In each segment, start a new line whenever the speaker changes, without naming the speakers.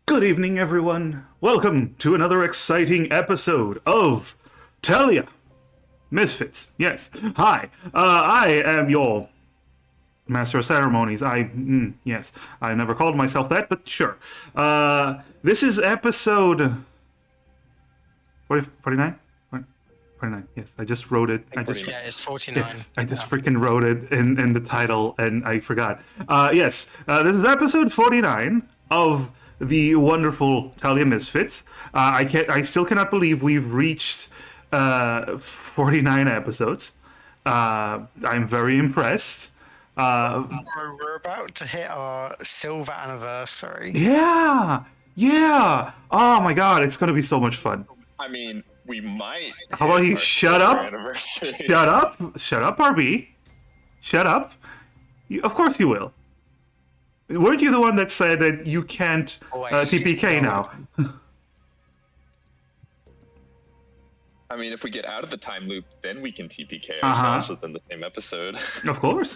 Good evening, everyone. Welcome to another exciting episode of Telia, Misfits. Yes. Hi. I am your master of ceremonies. Yes. I never called myself that, but sure. This is episode 49? 49. Yes, I just wrote it.
Yeah, it's 49.
I just freaking wrote it in the title and I forgot. Yes, this is episode 49 of the wonderful Talia Misfits. I still cannot believe we've reached 49 episodes. I'm very impressed.
We're about to hit our silver anniversary.
Yeah, yeah. Oh my god, it's gonna be so much fun.
I mean, we might.
How about you
hit our
shut
silver
up?
Anniversary.
Shut up, RB. Shut up. Of course you will. Weren't you the one that said that you can't TPK now?
I mean, if we get out of the time loop, then we can TPK ourselves within the same episode.
Of course.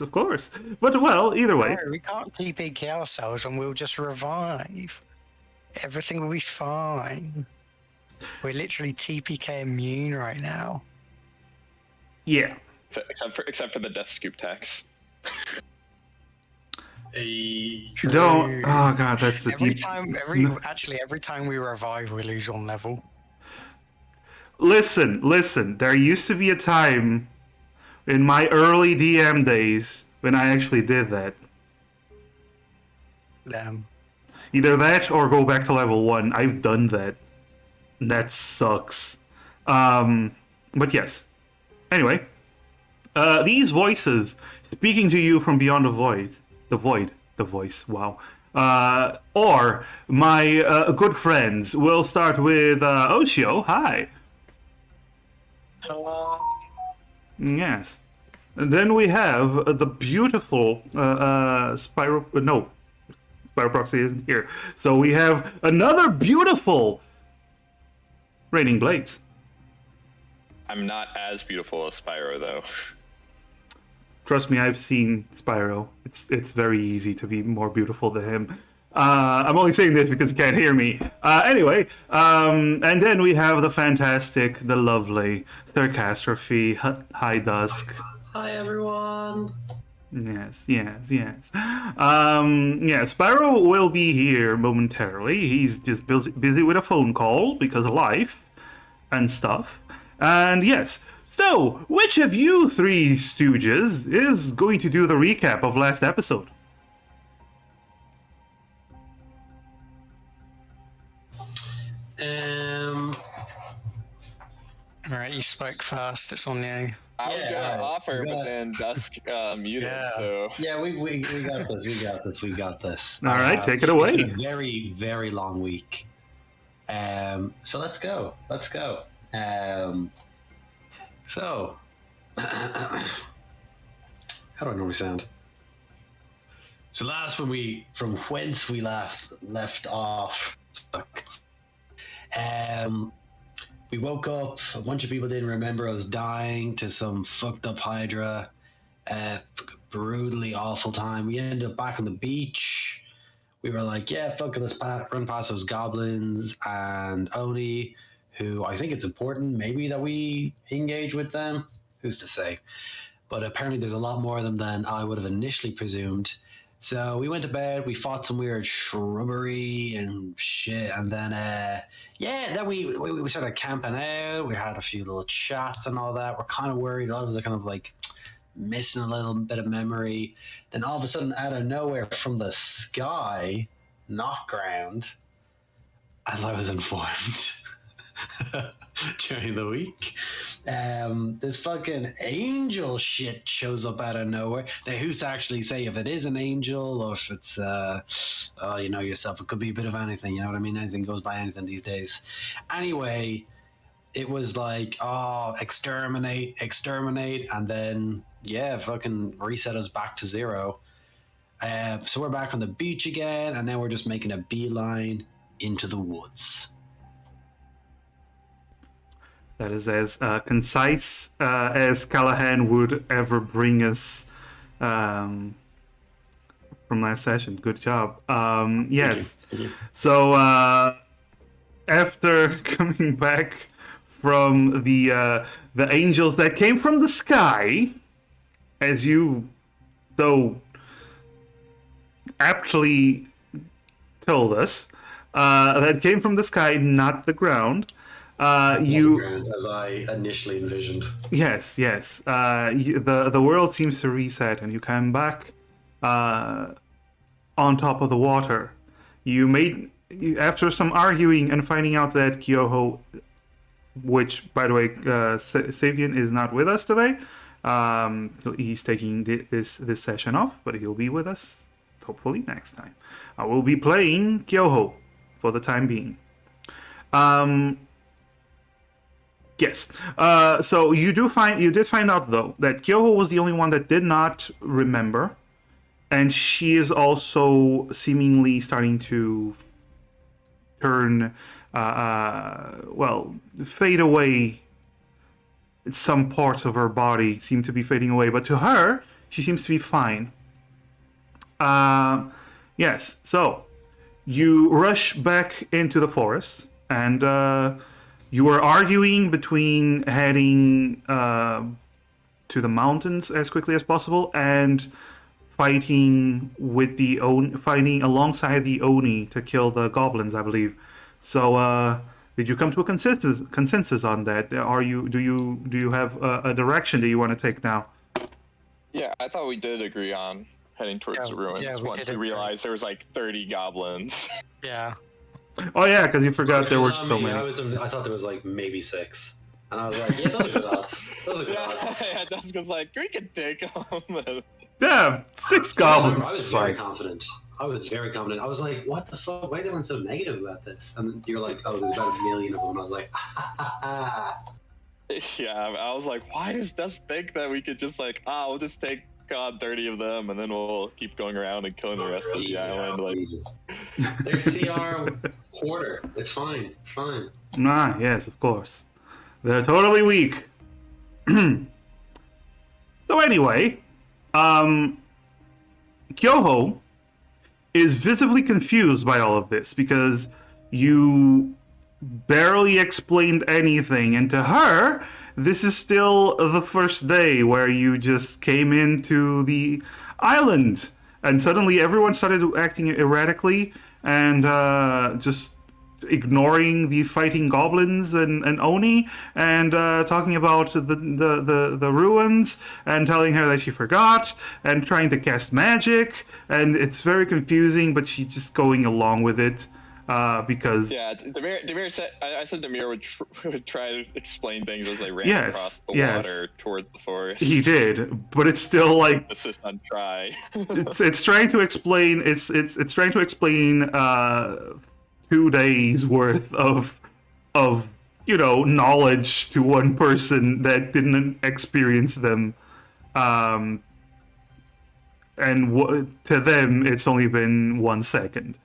But, well, either way.
No, we can't TPK ourselves and we'll just revive. Everything will be fine. We're literally TPK immune right now.
Yeah.
Except for the death scoop tax.
Don't. Oh, God, that's the
Every
deep.
every time we revive, we lose 1 level.
Listen. There used to be a time in my early DM days when I actually did that.
Damn.
Either that or go back to level 1. I've done that. That sucks. But yes. Anyway. These voices speaking to you from beyond the voice. The voice, wow. Or my good friends. We'll start with Oshio. Hi.
Hello.
Yes. And then we have the beautiful Spyro. No, Spyro Proxy isn't here. So we have another beautiful Raining Blades.
I'm not as beautiful as Spyro, though.
Trust me, I've seen Spyro. It's very easy to be more beautiful than him. I'm only saying this because you can't hear me. Anyway, and then we have the fantastic, the lovely Thurcastrophe, High Dusk.
Hi everyone.
Yes. Spyro will be here momentarily. He's just busy with a phone call because of life and stuff. And yes, so which of you three stooges is going to do the recap of last episode?
Alright, you spoke first. It's on you.
I was gonna offer, but then Dusk muted, so...
Yeah, we got this.
All right, take it away.
It's been a very, very long week. So let's go. So, how do I normally sound? So from whence we left off, we woke up, a bunch of people didn't remember us dying to some fucked up Hydra. Brutally awful time. We ended up back on the beach. We were like, yeah, fuck it, let's run past those goblins and Oni, who I think it's important maybe that we engage with them. Who's to say? But apparently there's a lot more of them than I would have initially presumed. So we went to bed, we fought some weird shrubbery and shit, and then then we started camping out, we had a few little chats and all that. We're kind of worried, a lot of us are kind of like missing a little bit of memory. Then all of a sudden, out of nowhere from the sky, not ground, as I was informed during the week, this fucking angel shit shows up out of nowhere. Now, who's to actually say if it is an angel or if it's you know yourself, it could be a bit of anything, you know what I mean? Anything goes by anything these days. Anyway, it was like, oh, exterminate, and then fucking reset us back to 0. So we're back on the beach again, and then we're just making a beeline into the woods.
That is as concise as Callahan would ever bring us from last session. Good job. Yes.
Thank you.
So after coming back from the angels that came from the sky, as you so aptly told us, that came from the sky, not the ground. You
As I initially envisioned.
Yes, the world seems to reset, and you come back on top of the water. After some arguing and finding out that Kyoho, which by the way, Savian is not with us today. He's taking this session off, but he'll be with us hopefully next time. I will be playing Kyoho for the time being. Yes. So you did find out though that Kyoho was the only one that did not remember, and she is also seemingly starting to turn, fade away. Some parts of her body seem to be fading away, but to her, she seems to be fine. Yes. So you rush back into the forest, and you were arguing between heading to the mountains as quickly as possible and fighting alongside the Oni to kill the goblins, I believe. So, did you come to a consensus on that? Do you have a direction that you want to take now?
Yeah, I thought we did agree on heading towards the ruins once we realized there was like 30 goblins.
Yeah.
Oh yeah, because you forgot there were so many.
I thought there was like maybe 6. And I was like, yeah, those are good odds. Those are good odds.
Yeah, Dusk was like, we can take them.
Damn, 6 goblins.
I was very confident. I was like, what the fuck? Why is everyone so negative about this? And you're like, oh, there's about 1 million of them. And I was like,
Yeah, I was like, why does Dusk think that we could just like, we'll just take on 30 of them and then we'll keep going around and killing the rest of the island? Like,
they're CR quarter. It's fine. It's fine.
Ah, yes, of course. They're totally weak. So anyway, Kyoho is visibly confused by all of this because you barely explained anything, and to her, this is still the first day where you just came into the island, and suddenly everyone started acting erratically and just ignoring the fighting goblins and Oni, and talking about the ruins, and telling her that she forgot, and trying to cast magic, and it's very confusing, but she's just going along with it because
Demir said I said Demir would try to explain things as they ran across the water towards the forest.
He did, but it's still like
assist on try.
it's trying to explain it's trying to explain 2 days worth of knowledge to one person that didn't experience them, and to them it's only been 1 second.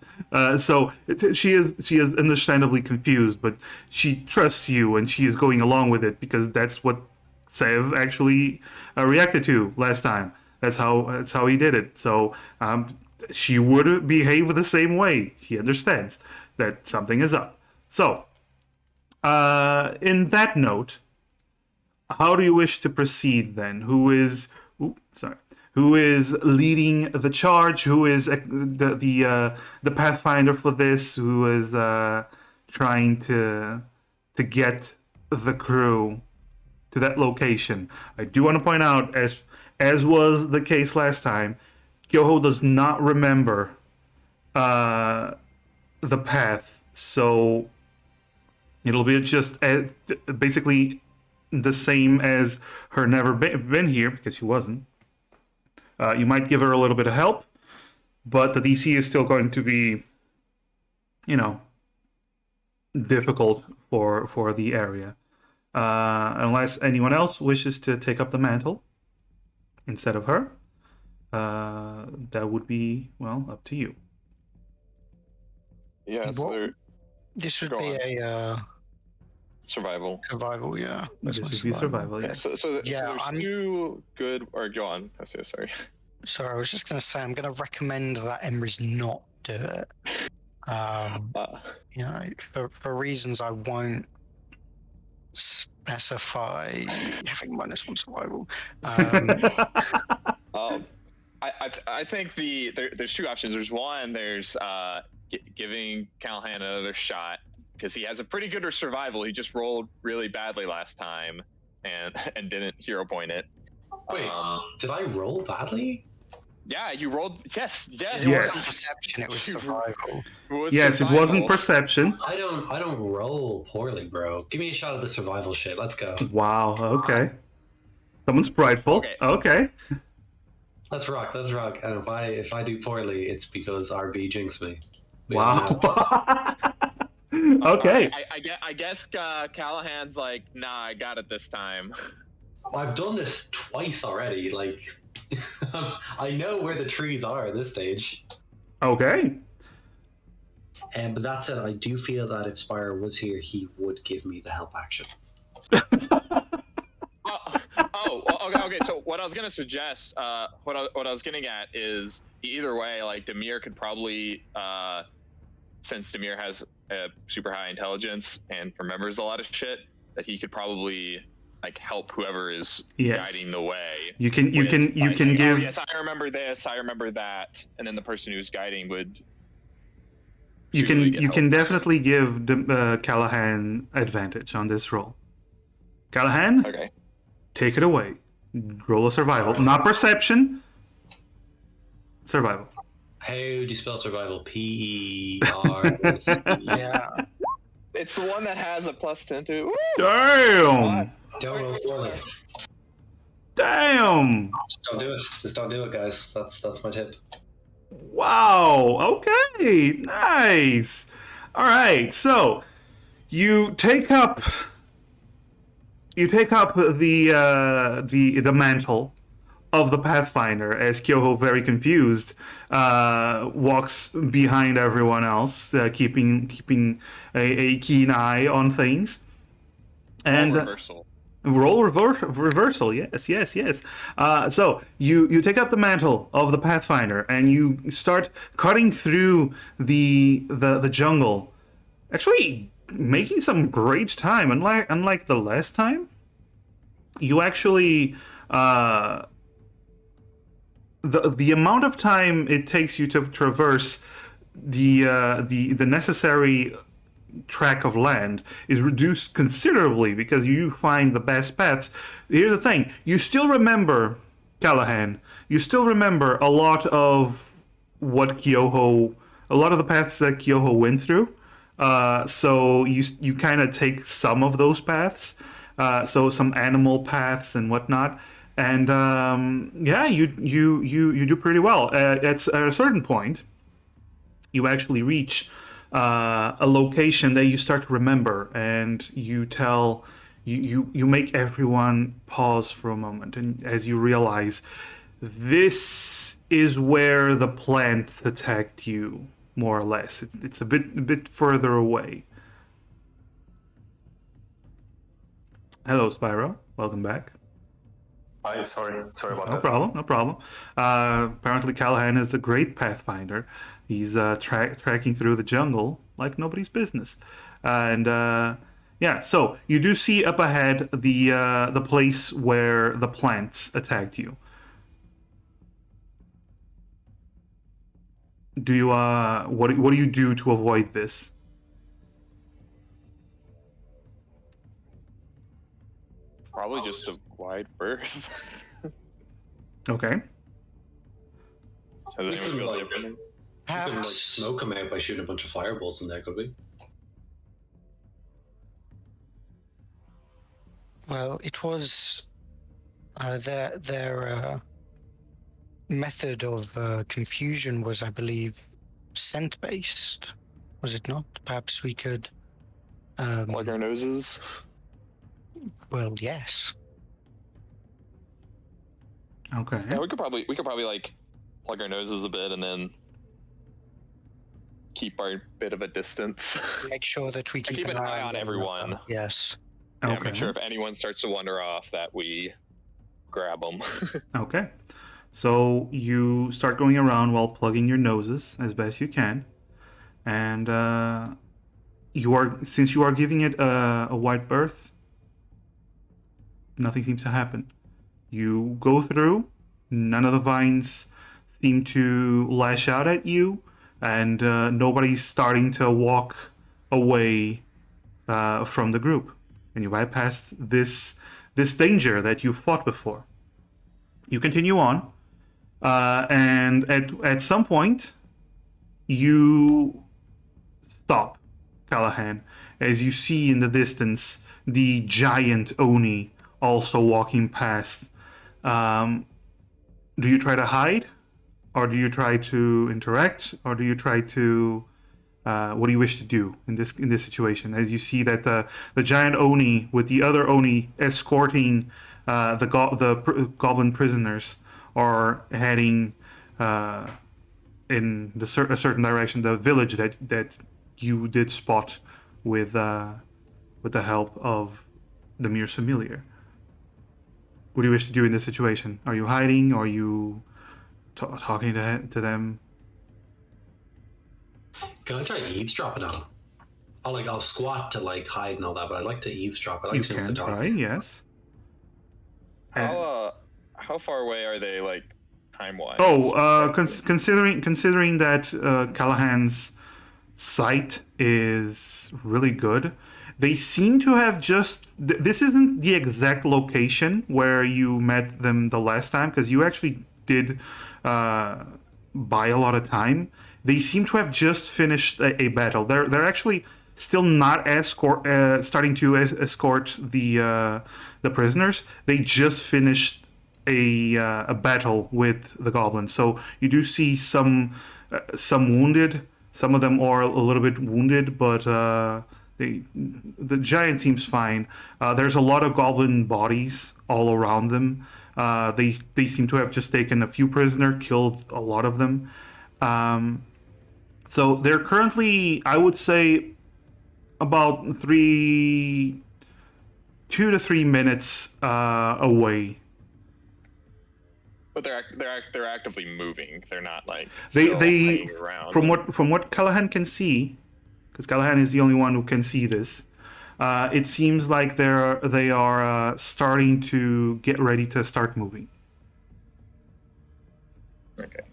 So she is understandably confused, but she trusts you and she is going along with it because that's what Sev actually reacted to last time. That's how he did it. So she would behave the same way. She understands that something is up. So, in that note, how do you wish to proceed then? Who is leading the charge? Who is the pathfinder for this? Who is trying to get the crew to that location? I do want to point out, as was the case last time, Kyoho does not remember the path, so it'll be just basically the same as her never been here, because she wasn't. You might give her a little bit of help, but the DC is still going to be, difficult for the area, unless anyone else wishes to take up the mantle instead of her. That would be, up to you.
Yeah, so
this would be a
survival.
Survival, yeah.
This would be survival, yes.
So there's 2 good, or go on. I say sorry.
Sorry, I was just going to say I'm going to recommend that Emrys not do it. You know, for reasons I won't specify. Having -1 survival.
I think there's two options. There's one. There's giving Callahan another shot because he has a pretty good survival. He just rolled really badly last time and didn't hero point it.
Wait, did I roll badly?
Yeah, you rolled. Yes.
It
Yes.
wasn't perception. It was survival.
Yes, it wasn't perception.
I don't roll poorly, bro. Give me a shot at the survival shit. Let's go.
Wow, okay. Someone's prideful. Okay.
Let's rock. And if I do poorly, it's because RB jinxed me.
Wow. Okay.
I guess Callahan's like, nah, I got it this time.
I've done this twice already. Like, I know where the trees are at this stage.
Okay.
But that said, I do feel that if Spyro was here, he would give me the help action.
Okay. So what I was gonna suggest, what I was getting at is either way, like Demir could probably, since Demir has a super high intelligence and remembers a lot of shit, that he could probably like help whoever is guiding the way.
You can
saying,
give.
Oh, yes, I remember this. I remember that, and then the person who's guiding would.
You can definitely give Callahan advantage on this roll. Callahan,
Okay.
Take it away. Roll a survival, not perception. Survival.
How do you spell survival? PER.
Yeah.
It's the one that has a +10 to. Woo!
Damn.
Don't roll poorly.
Damn.
Just don't do it, guys. That's my tip.
Wow. Okay. Nice. All right. So you take up the mantle of the Pathfinder as Kyoho, very confused, walks behind everyone else, keeping a keen eye on things. And
reversal.
Reversal, yes. So you take up the mantle of the Pathfinder and you start cutting through the jungle, actually making some great time. Unlike the last time, you actually the amount of time it takes you to traverse the necessary track of land is reduced considerably because you find the best paths. Here's the thing: you still remember, Callahan. You still remember a lot of what a lot of the paths that Kyoho went through. So you kind of take some of those paths, so some animal paths and whatnot, and you do pretty well. At a certain point, you actually reach a location that you start to remember, and you make everyone pause for a moment, and as you realize, this is where the plant attacked you, more or less. It's a bit further away. Hello, Spyro. Welcome back.
Hi, sorry about
No
that.
problem, no problem. Apparently, Callahan is a great pathfinder. He's tracking through the jungle like nobody's business, and so you do see up ahead the place where the plants attacked you. Do you what do you do to avoid this?
Probably just a wide berth.
Okay.
Has
We
anyone
could,
feel
like,
different?
We couldn't like smoke them out by shooting a bunch of fireballs in there, could we?
Well, it was their method of confusion was, I believe, scent based. Was it not? Perhaps we could.
Plug our noses.
Well, yes.
Okay.
Yeah, we could probably like plug our noses a bit and then keep our bit of a distance.
Make sure that we
keep an eye on
them.
everyone.
Yes.
Yeah, make sure if anyone starts to wander off that we grab them.
Okay. So you start going around while plugging your noses as best you can, and since you are giving it a wide berth, nothing seems to happen. You go through, none of the vines seem to lash out at you, and nobody's starting to walk away from the group, and you bypass this danger that you fought before. You continue on, and at some point, you stop, Callahan, as you see in the distance the giant Oni also walking past. Um, do you try to hide, or do you try to interact, or do you try to what do you wish to do in this situation? As you see that the giant Oni with the other Oni escorting the goblin prisoners are heading in a certain direction, the village that you did spot with the help of the mere familiar. What do you wish to do in this situation? Are you hiding? Are you talking to them?
Can I try eavesdropping on him? I'll squat to like hide and all that, but I'd like to eavesdrop. I like
You
to know what
can
they're
try,
talking.
yes. And-
How far away are they, like, time wise?
Considering that Callahan's sight is really good, they seem to have just. This isn't the exact location where you met them the last time, because you actually did buy a lot of time. They seem to have just finished a battle. They're actually still not starting to escort the prisoners. They just finished a battle with the goblins. So you do see some wounded. Some of them are a little bit wounded, but the giant seems fine. There's a lot of goblin bodies all around them. They seem to have just taken a few prisoner, killed a lot of them. So they're currently, I would say, about 2 to 3 minutes away.
But they're actively moving. They're not like
They
still hanging around.
from what Callahan can see, because Callahan is the only one who can see this. It seems like they are starting to get ready to start moving.
Okay.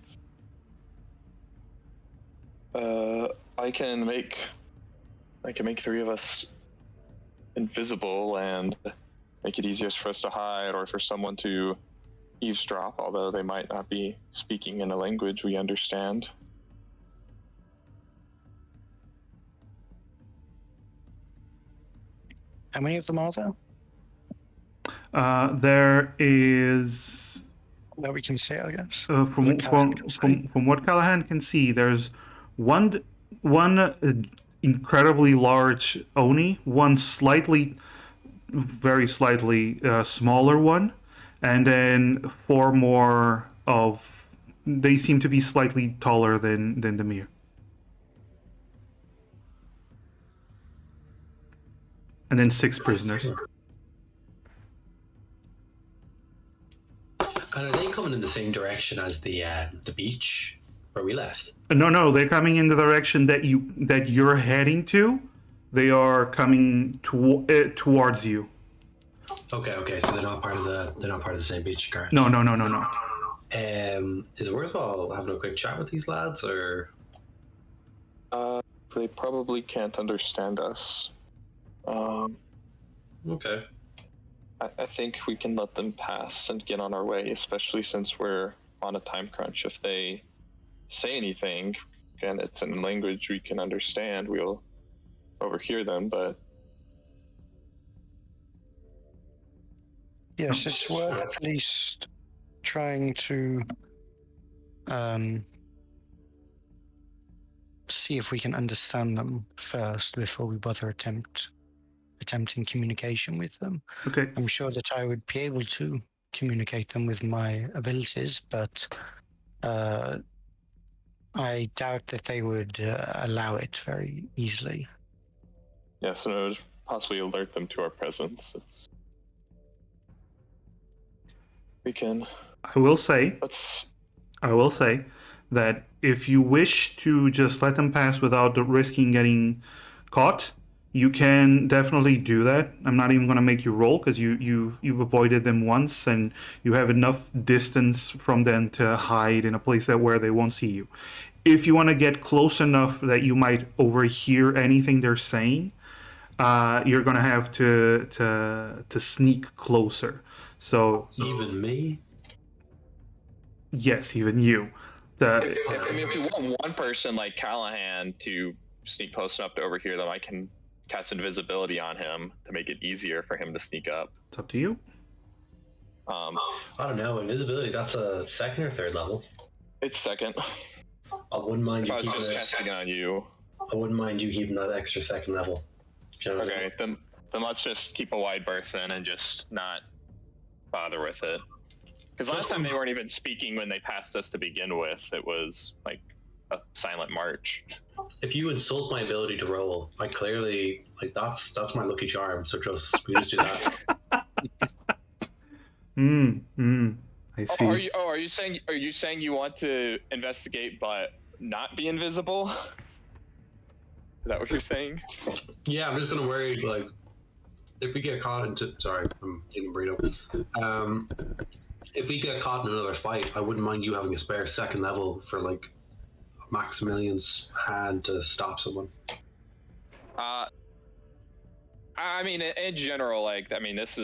I can make 3 of us invisible and make it easiest for us to hide or for someone to eavesdrop, although they might not be speaking in a language we understand.
How many of them are there
There is
that we can see, I guess?
from
That Callahan can see?
from what Callahan can see, there's one incredibly large Oni, one very slightly smaller one, and then 4 more of. They seem to be slightly taller than Demir. And then 6 prisoners.
And are they coming in the same direction as the beach where we left?
No, they're coming in the direction that you're heading to. They are coming towards you.
Okay, so they're not part of the same beach, correct?
No.
Is it worthwhile having a quick chat with these lads, or?
They probably can't understand us.
Okay.
I think we can let them pass and get on our way, especially since we're on a time crunch. If they say anything, and it's in a language we can understand, we'll overhear them, but...
Yes, it's worth at least trying to see if we can understand them first before we bother attempting communication with them.
Okay.
I'm sure that I would be able to communicate them with my abilities, but I doubt that they would allow it very easily.
Yes, and it would possibly alert them to our presence. We can
I will say
Let's.
that if you wish to just let them pass without risking getting caught, you can definitely do that. I'm not even going to make you roll because you've avoided them once and you have enough distance from them to hide in a place that where they won't see you. If you want to get close enough that you might overhear anything they're saying, you're going to have to sneak closer. So
Even me?
yes, even you.
If you want one person like Callahan to sneak close enough to overhear them, I can cast invisibility on him to make it easier for him to sneak up.
It's up to you.
Um,
I don't know. Invisibility, that's a second or third level.
it's second.
I wouldn't mind
If
you
I was
keeping
just
it.
casting on you,
I wouldn't mind you keeping that extra second level. Do you know what I mean?
okay, then let's just keep a wide berth then and just not bother with it. Because last time they weren't even speaking when they passed us to begin with. It was like a silent march.
If you insult my ability to roll, I clearly like that's my lucky charm. So we just do that.
I see.
Are you saying you want to investigate but not be invisible? Is that what you're saying?
Yeah, I'm just gonna worry like if we get caught into. Sorry, I'm eating burrito. If we get caught in another fight, I wouldn't mind you having a spare second level for like Maximilian's hand to stop someone.
I mean, in general, like, I mean, just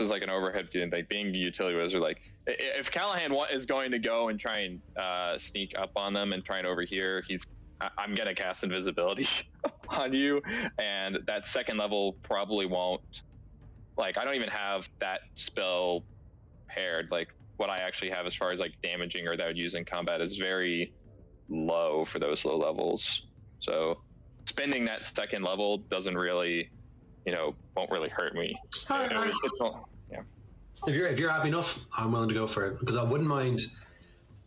as like an overhead view, like being a utility wizard, like if Callahan is going to go and try and sneak up on them and try and overhear, I'm gonna cast invisibility on you, and that second level probably won't. Like, I don't even have that spell paired. Like, what I actually have as far as like damaging or that I would use in combat is very low for those low levels. So spending that second level doesn't really, won't really hurt me. Yeah.
If you're happy enough, I'm willing to go for it because I wouldn't mind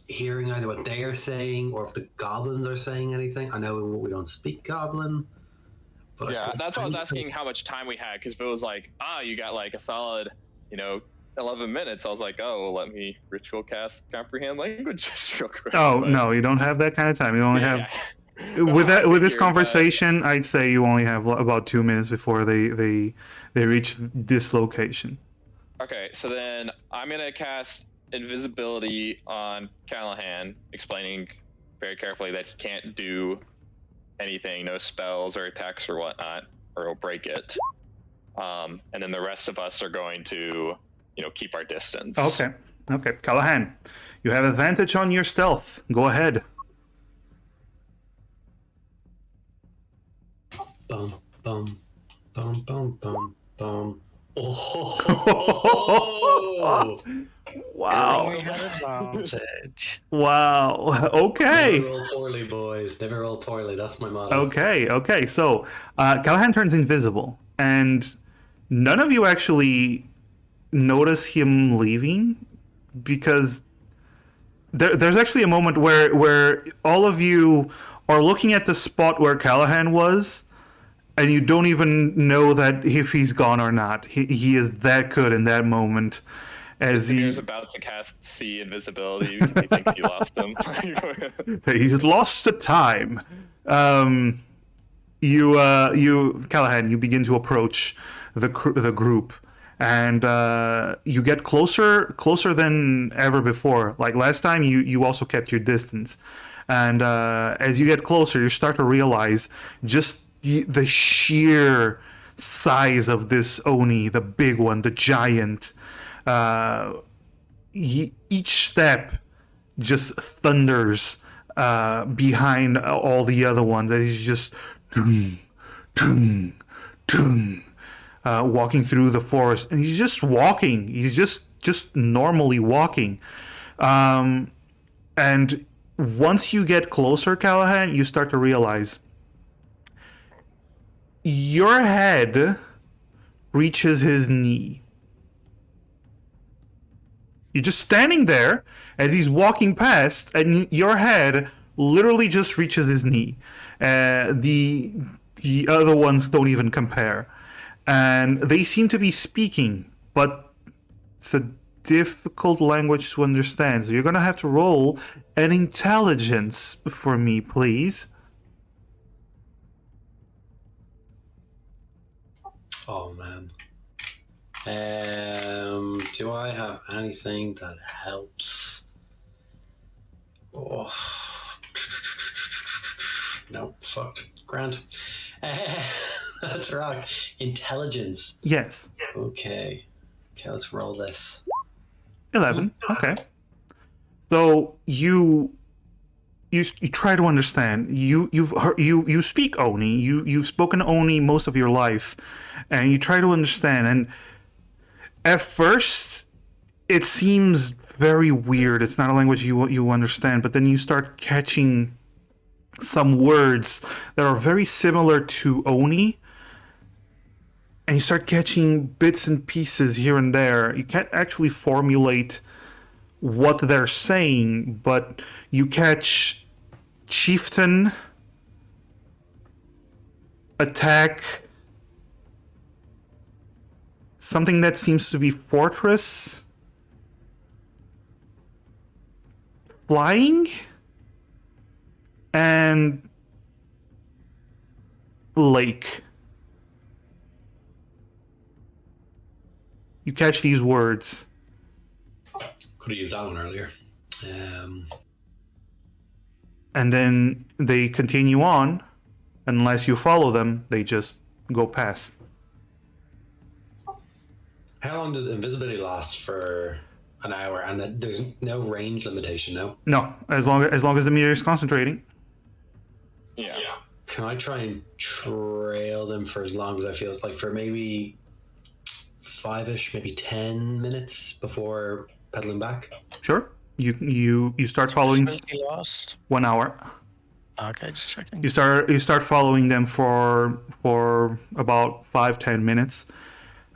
hearing either what they are saying or if the goblins are saying anything. I know we don't speak goblin. But
yeah, that's why I was asking how much time we had, because if it was like, you got like a solid, 11 minutes, I was like, oh, well, let me ritual cast comprehend languages real quick.
Oh,
but,
no, you don't have that kind of time. You only have
yeah.
with
I
this
figured,
conversation, I'd say you only have about 2 minutes before they reach this location.
Okay, so then I'm gonna cast invisibility on Callahan, explaining very carefully that he can't do anything, no spells or attacks or whatnot, or he'll break it. And then the rest of us are going to, keep our distance.
Okay. Callahan, you have advantage on your stealth. Go ahead.
Bum bum bum bum bum bum. Oh!
Wow.
We had advantage.
Wow. Okay.
Never roll poorly, boys. Never roll poorly. That's my motto.
Okay. So, Callahan turns invisible, and none of you actually notice him leaving because there's actually a moment where all of you are looking at the spot where Callahan was, and you don't even know that if he's gone or not. He is that good in that moment. As he
was about to cast see invisibility, he thinks he lost him.
he's lost the time. You Callahan, you begin to approach the group, and you get closer than ever before. Like last time, you also kept your distance, and as you get closer, you start to realize just the sheer size of this Oni, the big one, the giant. Each step just thunders behind all the other ones. And he's just walking through the forest, and he's just walking. He's just normally walking. And once you get closer, Callahan, you start to realize your head reaches his knee. You're just standing there as he's walking past, and your head literally just reaches his knee. The other ones don't even compare. And they seem to be speaking, but It's a difficult language to understand, so you're gonna have to roll an intelligence for me, please.
Oh man. Do I have anything that helps? Oh. No, fucked. Grand. That's wrong. Intelligence.
Yes.
Okay. Okay, let's roll this.
11. Okay. So you try to understand. You speak Oni. You've spoken Oni most of your life, and you try to understand. And at first, it seems very weird. It's not a language you understand. But then you start catching some words that are very similar to Oni, and you start catching bits and pieces here and there. You can't actually formulate what they're saying, but you catch chieftain, attack, something that seems to be fortress, flying, and lake. You catch these words.
Could have used that one earlier.
And then they continue on. Unless you follow them, they just go past.
How long does invisibility last for an hour? And there's no range limitation, no?
No, as long as the meter is concentrating.
Yeah.
Can I try and trail them for as long as I feel? Like for maybe 5-ish, maybe 10 minutes before pedaling back?
Sure. You start following
Visibility lost.
1 hour.
Okay, just checking.
You start following them for about 5-10 minutes.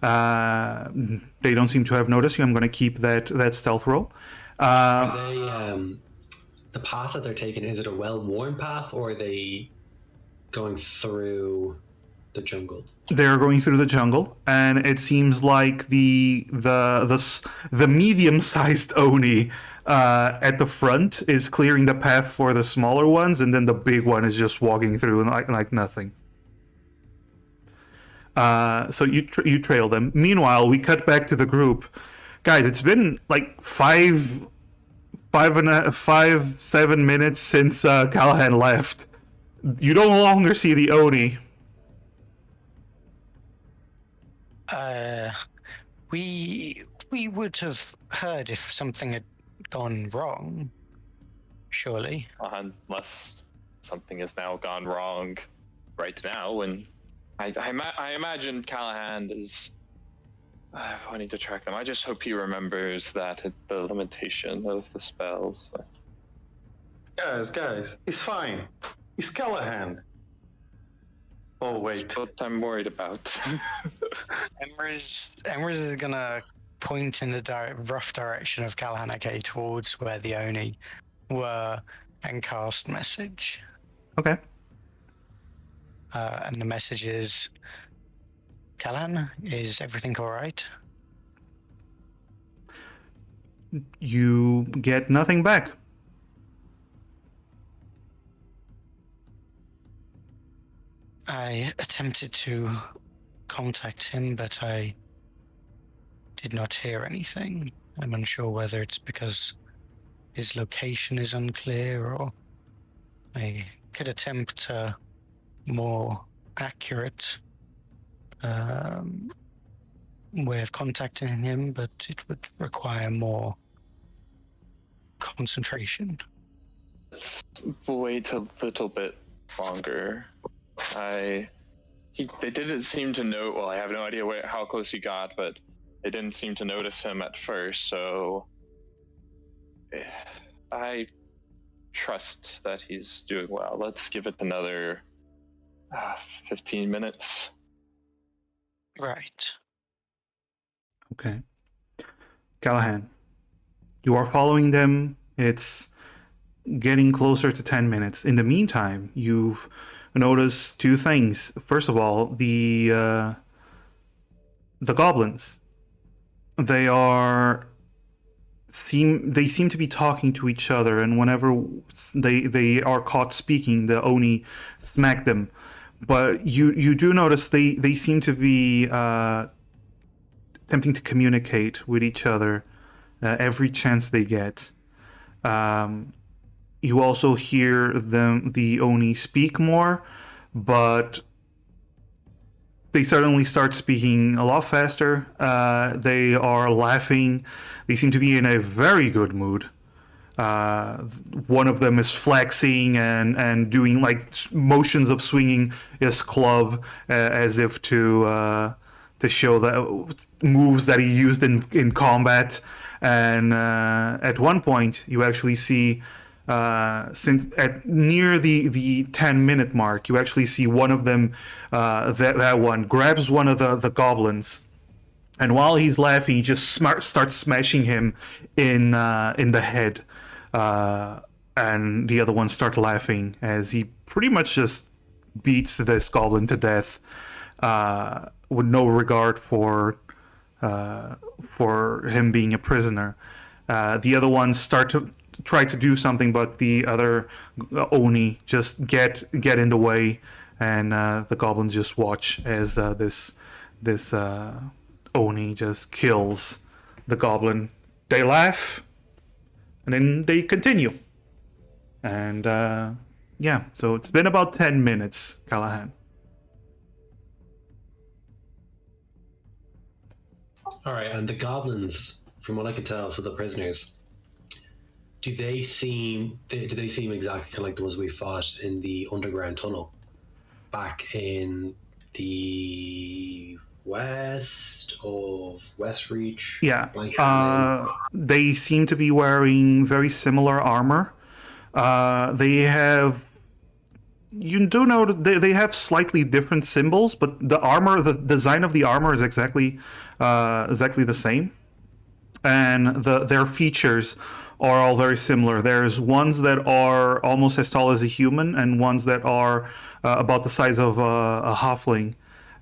They don't seem to have noticed you. I'm going to keep that stealth roll.
Are they, the path that they're taking, is it a well-worn path, or are they going through the jungle?
They're going through the jungle, and it seems like the medium-sized Oni at the front is clearing the path for the smaller ones, and then the big one is just walking through like nothing. So you trail them. Meanwhile, we cut back to the group. Guys, it's been like 7 minutes since Callahan left. You no longer see the Oni.
We would have heard if something had gone wrong. Surely.
Unless something has now gone wrong right now, and I imagine Callahan is wanting to track them. I just hope he remembers that the limitation of the spells.
Guys, it's fine. It's Callahan. Oh wait.
That's what I'm worried about.
Emrys is gonna point in the rough direction of Callahan, okay, towards where the Oni were, and cast message.
Okay.
And the message is, Callahan, is everything all right?
You get nothing back.
I attempted to contact him, but I did not hear anything. I'm unsure whether it's because his location is unclear, or I could attempt a more accurate way of contacting him, but it would require more concentration.
Let's wait a little bit longer. They didn't seem to know. Well, I have no idea how close he got, but they didn't seem to notice him at first. So I trust that he's doing well. Let's give it another 15 minutes.
Right.
Okay. Callahan, you are following them. It's getting closer to 10 minutes. In the meantime, you've noticed two things. First of all, the goblins. they seem to be talking to each other, and whenever they are caught speaking, the Oni smack them. But you do notice they seem to be attempting to communicate with each other every chance they get. You also hear the Oni speak more, but they suddenly start speaking a lot faster. They are laughing. They seem to be in a very good mood. One of them is flexing and doing like motions of swinging his club as if to show that moves that he used in combat. And at one point, you actually see, since at near the 10-minute mark, you actually see one of them, that one grabs one of the goblins, and while he's laughing, he just starts smashing him in the head, and the other ones start laughing as he pretty much just beats this goblin to death, with no regard for him being a prisoner. The other ones start to try to do something, but the other Oni just get in the way, and the goblins just watch as this Oni just kills the goblin. They laugh, and then they continue. And yeah, so it's been about 10 minutes, Callahan.
All right, and the goblins, from what I can tell, so the prisoners, do they seem exactly kind of like the ones we fought in the underground tunnel back in the west of Westreach?
Yeah,
Blank
they seem to be wearing very similar armor. They have, you do know that they have slightly different symbols, but the design of the armor is exactly the same, and their features are all very similar. There's ones that are almost as tall as a human, and ones that are about the size of a halfling.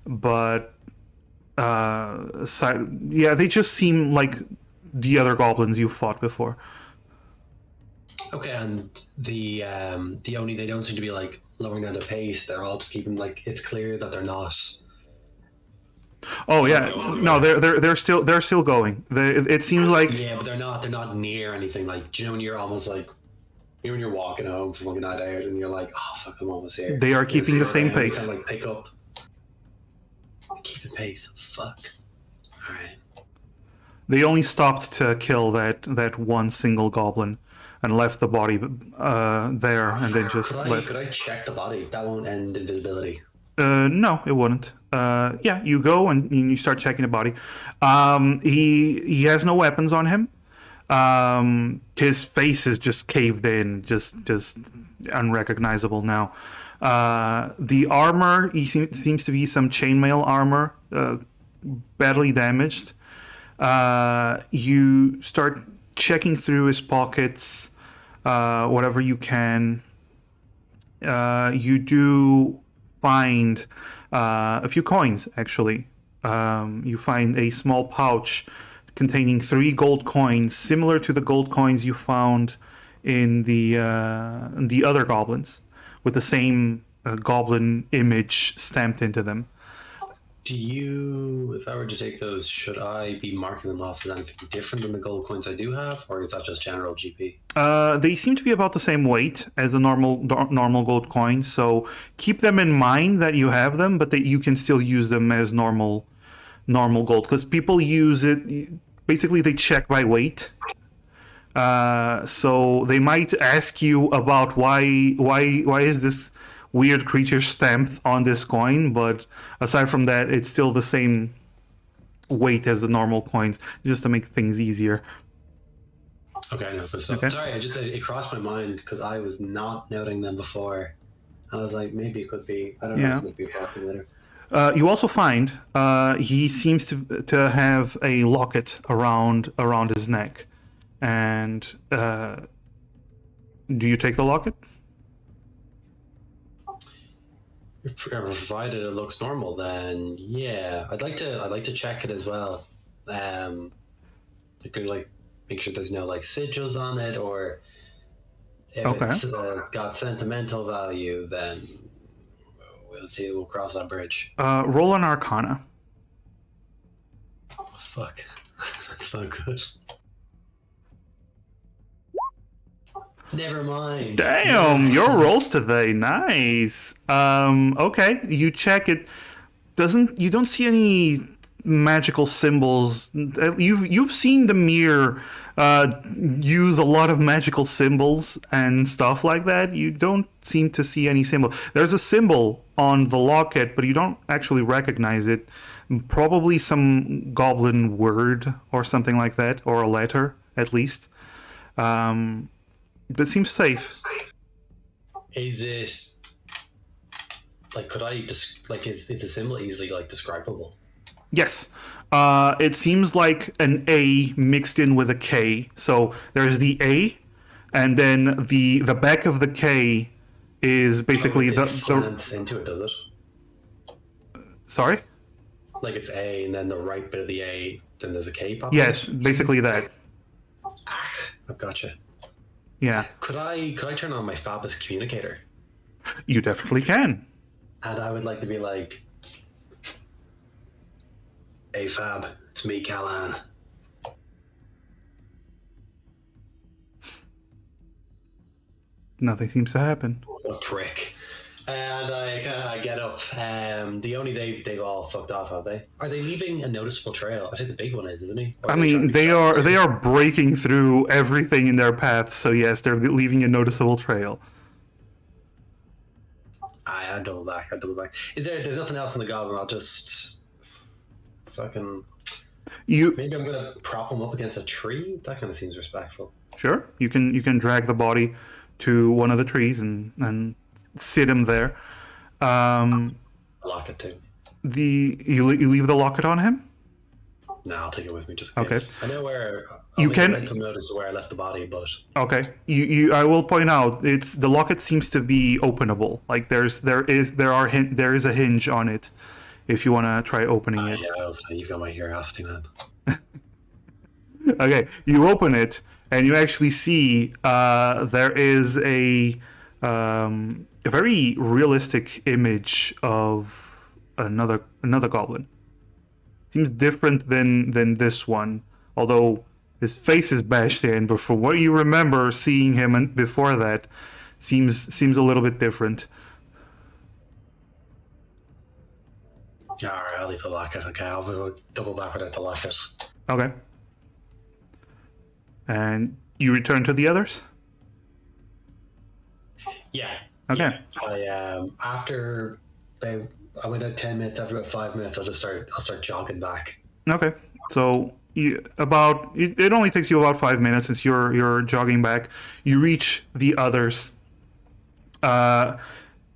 But yeah, they just seem like the other goblins you fought before.
Okay, and the Oni, they don't seem to be like lowering down the pace. They're all just keeping like it's clear that they're not.
Oh yeah, no, they're still going. It seems like
Yeah, but they're not near anything. Like, do you know when you're almost like, you know when you're walking home from a night out and you're like, oh fuck, I'm almost here.
they are keeping the same
You
pace.
kind of like pick up, keeping pace. Fuck. All right.
They only stopped to kill that one single goblin, and left the body there, and then just left.
Could I check the body? That won't end invisibility.
No, it wouldn't. Yeah, you go and you start checking the body. He has no weapons on him. His face is just caved in, just unrecognizable now. The armor, seems to be some chainmail armor, badly damaged. You start checking through his pockets, whatever you can. You do find a few coins, actually. You find a small pouch containing 3 gold coins, similar to the gold coins you found in the other goblins, with the same goblin image stamped into them.
Do you, if I were to take those, should I be marking them off as anything different than the gold coins I do have, or is that just general GP?
They seem to be about the same weight as the normal gold coins, so keep them in mind that you have them, but that you can still use them as normal gold, because people use it. Basically, they check by weight. So they might ask you about why is this weird creature stamped on this coin, but aside from that, it's still the same weight as the normal coins, just to make things easier.
Okay, no, but
Okay.
sorry, it crossed my mind because I was not noting them before. I was like, maybe it could be. I don't know. If it would be a later.
You also find he seems to have a locket around his neck, and do you take the locket?
Provided it looks normal, then yeah, I'd like to check it as well. I could like make sure there's no like sigils on it, or if
Okay.
it's got sentimental value, then we'll see. We'll cross that bridge.
Roll an Arcana.
Oh, fuck, that's not good. Never mind.
Damn,
Never
your
mind.
rolls today, nice. Okay, you check it. You don't see any magical symbols. You've seen the mirror use a lot of magical symbols and stuff like that. You don't seem to see any symbol. There's a symbol on the locket, but you don't actually recognize it. Probably some goblin word or something like that, or a letter at least. But it seems safe.
Is it like could I just like is the symbol easily like describable?
Yes. It seems like an A mixed in with a K. So there's the A, and then the back of the K is basically
it
the
slants into it, does it?
sorry?
Like it's A, and then the right bit of the A, then there's a K pop.
Yes, basically that.
I've gotcha.
Yeah.
Could I turn on my Fabus communicator?
You definitely can.
And I would like to be like, "Hey Fab, it's me, Callahan."
Nothing seems to happen.
What a prick. And I get up. They've all fucked off, have they? Are they leaving a noticeable trail? I think the big one is, isn't he? Or
I
are trying
mean,
to be
they
stealthy?
are breaking through everything in their path. So yes, they're leaving a noticeable trail.
I double back. There's nothing else in the goblin? I'll just fucking.
You
Maybe I'm gonna prop him up against a tree. That kind of seems respectful.
sure you can drag the body to one of the trees and sit him there.
Lock it too.
You leave the locket on him.
No, I'll take it with me just in
Okay.
case. I know where.
You
I'll make
can-
a mental notice of where I left the body, but
Okay. I will point out the locket seems to be openable. Like there is a hinge on it if you want to try opening it.
yeah, you've got my curiosity, man.
Okay, you open it and you actually see there is a very realistic image of another goblin. Seems different than this one, although his face is bashed in. But from what you remember seeing him before that, seems a little bit different.
All right, I'll leave the locket. Okay, I'll double back without the locket.
Okay. And you return to the others?
Yeah.
Okay.
I after I went at 10 minutes. After about 5 minutes, I'll start jogging back.
Okay. So it only takes you about 5 minutes since you're jogging back. You reach the others.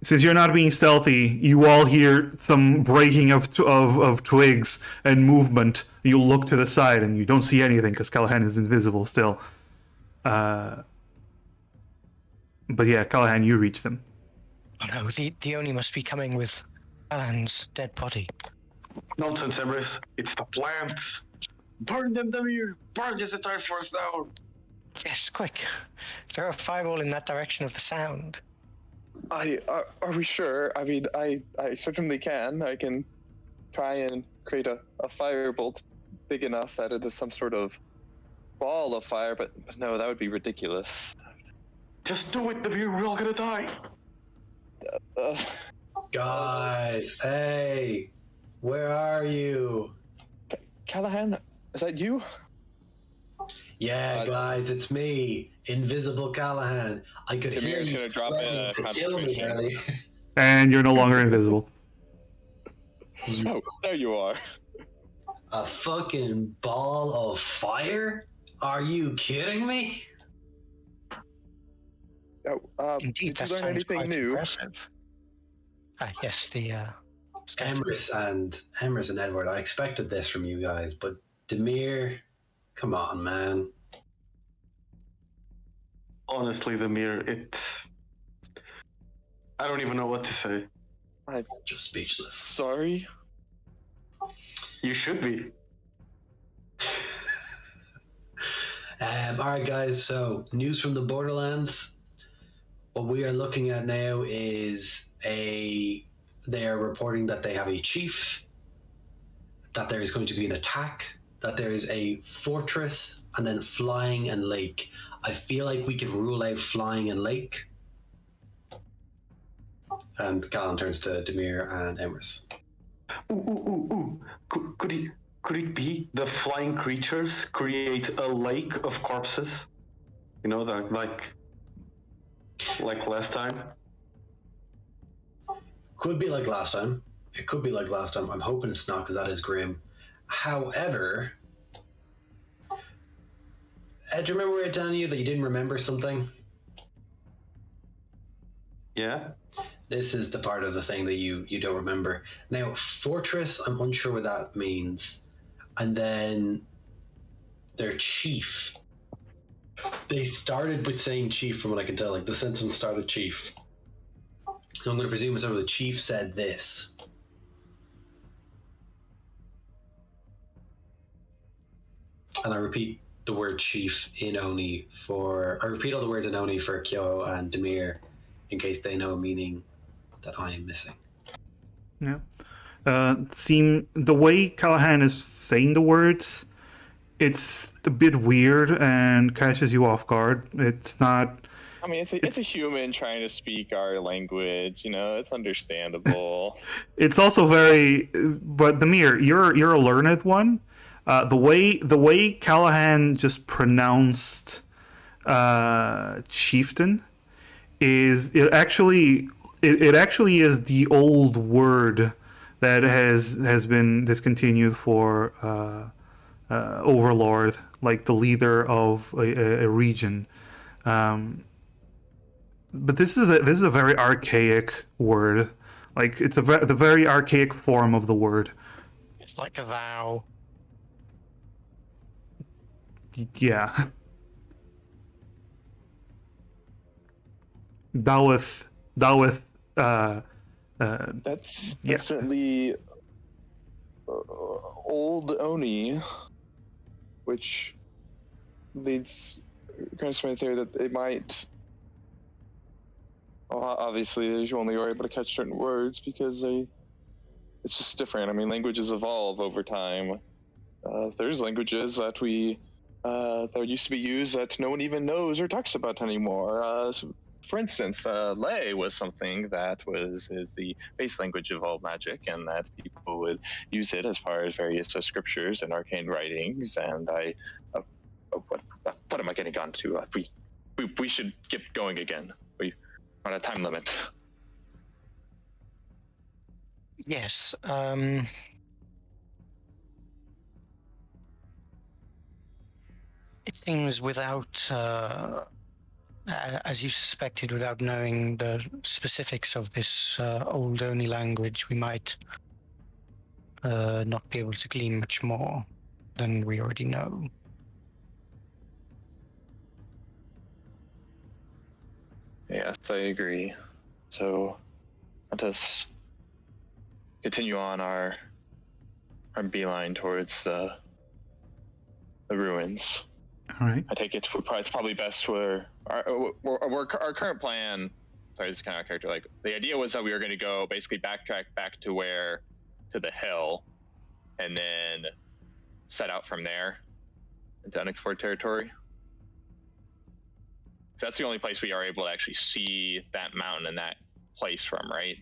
Since you're not being stealthy, you all hear some breaking of twigs and movement. You look to the side and you don't see anything because Callahan is invisible still. But yeah, Callahan, you reach them.
Oh no, the Oni must be coming with Alan's dead body.
Nonsense, Emrys. It's the plants. Burn them, Demir. Burn this entire forest down.
Yes, quick. Throw a fireball in that direction of the sound.
Are we sure? I mean, I certainly can. I can try and create a firebolt big enough that it is some sort of ball of fire, but no, that would be ridiculous.
Just do it, Demir. We're all gonna die.
Guys, hey, where are you?
Callahan, is that you?
Yeah, guys, it's me, Invisible Callahan. I could hear
Demir's
you
gonna drop in a
threatening to kill me
concentration.
earlier.
And you're no longer invisible.
Oh, there you are.
A fucking ball of fire? Are you kidding me?
Oh,
Indeed,
did
that
you learn
sounds
anything
quite
new?
impressive. Yes, the skeleton.
Emrys and Edward, I expected this from you guys, but Demir, come on, man.
Honestly, Demir, it's. I don't even know what to say.
Just speechless.
Sorry.
You should be.
All right, guys. So, news from the Borderlands. What we are looking at now is they are reporting that they have a chief, that there is going to be an attack, that there is a fortress, and then flying and lake. I feel like we can rule out flying and lake. And Callan turns to Demir and Emrys.
Ooh. Could it be the flying creatures create a lake of corpses? You know, like last time?
Could be like last time. It could be like last time. I'm hoping it's not because that is grim. However, do you remember we were telling you that you didn't remember something?
Yeah?
This is the part of the thing that you don't remember. Now, fortress, I'm unsure what that means. And then their chief. They started with saying chief from what I can tell. Like the sentence started chief. And I'm going to presume some of the chief said this. And I repeat the word chief in Oni I repeat all the words in Oni for Kyo and Demir in case they know a meaning that I am missing.
Yeah. The way Callahan is saying the words, it's a bit weird and catches you off guard. It's not.
I mean, it's a human trying to speak our language. You know, it's understandable.
It's also very. But Demir, you're a learned one. The way Callahan just pronounced chieftain is it actually is the old word that has been discontinued for overlord, like the leader of a region. But this is a very archaic word. Like it's the very archaic form of the word.
It's like a vow.
Yeah. Daleth.
That's
Yeah.
definitely old Oni, which leads kind of to my theory that they might. Well, obviously, you only are able to catch certain words because it's just different. I mean, languages evolve over time. There's languages that that used to be used that no one even knows or talks about anymore. For instance, Lay was something that is the base language of all magic, and that people would use it as far as various scriptures and arcane writings. And what am I getting on to? We should get going again. We're on a time limit.
Yes. It seems without, as you suspected, without knowing the specifics of this old Oni language, we might not be able to glean much more than we already know.
Yes, I agree. So let us continue on our beeline towards the ruins.
All right.
I take it it's probably best for our current plan. Sorry, this is kind of character. Like the idea was that we were going to go basically backtrack back to the hill, and then set out from there into unexplored territory. That's the only place we are able to actually see that mountain and that place from, right?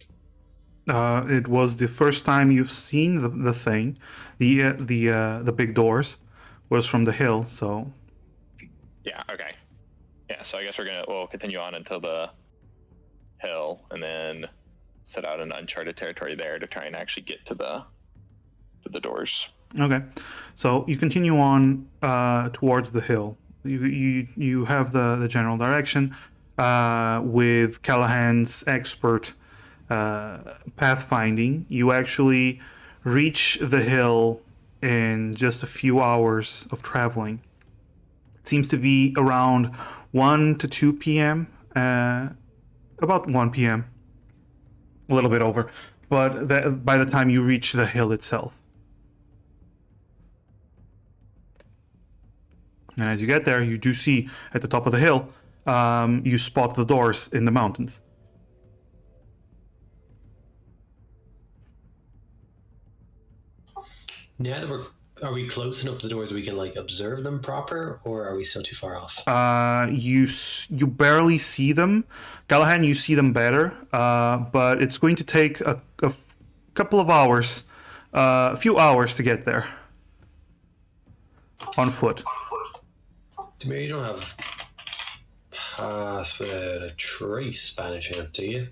It was the first time you've seen the thing. The big doors was from the hill, so.
Yeah. Okay. Yeah. So I guess we'll continue on until the hill, and then set out in uncharted territory there to try and actually get to the doors.
Okay, so you continue on towards the hill. You have the general direction with Callahan's expert pathfinding. You actually reach the hill in just a few hours of traveling. It seems to be around 1 to 2 p.m. About 1 p.m. A little bit over, but by the time you reach the hill itself. And as you get there, you do see at the top of the hill, you spot the doors in the mountains.
Now that are we close enough to the doors we can like observe them proper, or are we still too far off?
You barely see them. Callahan, you see them better, but it's going to take a couple of hours, a few hours to get there on foot.
Demir, you don't have pass without a trace by any chance, do you?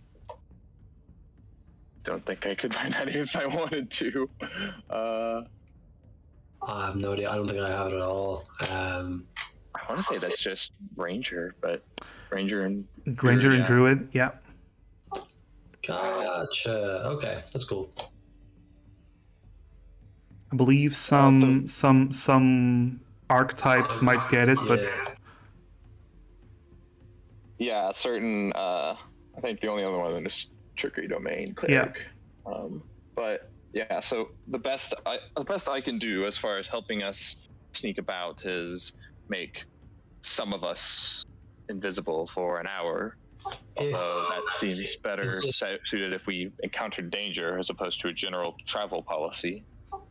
Don't think I could find any if I wanted to.
I have no idea. I don't think I have it at all.
I want to say that's just Ranger, but Ranger and
Druid, yeah.
Gotcha. Okay, that's cool.
I believe some archetypes might get it, but
yeah, certain. I think the only other one is Trickery Domain Cleric. Yeah. But yeah, so the best I can do as far as helping us sneak about is make some of us invisible for an hour. Although that seems better suited if we encounter danger as opposed to a general travel policy.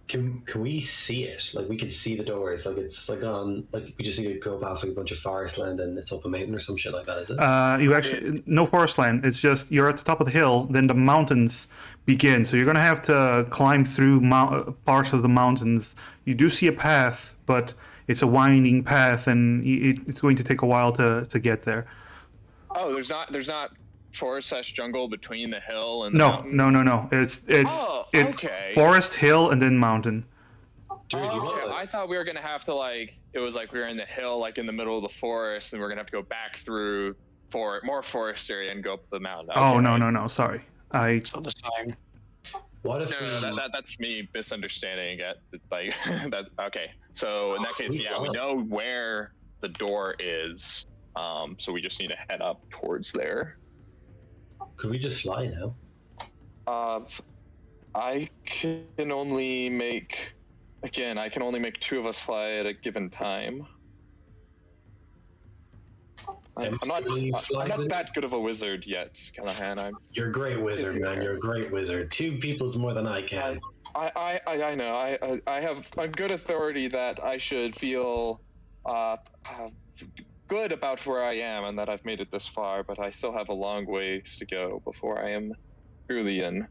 Can we see it? Like we can see the doors. Like it's like on like we just need to go past like a bunch of forest land and it's up a mountain or some shit like that, is it?
You actually no forest land. It's just you're at the top of the hill, then the mountains begin. So you're gonna have to climb through parts of the mountains. You do see a path, but it's a winding path, and it's going to take a while to get there.
Oh, there's not forest/jungle between the hill and the mountain?
No. It's
okay.
Forest, hill, and then mountain.
Dude,
okay. I thought we were gonna have to it was like we were in the hill, like in the middle of the forest, and we're gonna have to go back through more forest area and go up the mountain. Okay.
Oh no. Sorry,
It's all the same.
What if
that's me misunderstanding it. Like that. Okay, so in that case, yeah, we know where the door is. So we just need to head up towards there.
Could we just fly now?
I can only make 2 of us fly at a given time. I'm not that good of a wizard yet, Callahan.
You're a great wizard, man. You're a great wizard. 2 people's more than I can.
I know. I have a good authority that I should feel good about where I am and that I've made it this far, but I still have a long ways to go before I am truly an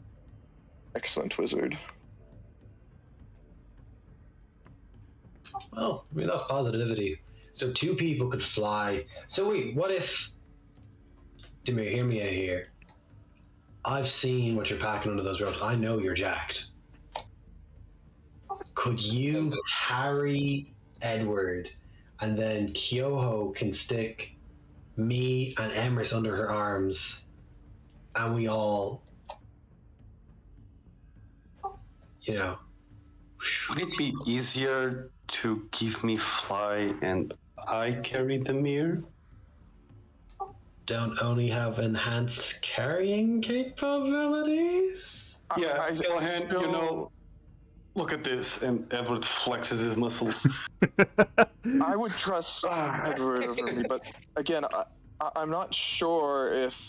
excellent wizard.
Well, I mean, that's positivity. So 2 people could fly. So wait, what if... Demir, hear me out here. I've seen what you're packing under those ropes. I know you're jacked. Could you carry Edward, and then Kyoho can stick me and Emrys under her arms, and we all,
Would it be easier to give me fly and I carry the mirror?
Don't only have enhanced carrying capabilities?
Yeah, Callahan, look at this, and Edward flexes his muscles.
I would trust Edward over me, but again, I'm not sure if...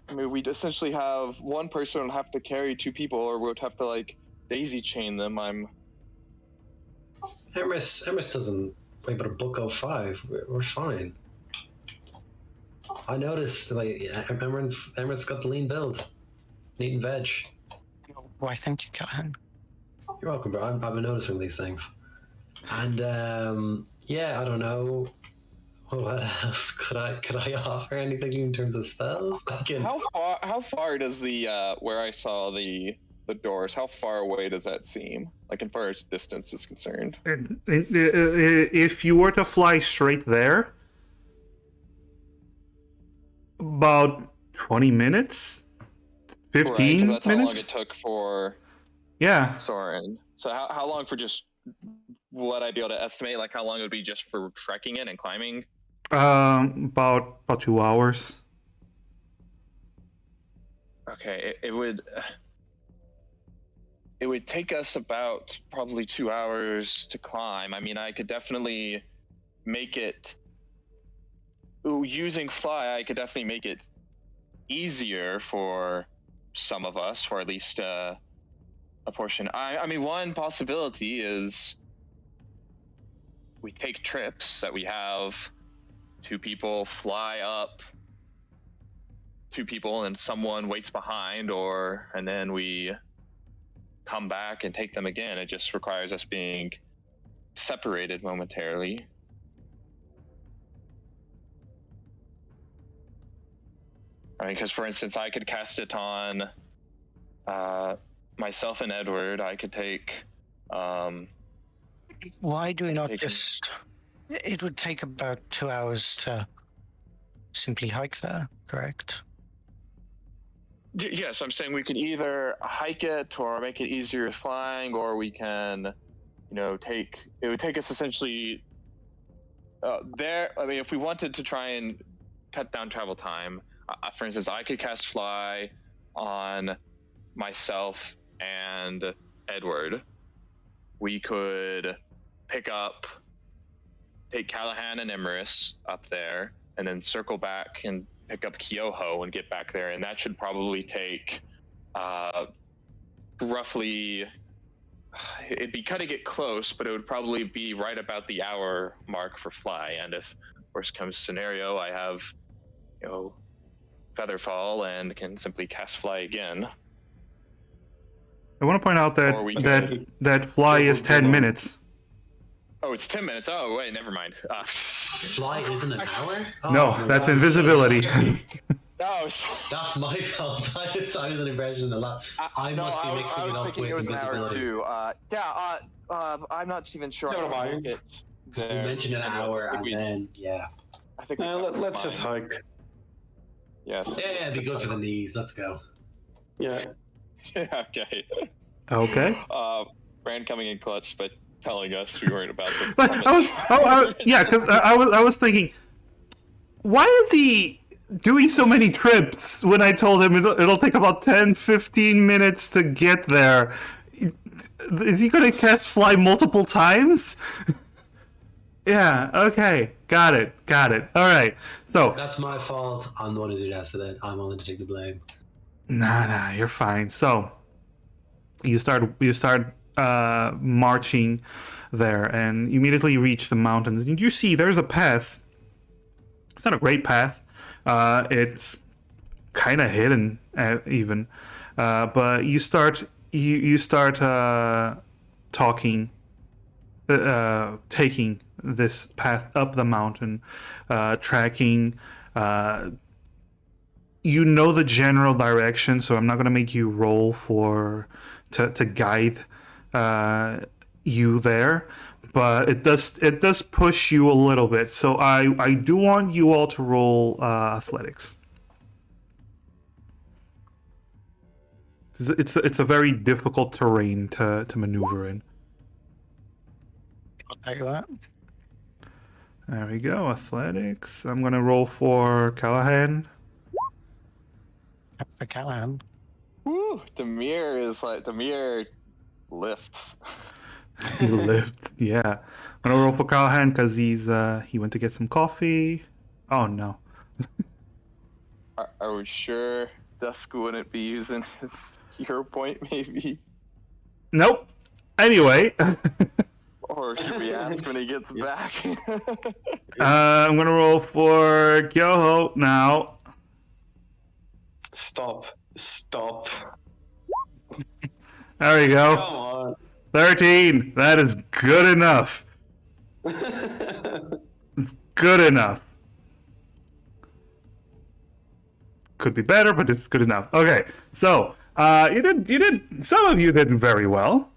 I mean, we'd essentially have one person would have to carry 2 people, or we'd have to, daisy chain them.
Emrys doesn't weigh but a buck 05. We're fine. I noticed, Emrys got the lean build. Meat and veg.
Why, thank you, Callahan.
You're welcome, bro. I've been noticing these things. And, I don't know. What else could I offer? Anything in terms of spells?
How far does the where I saw the doors? How far away does that seem? Like, as far as distance is concerned.
If you were to fly straight there, about 20 minutes, 15
that's
minutes.
How long it took for.
Yeah.
Soren. So how long for just? Would I be able to estimate how long it would be just for trekking in and climbing?
About 2 hours.
Okay, it would take us about probably 2 hours to climb. I mean, I could definitely make it using fly. I could definitely make it easier for some of us, for at least a portion. I mean, one possibility is we take trips that we have 2 people fly up, 2 people, and someone waits behind, and then we come back and take them again. It just requires us being separated momentarily. I mean, because for instance, I could cast it on myself and Edward. I could take.
Why do we not
Take-
just? It would take about 2 hours to simply hike there, correct?
Yes, I'm saying we could either hike it or make it easier with flying, or we can, take. It would take us essentially. There. I mean, if we wanted to try and cut down travel time, for instance, I could cast fly on myself and Edward. We could take Callahan and Emerus up there, and then circle back and pick up Kyoho and get back there, and that should probably take roughly. It'd be cutting it close, but it would probably be right about the hour mark for fly. And if worst comes scenario, I have, Featherfall and can simply cast fly again.
I want to point out
Or we
that fly is 10 minutes.
Oh, it's 10 minutes. Oh, wait, never mind.
Fly isn't an hour? Oh,
No,
my
that's
God,
invisibility.
so sorry.
No,
That's my fault. I was an impression a lot. I must be mixing
I
it
was
up
thinking
with
it was an hour
invisibility.
too. I'm not even sure.
Never
how to
mind.
look at
You
there.
mentioned an hour, and then
I think
Let's just hike.
Yes.
yeah, it'd be good for the knees. Let's go.
Yeah.
Okay.
Okay.
Brand coming in clutch, but telling us we weren't about to.
But because I was thinking, why is he doing so many trips when I told him it'll take about 10-15 minutes to get there? Is he going to cast fly multiple times? Yeah, okay. Got it. All right. So,
That's my fault. I'm the one who suggested it. I'm willing to take the blame.
nah, you're fine. So, you start marching there and immediately reach the mountains. And you see there's a path. It's not a great path. It's kind of hidden even. But you start taking this path up the mountain, tracking. You know the general direction, so I'm not gonna make you roll to guide you there, but it does push you a little bit. So I do want you all to roll athletics. It's a very difficult terrain to maneuver in.
I'll tell you that.
There we go, athletics. I'm gonna roll for Callahan.
For Callahan.
Woo! Demir lifts.
He lived, yeah. I'm gonna roll for Callahan because he went to get some coffee. Oh no.
Are we sure Dusk wouldn't be using his hero point, maybe?
Nope. Anyway,
Or should we ask when he gets back?
I'm gonna roll for Kyoho now.
Stop.
There we
Come
go.
on.
13. That is good enough. It's good enough. Could be better, but it's good enough. Okay, so you did. Some of you did very well.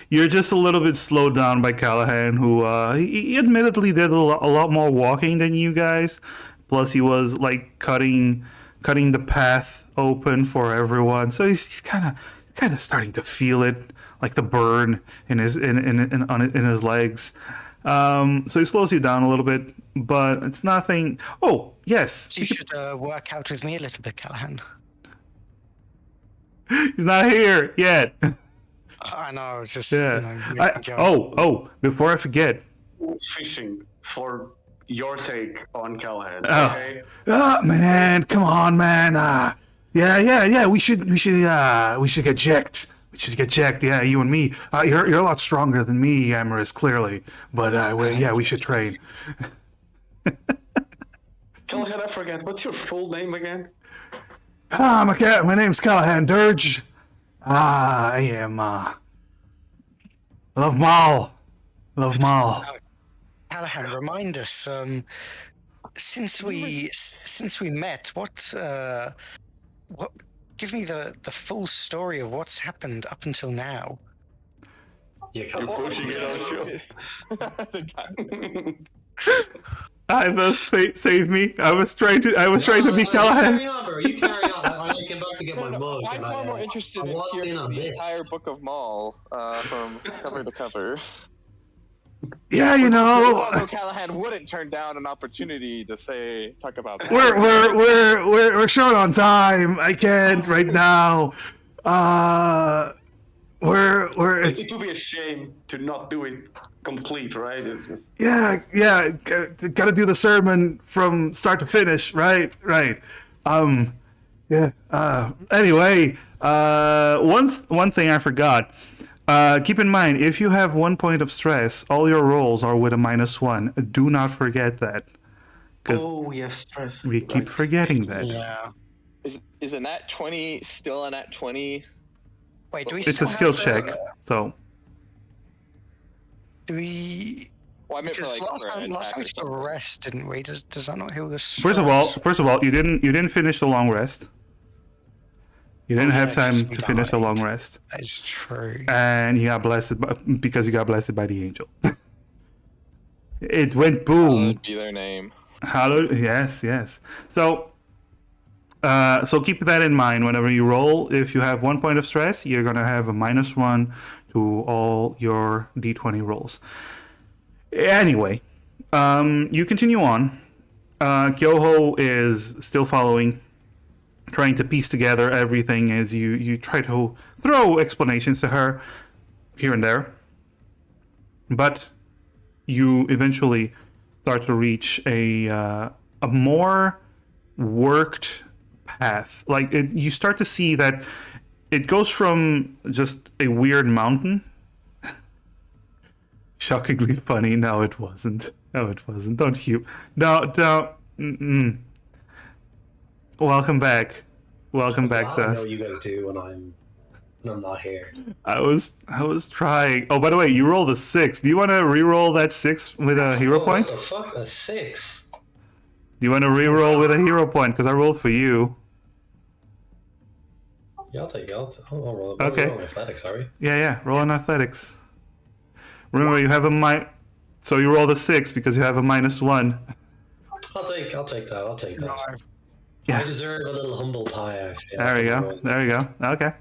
You're just a little bit slowed down by Callahan, who he admittedly did a lot more walking than you guys. Plus, he was like cutting the path open for everyone. So he's kind of starting to feel it, like the burn in his legs. So he slows you down a little bit, but it's nothing. Oh yes,
You should work out with me a little bit, Callahan.
he's not here yet.
I know, it's just
Yeah.
you know. making jokes.
Before I forget.
Who's fishing for your take on Callahan?
Oh.
Okay.
Man, come on, man. Yeah. We should get checked. We should get checked. Yeah, you and me. You're a lot stronger than me, Amaris, clearly. But we should train.
Callahan, I forget. What's your full name again?
My name's Callahan Dirge. I am Love Maul. Love Maul.
Callahan, remind us. Since we met, what? Give me the full story of what's happened up until now.
Yeah,
You're pushing it on show.
I must save me. I was trying to be Callahan.
Carry on, bro. You carry on. I came back to get my mug.
I'm far more interested in hearing the entire book of Maul from cover to cover.
Yeah, you know.
Although Callahan wouldn't turn down an opportunity to talk about that.
We're short on time. I can't right now.
It would be a shame to not do it complete, right?
Yeah. Gotta do the sermon from start to finish, right? Yeah. Anyway, one thing I forgot. Keep in mind, if you have 1 point of stress, all your rolls are with a -1. Do not forget that.
Oh, yes, stress.
We keep forgetting that.
Yeah.
Is a nat 20 still a nat 20?
Wait, do we?
It's
still
a skill
have to-
check, so.
Do we?
Well, I meant for
Because
like
last
for
time
attack
we
or
took a
something.
rest, didn't we? Does that not heal us?
First of all, you didn't finish the long rest. You didn't have
yeah, 'cause
time
we
to finish the
died.
long rest,
That's true.
and you got blessed because you got blessed by the angel. It went boom.
Hallowed be their name.
Hallowed, yes. So keep that in mind whenever you roll. If you have 1 point of stress, you're gonna have a -1 to all your d20 rolls. Anyway, you continue on. Kyoho is still following, trying to piece together everything as you try to throw explanations to her here and there. But you eventually start to reach a more worked path. Like you start to see that it goes from just a weird mountain. Shockingly funny. No, it wasn't. Don't you? No. Mm-mm. Welcome back,
I know
Dust.
what you guys do when I'm not here.
I was trying. Oh, by the way, you rolled a 6. Do you want to re-roll that 6 with a hero point?
What the fuck? A 6?
Do you want to re-roll with a hero point? Because I rolled for you.
Yeah, I'll take it. I'll roll it.
Okay.
Roll athletics, sorry.
Yeah. Roll an athletics. Remember, you have a so you rolled a 6 because you have a -1.
I'll take that. I'll take that.
No,
Yeah.
I deserve a little humble pie. Actually.
There we go. Okay.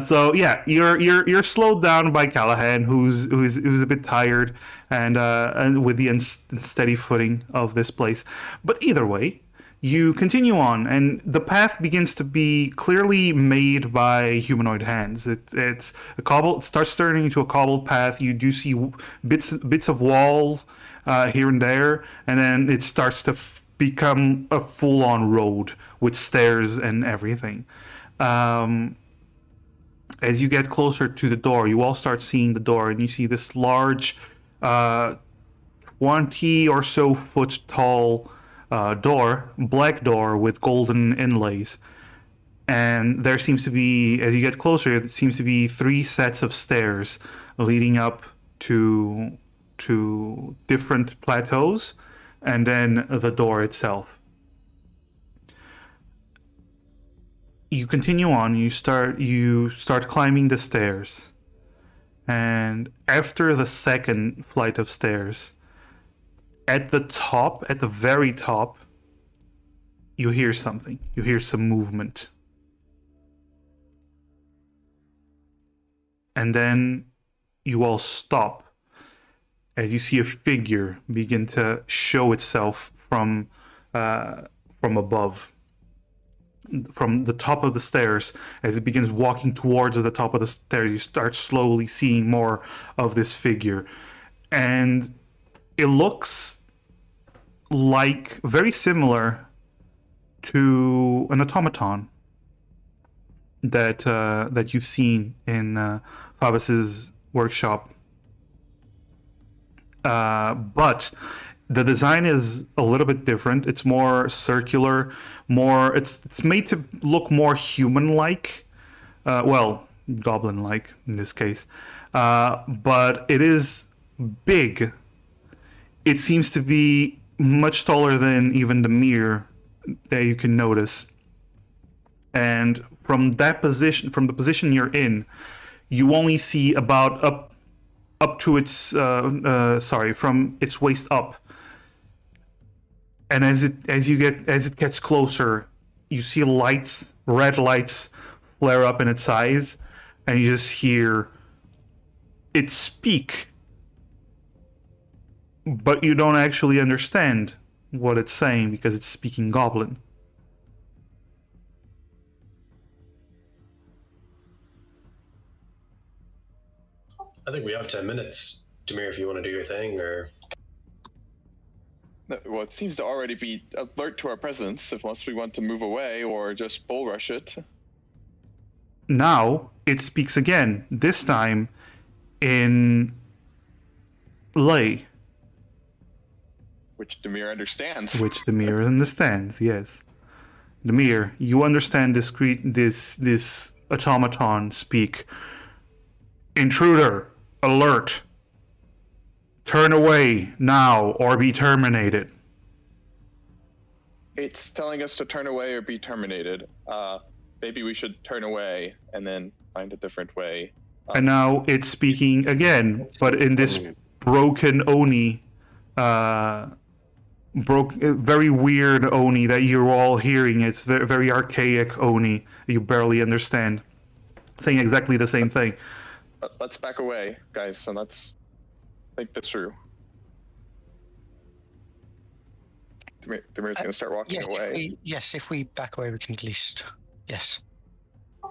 So yeah, you're slowed down by Callahan, who's a bit tired and with the unsteady footing of this place. But either way, you continue on, and the path begins to be clearly made by humanoid hands. It's a cobble. It starts turning into a cobbled path. You do see bits of walls here and there, and then it starts to become a full-on road with stairs and everything. As you get closer to the door, you all start seeing the door, and you see this large 20 or so foot tall black door with golden inlays. And there seems to be, as you get closer, it seems to be 3 sets of stairs leading up to different plateaus, and then the door itself. You continue on. You start climbing the stairs, and after the second flight of stairs, at the very top, you hear something. You hear some movement. And then you all stop as you see a figure begin to show itself from above. from the top of the stairs. As it begins walking towards the top of the stairs, you start slowly seeing more of this figure, and it looks like very similar to an automaton that you've seen in Fabus's workshop. But the design is a little bit different. It's more circular, it's made to look more human-like. Well, goblin-like in this case. But it is big. It seems to be much taller than even the mirror that you can notice. And from that position, from the position you're in, you only see about up to its from its waist up. And as it gets closer, you see red lights flare up in its eyes, and you just hear it speak, but you don't actually understand what it's saying because it's speaking Goblin.
I think we have 10 minutes, Demir, if you want to do your thing, or...
Well, it seems to already be alert to our presence, unless we want to move away or just bull rush it.
Now it speaks again, this time in Lay.
Which Demir understands.
Which Demir understands, yes. Demir, you understand this automaton speak. Intruder, alert. Turn away now or be terminated.
It's telling us to turn away or be terminated. Maybe we should turn away and then find a different way.
And now it's speaking again, but in this broken Oni, very weird Oni that you're all hearing. It's very, very archaic Oni you barely understand, saying exactly the same thing.
Let's back away, guys, and let's think this through. Demir's going to start walking away.
If we back away, we can at least... Yes.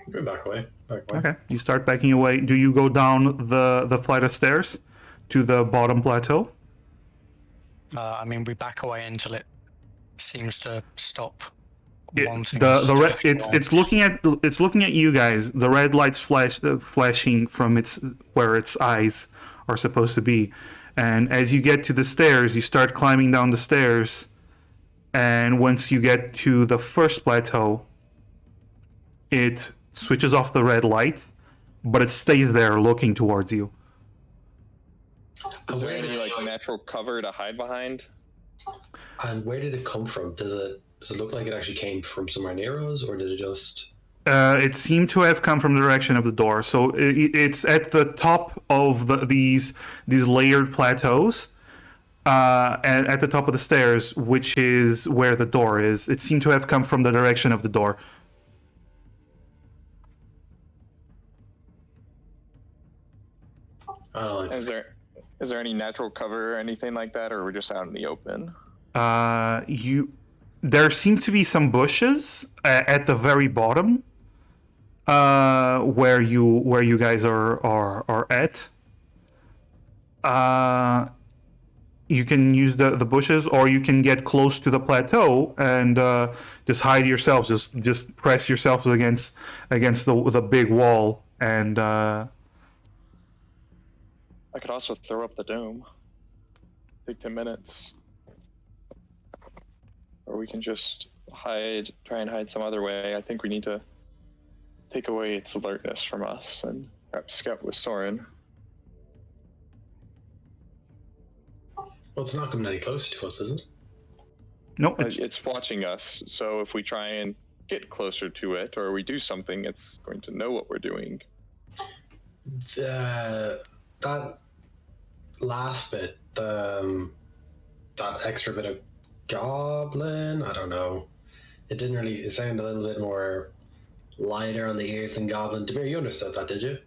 We're back away.
Okay, you start backing away. Do you go down the flight of stairs to the bottom plateau?
We back away until it seems to stop.
It's looking at you guys. The red lights flashing from where its eyes are supposed to be, and as you get to the stairs, you start climbing down the stairs, and once you get to the first plateau, it switches off the red light, but it stays there looking towards you.
Is there any natural cover to hide behind?
And where did it come from? Does it look like it actually came from somewhere near us, or did it just...
It seemed to have come from the direction of the door. So it's at the top of these layered plateaus, and at the top of the stairs, which is where the door is. It seemed to have come from the direction of the door.
Is there any natural cover or anything like that, or are we just out in the open?
There seems to be some bushes at the very bottom, where you guys are at. You can use the bushes, or you can get close to the plateau and just hide yourselves. Just press yourselves against the big wall, and
I could also throw up the dome. Take 10 minutes. Or we can just try and hide some other way. I think we need to take away its alertness from us and perhaps scout with Soren.
Well, it's not coming any closer to us, is it?
No,
it's watching us. So if we try and get closer to it, or we do something, it's going to know what we're doing.
That last bit, that extra bit of goblin, I don't know. It sounded a little bit more lighter on the ears than goblin. Demir, you understood that, did you?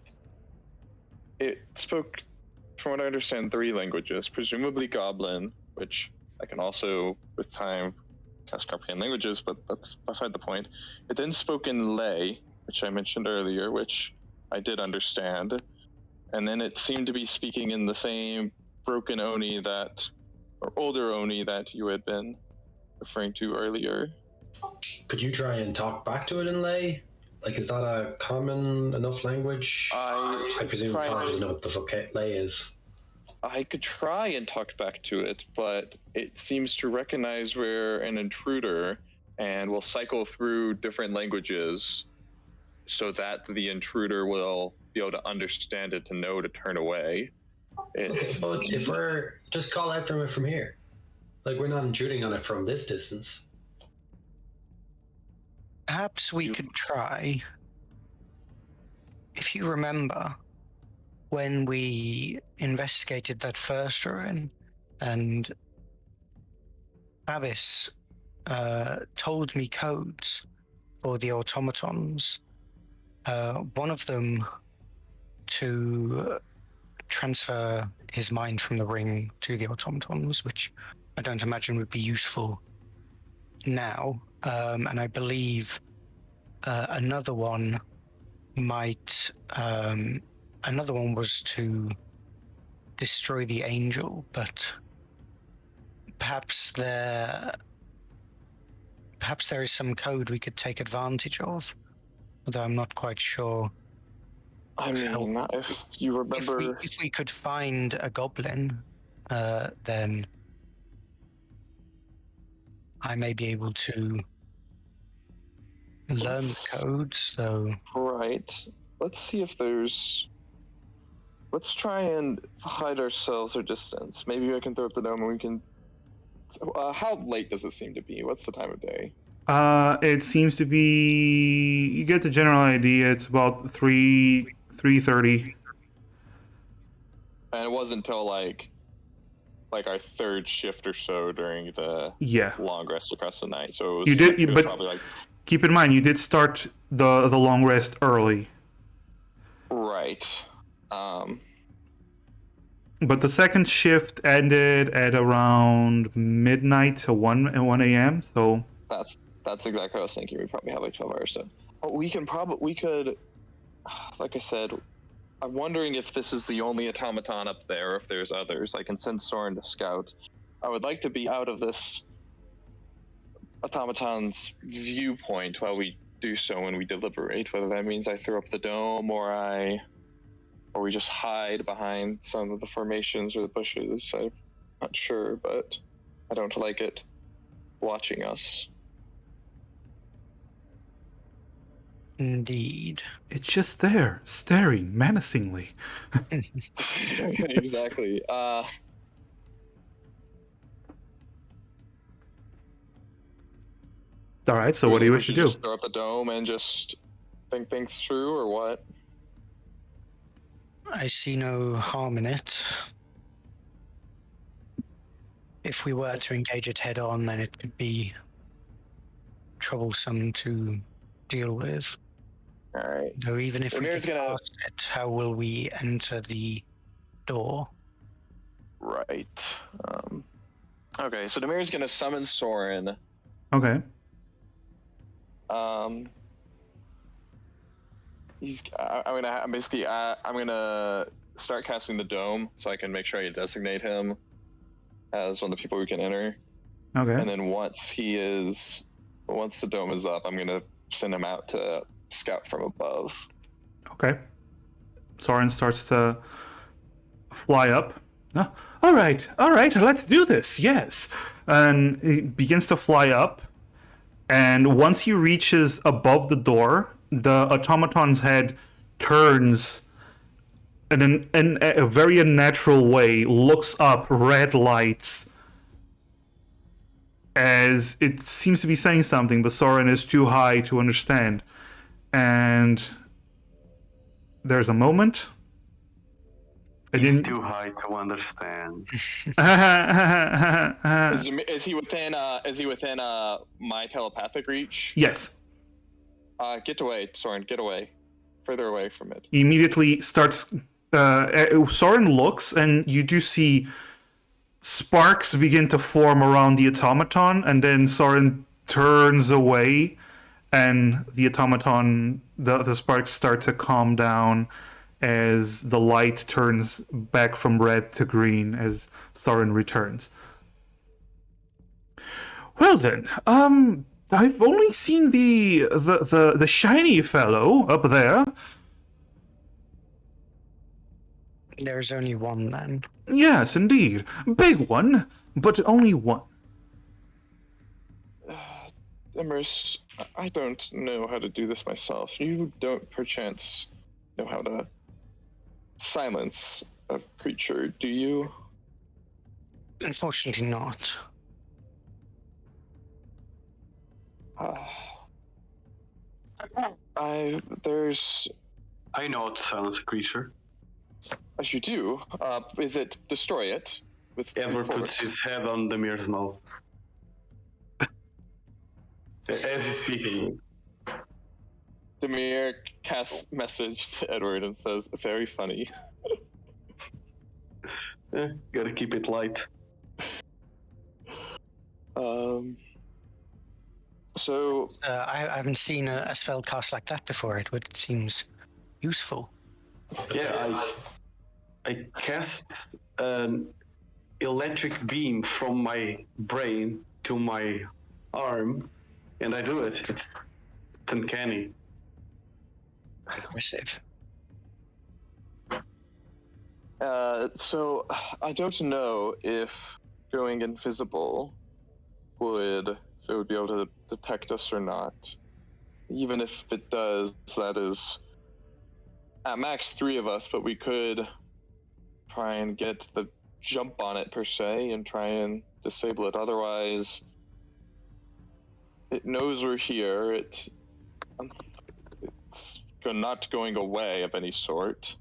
It spoke, from what I understand, 3 languages, presumably goblin, which I can also, with time, cast comprehend languages, but that's beside the point. It then spoke in Lay, which I mentioned earlier, which I did understand. And then it seemed to be speaking in the same broken Oni or older Oni that you had been referring to earlier.
Could you try and talk back to it in Lay? Like, is that a common enough language? I presume Connor doesn't know what the fuck Lay is.
I could try and talk back to it, but it seems to recognize we're an intruder and will cycle through different languages so that the intruder will be able to understand it to know to turn away.
Okay, but if we're just call out from it from here, like we're not intruding on it from this distance.
Perhaps we could try. If you remember, when we investigated that first ruin, and Abyss told me codes for the automatons, one of them to transfer his mind from the ring to the automatons, which I don't imagine would be useful now. And I believe another one was to destroy the angel, but perhaps there is some code we could take advantage of, although I'm not quite sure.
I mean, if you remember...
If we could find a goblin, then I may be able to learn the code, so...
Right. Let's see if there's... Let's try and hide ourselves or distance. Maybe I can throw up the dome and we can... how late does it seem to be? What's the time of day?
It seems to be... You get the general idea. It's about 3:30.
And it wasn't until like our third shift or so during the long rest across the night. So it was probably like...
Keep in mind, you did start the long rest early.
Right.
But the second shift ended at around midnight to 1 a.m. So
that's exactly what I was thinking. We probably have like 12 hours. So we could, like I said, I'm wondering if this is the only automaton up there, or if there's others. I can send Soren to scout. I would like to be out of this automaton's viewpoint while we do so when we deliberate, whether that means I throw up the dome or we just hide behind some of the formations or the bushes. I'm not sure, but I don't like it watching us.
Indeed.
It's just there, staring menacingly.
Exactly.
All right, so what do you wish to do?
Just throw up the dome and just think things through, or what?
I see no harm in it. If we were to engage it head on, then it could be troublesome to deal with.
All right.
Though even if we get past it, how will we enter the door?
Right. Okay, so Demir's gonna summon Soren.
Okay.
I'm gonna start casting the dome so I can make sure I designate him as one of the people who can enter.
Okay.
And then once the dome is up, I'm gonna send him out to scout from above.
Okay. Soren starts to fly up. All right, let's do this. Yes. And he begins to fly up. And once he reaches above the door, the automaton's head turns in a very unnatural way, looks up, red lights, as it seems to be saying something, but Soren is too high to understand. And there's a moment.
He's too high to understand.
Is he within my telepathic reach?
Yes.
Get away, Soren. Get away, further away from it.
He immediately starts. Soren looks, and you do see sparks begin to form around the automaton, and then Soren turns away, and the automaton, the sparks start to calm down as the light turns back from red to green as Soren returns. Well then, I've only seen the shiny fellow up there.
There's only one then.
Yes, indeed. Big one, but only one.
Immerse, I don't know how to do this myself. You don't perchance know how to silence a creature, do you?
Unfortunately not.
There's.
I know how to silence a creature.
As you do, is it destroy it? With
Ever
force?
puts his head on Damir's mouth. As he's speaking.
Demir casts message to Edward and says, "Very funny."
Gotta keep it light.
So
I haven't seen a spell cast like that before. It seems useful.
Yeah, I cast an electric beam from my brain to my arm, and I do it. It's uncanny.
Impressive.
So I don't know if going invisible would be able to detect us or not. Even if it does, that is at max 3 of us, but we could try and get the jump on it per se and try and disable it. Otherwise, it knows we're here. It's not going away of any sort,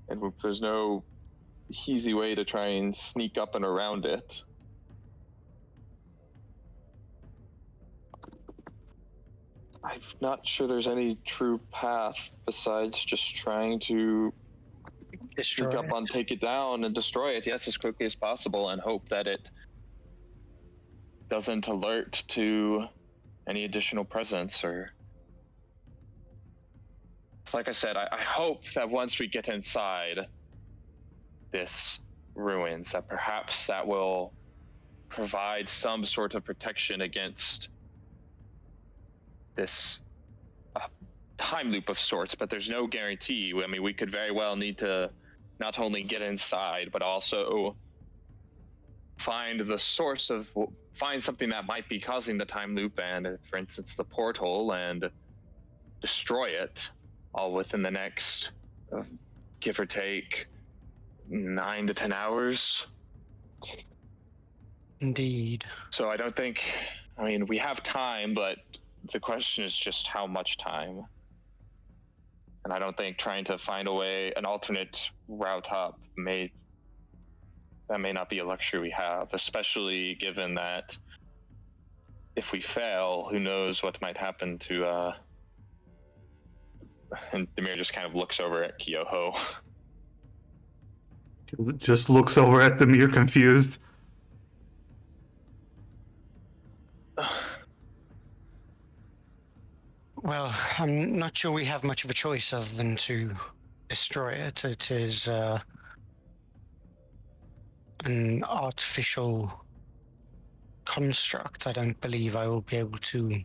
and there's no easy way to try and sneak up and around it. I'm not sure there's any true path besides just trying to
Destroy
sneak up
it.
on, take it down, and destroy it, yes, as quickly as possible, and hope that it doesn't alert to any additional presence. Or, like I said, I hope that once we get inside this ruins, that perhaps that will provide some sort of protection against this time loop of sorts, but there's no guarantee. I mean, we could very well need to not only get inside, but also find the source of, find something that might be causing the time loop, and for instance, the portal, and destroy it all within the next, give or take, 9 to 10 hours.
Indeed.
So I don't think, I mean, we have time, but the question is just how much time. And I don't think trying to find a way, an alternate route up may not be a luxury we have, especially given that if we fail, who knows what might happen to, and Demir just kind of looks over at Kyoho.
Just looks over at the mirror confused.
Well, I'm not sure we have much of a choice other than to destroy it. It is an artificial construct. I don't believe I will be able to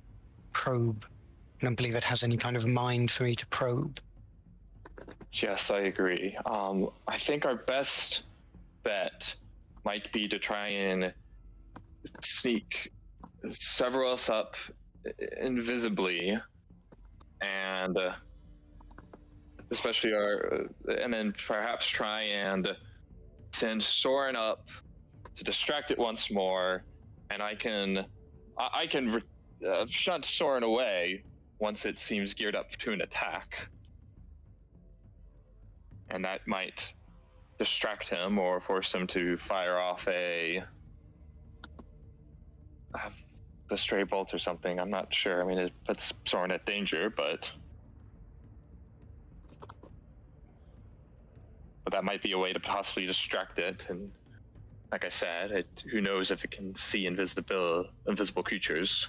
probe. I don't believe it has any kind of mind for me to probe.
Yes, I agree. I think our best bet might be to try and sneak several of us up invisibly, and especially and then perhaps try and send Soren up to distract it once more, and I can shut Soren away once it seems geared up to an attack, and that might distract him or force him to fire off a stray bolt or something. I'm not sure. I mean, it puts Soren at danger, but that might be a way to possibly distract it. And
like I said, who knows if it can see invisible creatures.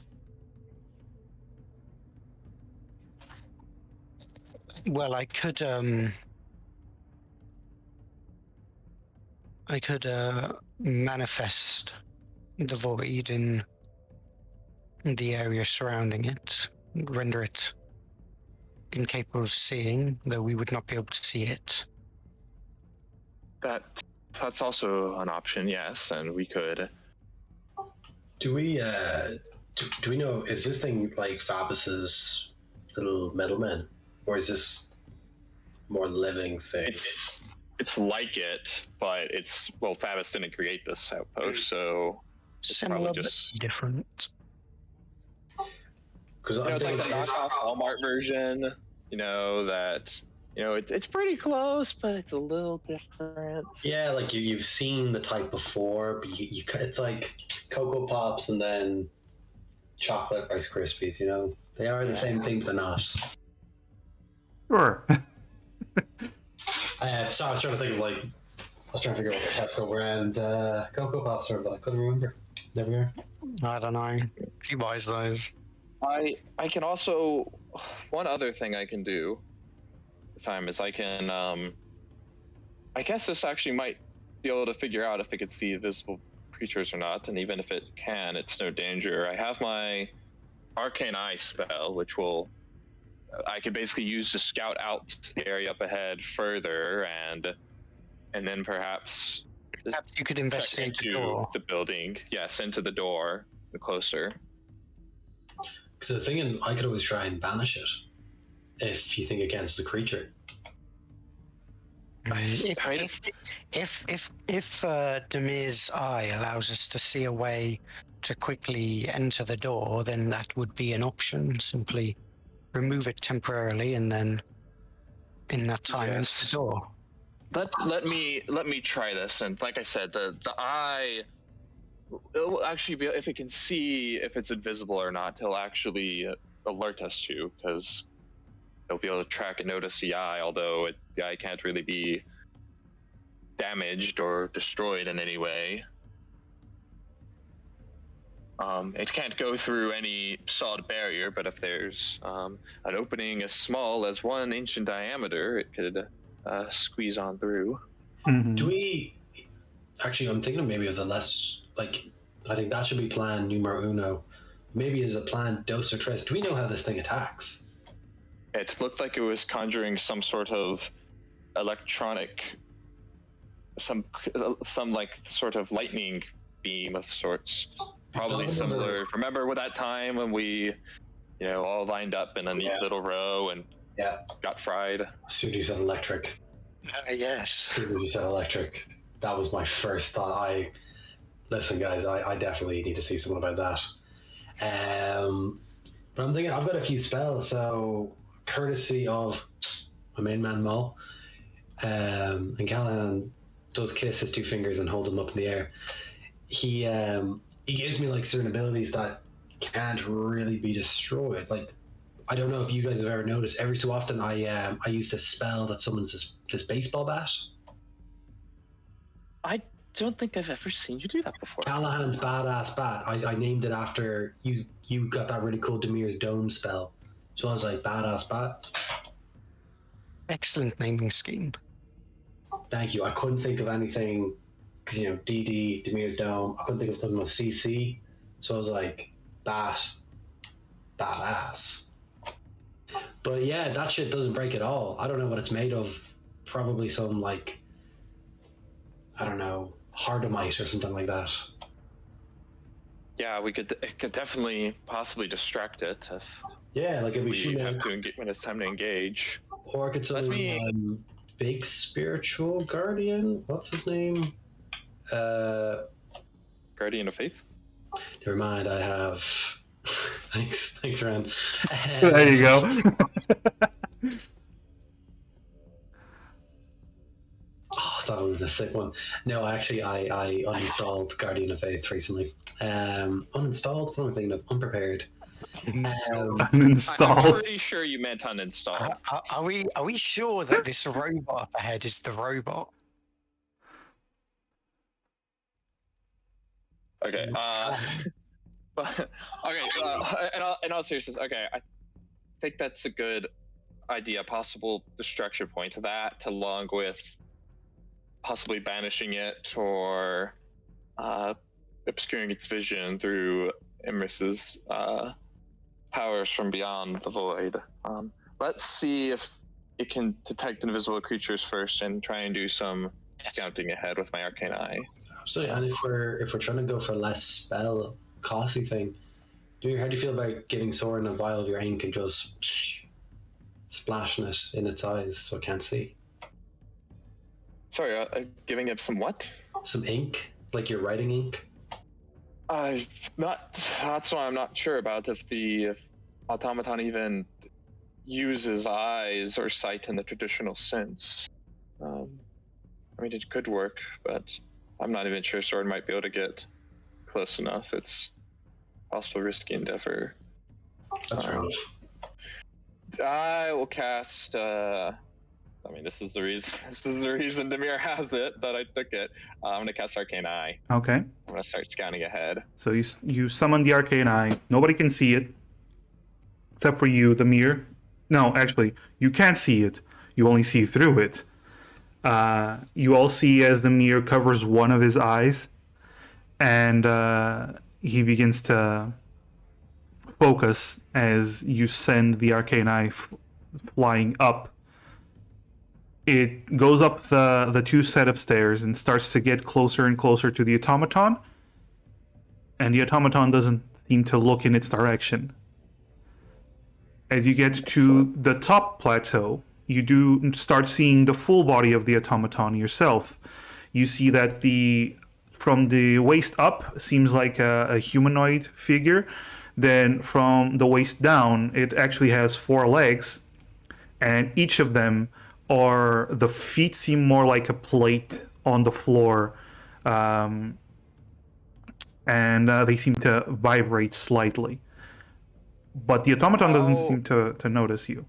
Well, I could manifest the void in the area surrounding it, render it incapable of seeing, though we would not be able to see it.
That's also an option, yes, and we could.
Do we do we know, is this thing like Fabus's little middleman, or is this more living thing?
It's like it, but Fabus didn't create this outpost, so it's
Similar,
probably just
but different.
Because
it's like the knockoff Walmart version. It's pretty close, but it's a little different.
Yeah, like you've seen the type before, but it's like Cocoa Pops and then chocolate Rice Krispies. They are the same thing, but they're not.
Sure.
So I was trying to think of I was trying to figure out what Tesco brand Cocoa Pops were, but I couldn't remember. There we are.
I don't know. He buys those.
I can also, one other thing I can do is I can I guess this actually might be able to figure out if it could see visible creatures or not, and even if it can, it's no danger. I have my Arcane Eye spell, which I could basically use to scout out the area up ahead further, and then perhaps
you could investigate the door.
The building. Yes, into the door, the closer.
Because I was thinking I could always try and banish it if you think against the creature.
If Demir's eye allows us to see a way to quickly enter the door, then that would be an option. Simply remove it temporarily, and then in that time enter the door.
Let me try this, and like I said, the eye, it will actually be, if it can see if it's invisible or not, he'll actually alert us to, because he'll be able to track and notice the eye, although the eye can't really be damaged or destroyed in any way. It can't go through any solid barrier, but if there's an opening as small as 1 inch in diameter, it could squeeze on through.
Mm-hmm.
Do we... Actually, I'm thinking maybe of the less... I think that should be plan numero uno. Maybe as a plan dos or tres. Do we know how this thing attacks?
It looked like it was conjuring some sort of electronic... Some sort of lightning beam of sorts. Probably similar. Remember with that time when we, all lined up in a neat little row and got fried?
As soon as you said electric.
Yes.
As soon as you said electric, that was my first thought. Listen, guys, I definitely need to see someone about that. But I'm thinking I've got a few spells, so courtesy of my main man Mo, and Callahan does kiss his 2 fingers and hold them up in the air. He gives me certain abilities that can't really be destroyed. I don't know if you guys have ever noticed. Every so often, I use a spell that summons this baseball bat.
I don't think I've ever seen you do that before.
Callahan's badass bat. I named it after you. You got that really cool Demir's Dome spell, so I was like badass bat.
Excellent naming scheme.
Thank you. I couldn't think of anything because DD Demir's Dome. I couldn't think of something with CC, so I was like badass. But yeah, that shit doesn't break at all. I don't know what it's made of. Probably some I don't know, hardamite or something like that.
Yeah, it could definitely possibly distract it if
if we
have to engage when it's time to engage.
Or it could something big spiritual guardian. What's his name?
Guardian of Faith.
Never mind. I have. Thanks, Ren.
There you go.
Oh, I thought it was a sick one. No, actually, I uninstalled Guardian of Faith recently. Uninstalled? What am I thinking of? Unprepared.
Uninstalled.
I'm pretty sure you meant uninstalled.
Are we sure that this robot up ahead is the robot?
Okay. But okay. In all seriousness, okay. I think that's a good idea. Possible destruction point to that, along with possibly banishing it or obscuring its vision through Imris's powers from beyond the void. Let's see if it can detect invisible creatures first, and try and do some scouting ahead with my arcane eye.
Absolutely. And if we're trying to go for less spell costly thing, how do you feel about giving Soren a vial of your ink and just splashing it in its eyes so it can't see?
Sorry, giving it some what?
Some ink, like your writing ink.
That's what I'm not sure about. If the automaton even uses eyes or sight in the traditional sense. I mean, it could work, but I'm not even sure Sword might be able to get close enough. It's possible risky endeavor.
That's fair enough.
I will cast. I mean, this is the reason. This is the reason Demir has it, that I took it. I'm gonna cast Arcane Eye.
Okay.
I'm gonna start scanning ahead.
So you summon the Arcane Eye. Nobody can see it, except for you, the mirror. No, actually, you can't see it. You only see through it. You all see as the mirror covers one of his eyes, and he begins to focus as you send the Arcane Eye flying up. It goes up the two set of stairs and starts to get closer and closer to the automaton, and the automaton doesn't seem to look in its direction. As you get to the top plateau, you do start seeing the full body of the automaton yourself. You see that from the waist up seems like a humanoid figure. Then from the waist down, it actually has 4 legs, and each of them the feet seem more like a plate on the floor, and they seem to vibrate slightly. But the automaton doesn't seem to notice you.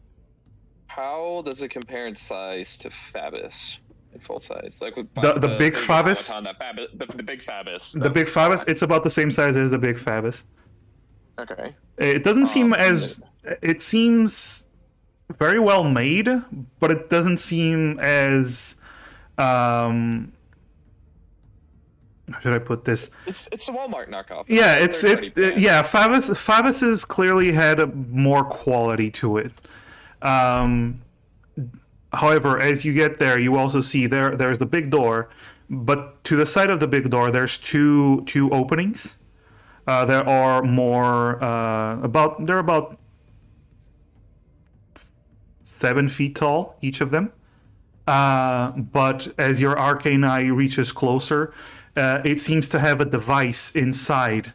How does it compare in size to Phabis in full size? Like with
the big Phabis?
The big Phabis.
The big Phabis, it's about the same size as the big Phabis.
Okay.
It doesn't seem as... It seems very well made, but it doesn't seem as... how should I put this?
It's a Walmart knockoff.
Yeah, Phabis has clearly had more quality to it. However, as you get there, you also see there's the big door, but to the side of the big door, there's two openings. There are more they're about 7 feet tall, each of them. But as your arcane eye reaches closer, it seems to have a device inside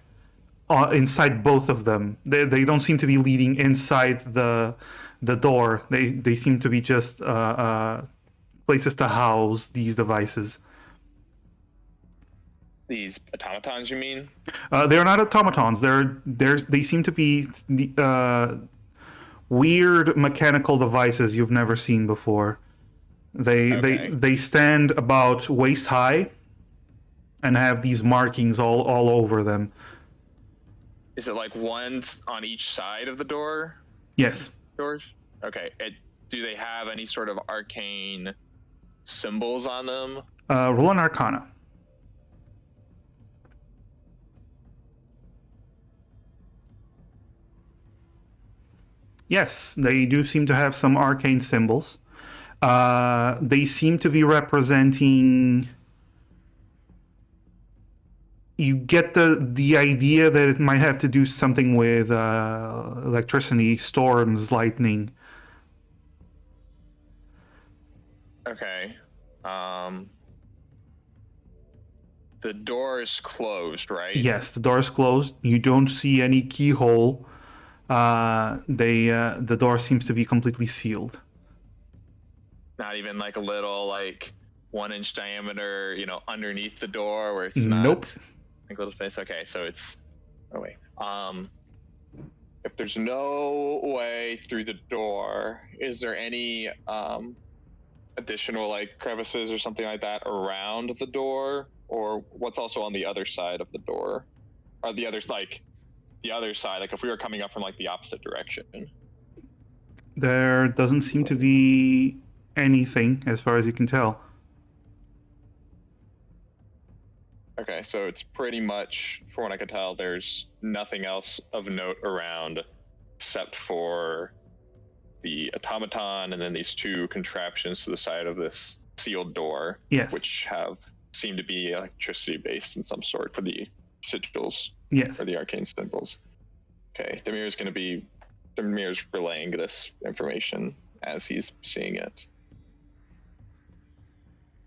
both of them. They don't seem to be leading inside the door. They seem to be just places to house these devices.
These automatons, you mean?
They're not automatons. They seem to be weird mechanical devices you've never seen before. They stand about waist high and have these markings all over them.
Is it like one on each side of the door?
Yes.
Doors? Okay. Do they have any sort of arcane symbols on them?
Roll an Arcana. Yes, they do seem to have some arcane symbols. They seem to be representing... You get the idea that it might have to do something with electricity, storms, lightning.
Okay. The door is closed, right?
Yes, the door is closed. You don't see any keyhole. The door seems to be completely sealed.
Not even like a little 1-inch diameter, underneath the door where it's
Nope.
not like a little space. Okay, so it's wait. If there's no way through the door, is there any additional crevices or something like that around the door
or what's also on the other side of the door, or the other side, like if we were coming up from like the opposite direction.
There doesn't seem to be anything as far as you can tell.
Okay, so it's pretty much, from what I could tell, there's nothing else of note around except for the automaton and then these two contraptions to the side of this sealed door,
Yes.
which seem to be electricity based in some sort for the sigils
Yes.
or the arcane symbols. Okay, Demir's relaying this information as he's seeing it.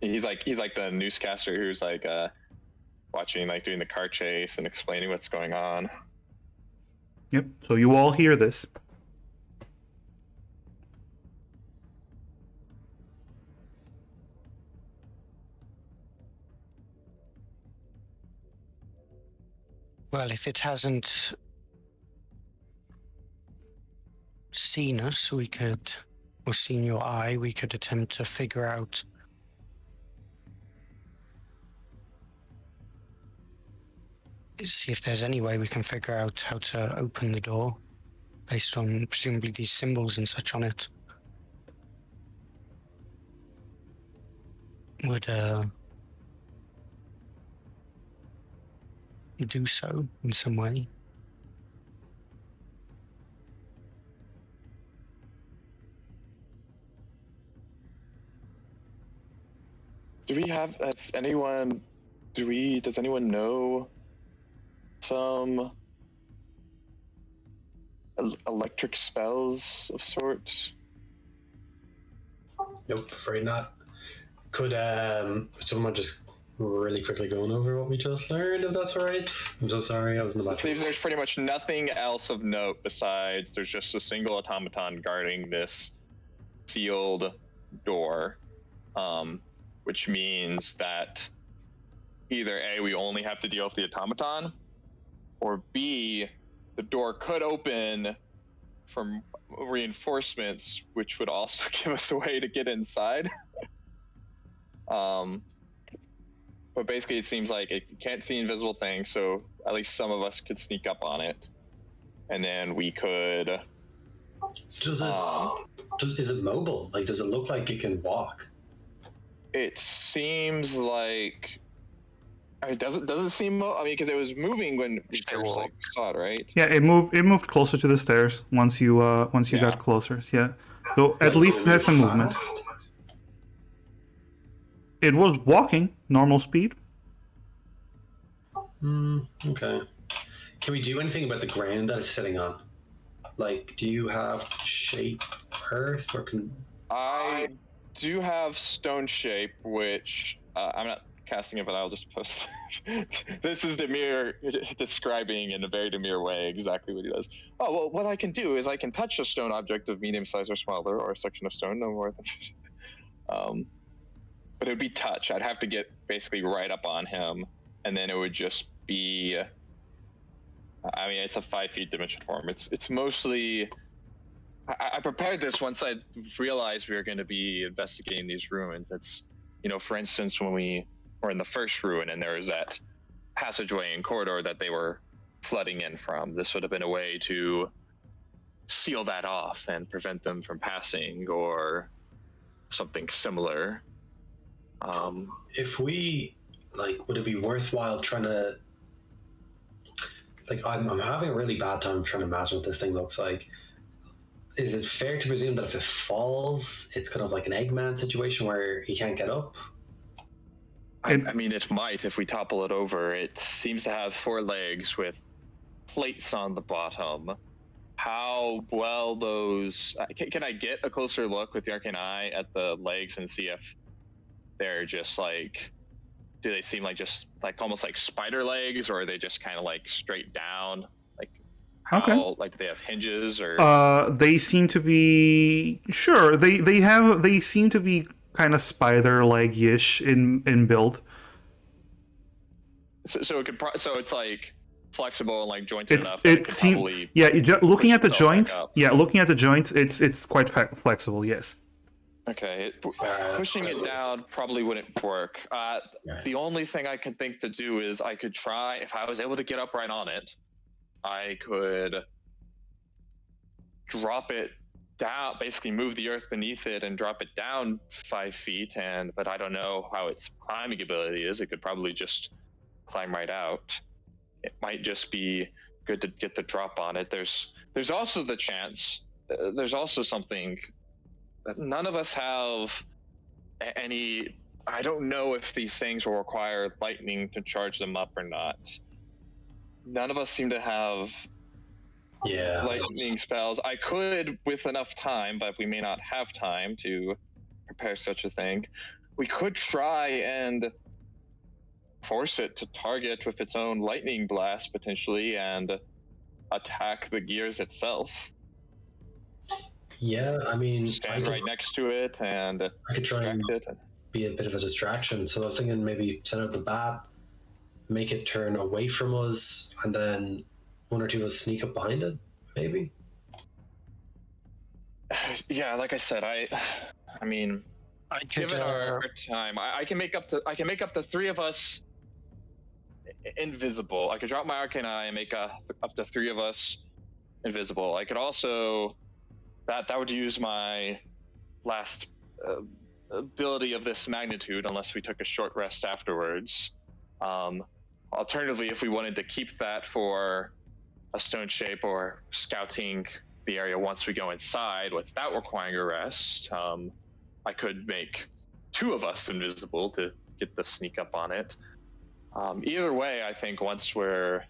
He's like the newscaster who's like watching, like doing the car chase and explaining what's going on.
Yep. So you all hear this.
Well, if it hasn't seen us, or seen your eye, we could attempt to figure out see if there's any way we can figure out how to open the door based on presumably these symbols and such on it. Would do so in some way.
Do we have? Does anyone know some electric spells of sorts?
Nope, afraid not. Could someone just really quickly going over what we just learned, if that's all right? I'm so sorry, I was in the
It
back.
seems there's pretty much nothing else of note besides there's just a single automaton guarding this sealed door, which means that either A, we only have to deal with the automaton, or B, the door could open from reinforcements, which would also give us a way to get inside. But basically it seems like it can't see invisible things, so at least some of us could sneak up on it, and then we could
Is it mobile? Like, does it look like it can walk?
it seems like, I mean, does it seem, I mean, because it was moving when we
Stay
first
walk.
saw it, right?
Yeah, it moved closer to the stairs once you
Yeah.
got closer. Yeah. So at least it has some movement. It was walking normal speed.
Okay. Can we do anything about the ground that it's sitting on? Like, do you have shape earth, or can...
I do have stone shape, which I'm not casting it, but I'll just post. This is Demir describing in a very Demir way exactly what he does. Oh, well, what I can do is I can touch a stone object of medium size or smaller, or a section of stone no more than. But it would be touch. I'd have to get basically right up on him, and then it would just be. I mean, it's a 5 feet dimension form. It's mostly. I prepared this once I realized we were going to be investigating these ruins. It's, for instance, when we were in the first ruin and there was that passageway and corridor that they were flooding in from. This would have been a way to seal that off and prevent them from passing, or something similar.
If we, would it be worthwhile trying to... I'm having a really bad time trying to imagine what this thing looks like. Is it fair to presume that if it falls, it's kind of like an Eggman situation where he can't get up?
I mean, it might if we topple it over. It seems to have 4 legs with plates on the bottom. How well those... Can I get a closer look with the arcane eye at the legs and see if they're just do they seem like just almost like spider legs, or are they just kind of straight down?
Okay.
Do they have hinges, or?
They seem to be they seem to be kind of spider leg-ish in build.
So it's flexible and jointed enough.
Looking at the joints. Yeah, looking at the joints, it's quite flexible. Yes.
Okay, pushing it down probably wouldn't work. The only thing I can think to do is I could try, if I was able to get up right on it, I could drop it down, basically move the earth beneath it and drop it down 5 feet. But I don't know how its climbing ability is. It could probably just climb right out. It might just be good to get the drop on it. There's also the chance. There's also something that none of us have any. I don't know if these things will require lightning to charge them up or not. None of us seem to have lightning spells. I could with enough time, but we may not have time to prepare such a thing. We could try and force it to target with its own lightning blast potentially and attack the gears itself.
Yeah, I mean,
Stand right next to it and
I could try and
distract it.
be a bit of a distraction. So I was thinking maybe set up the bat, make it turn away from us, and then one or two of us sneak up behind it, maybe.
Yeah, like I said, I mean, given our time, I can make up to 3 of us invisible. I could drop my arcane eye and make up to 3 of us invisible. I could also that would use my last ability of this magnitude, unless we took a short rest afterwards. Alternatively, if we wanted to keep that for a stone shape or scouting the area once we go inside without requiring a rest, I could make 2 of us invisible to get the sneak up on it. Either way, I think once we're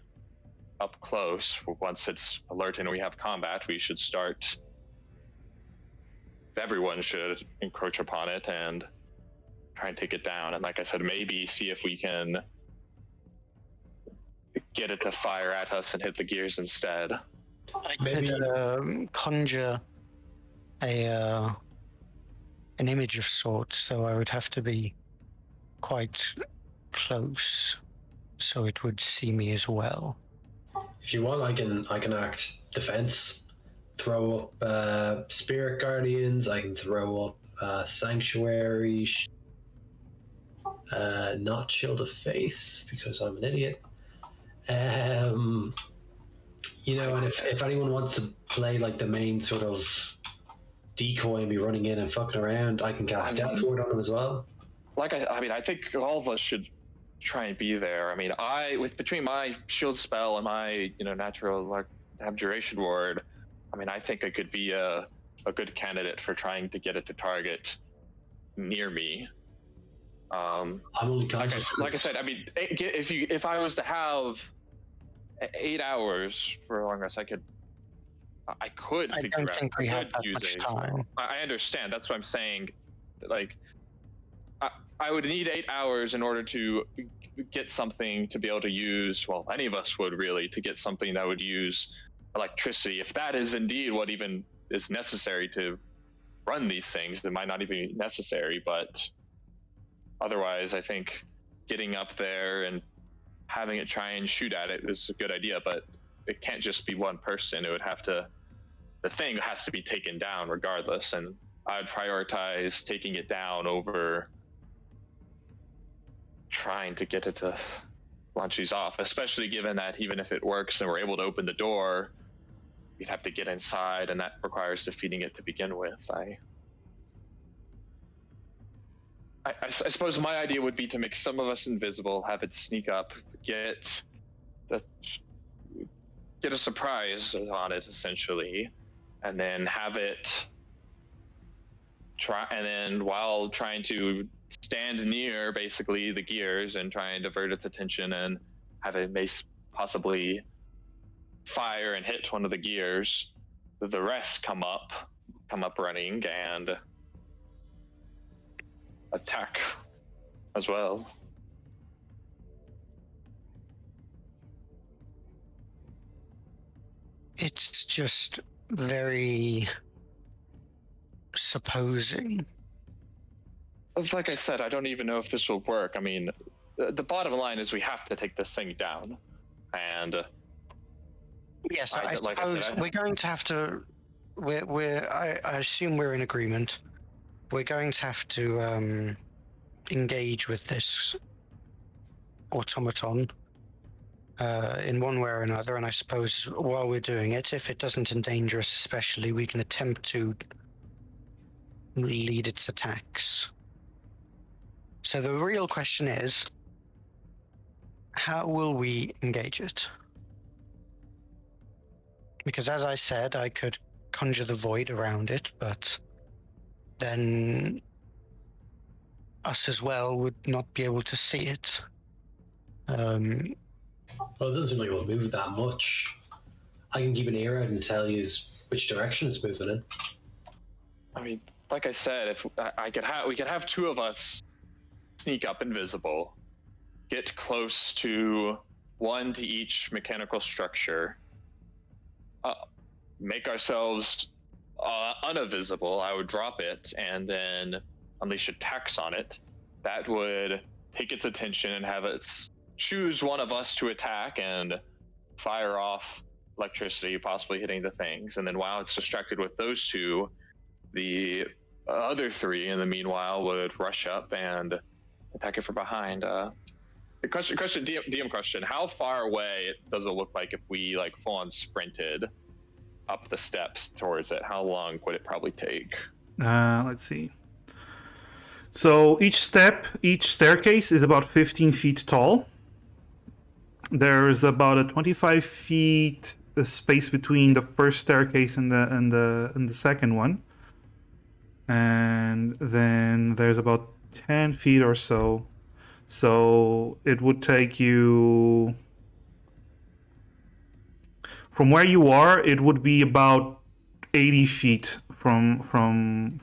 up close, once it's alert and we have combat, we should start. Everyone should encroach upon it and try and take it down. And like I said, maybe see if we can get it to fire at us and hit the gears instead.
I could conjure an image of sorts, so I would have to be quite close, so it would see me as well.
If you want, I can act defense. Throw up spirit guardians. I can throw up sanctuary. Not shield of faith because I'm an idiot. You know, and if anyone wants to play like the main sort of decoy and be running in and fucking around, I can cast Death Ward on them as well.
Like I mean, I think all of us should try and be there. I mean, between my shield spell and my natural abjuration ward, I mean, I think I could be a good candidate for trying to get it to target near me.
I'm only conscious.
Like I said, I mean, if I was to have 8 hours for a long rest, I could
I don't think we have that much time.
I understand. That's what I'm saying. Like, I would need 8 hours in order to get something to be able to use. Well, any of us would really, to get something that would use electricity. If that is indeed what even is necessary to run these things, it might not even be necessary. But otherwise, I think getting up there and having it try and shoot at it is a good idea. But it can't just be one person. The thing has to be taken down regardless. And I would prioritize taking it down over trying to get it to launch these off, especially given that even if it works and we're able to open the door, we'd have to get inside, and that requires defeating it to begin with. I suppose my idea would be to make some of us invisible, have it sneak up, get a surprise on it essentially, and then have it try, and then while trying to stand near basically the gears and try and divert its attention and have it possibly fire and hit one of the gears, the rest come up running and attack as well.
It's just very supposing.
Like I said, I don't even know if this will work. I mean, the bottom line is we have to take this thing down, and
yes, I suppose we're going to have to. I assume we're in agreement. we're going to have to engage with this automaton in one way or another, and I suppose while we're doing it, if it doesn't endanger us especially, we can attempt to lead its attacks. So the real question is, how will we engage it? Because as I said, I could conjure the void around it, but then us as well would not be able to see it.
Well, it doesn't seem like it'll move that much. I can keep an ear out and tell you which direction it's moving in.
I mean, like I said, if we could have two of us sneak up invisible, get close to one to each mechanical structure, make ourselves unvisible. I would drop it and then unleash attacks on it. That would take its attention and have it choose one of us to attack and fire off electricity, possibly hitting the things. And then while it's distracted with those two, the other three, in the meanwhile, would rush up and attack it from behind. The DM question: how far away does it look like if we like full on sprinted up the steps towards it? How long would it probably take?
Let's see. So each staircase is about 15 feet tall. There's about a 25 feet space between the first staircase and the second one, and then there's about 10 feet or so. So it would take you from where you are. It would be about 80 feet from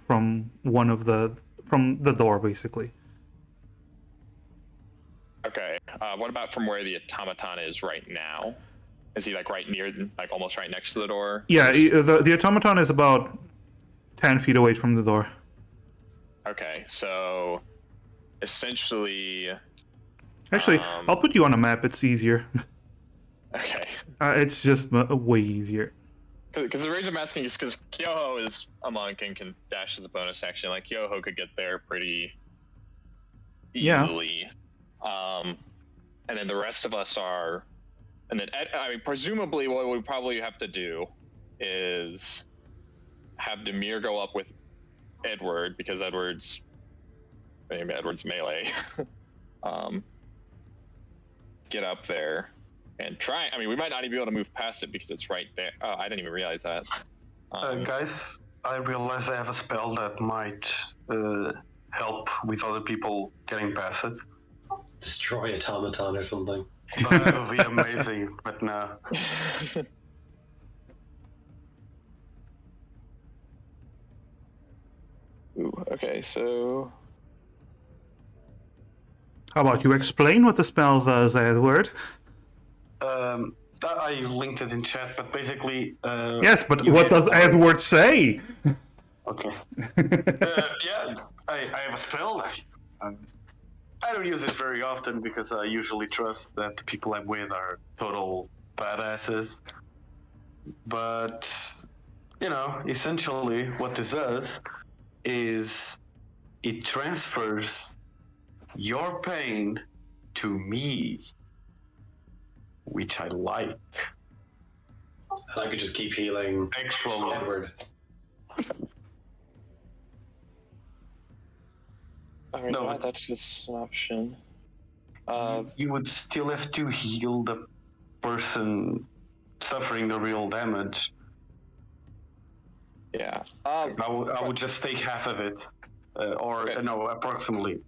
the door, basically.
Okay. What about from where the automaton is right now? Is he like right near, like almost right next to the door?
Yeah, the automaton is about 10 feet away from the door.
Okay, so essentially.
Actually, I'll put you on a map. It's easier.
Okay.
It's just way easier.
Because the reason I'm asking is because Kyoho is a monk and can dash as a bonus action. Like Kyoho could get there pretty easily. Yeah. And then the rest of us are, and then I mean, presumably what we probably have to do is have Demir go up with Edward, because Edward's melee. Get up there and try. I mean, we might not even be able to move past it because it's right there. Oh, I didn't even realize that.
Guys, I realize I have a spell that might help with other people getting past it.
Destroy automaton or something.
That would be amazing, but no.
Ooh, okay, so.
How about you explain what the spell does, Edward?
I linked it in chat, but basically.
Yes, but what does Edward say?
Okay. Yeah, I have a spell. I don't use it very often because I usually trust that the people I'm with are total badasses. But, essentially what this does is it transfers your pain to me, which I like.
And I could just keep healing
Excellent.
Edward.
Alright,
No.
that's just an option.
You would still have to heal the person suffering the real damage.
Yeah.
I would just take half of it,
Okay.
no, approximately.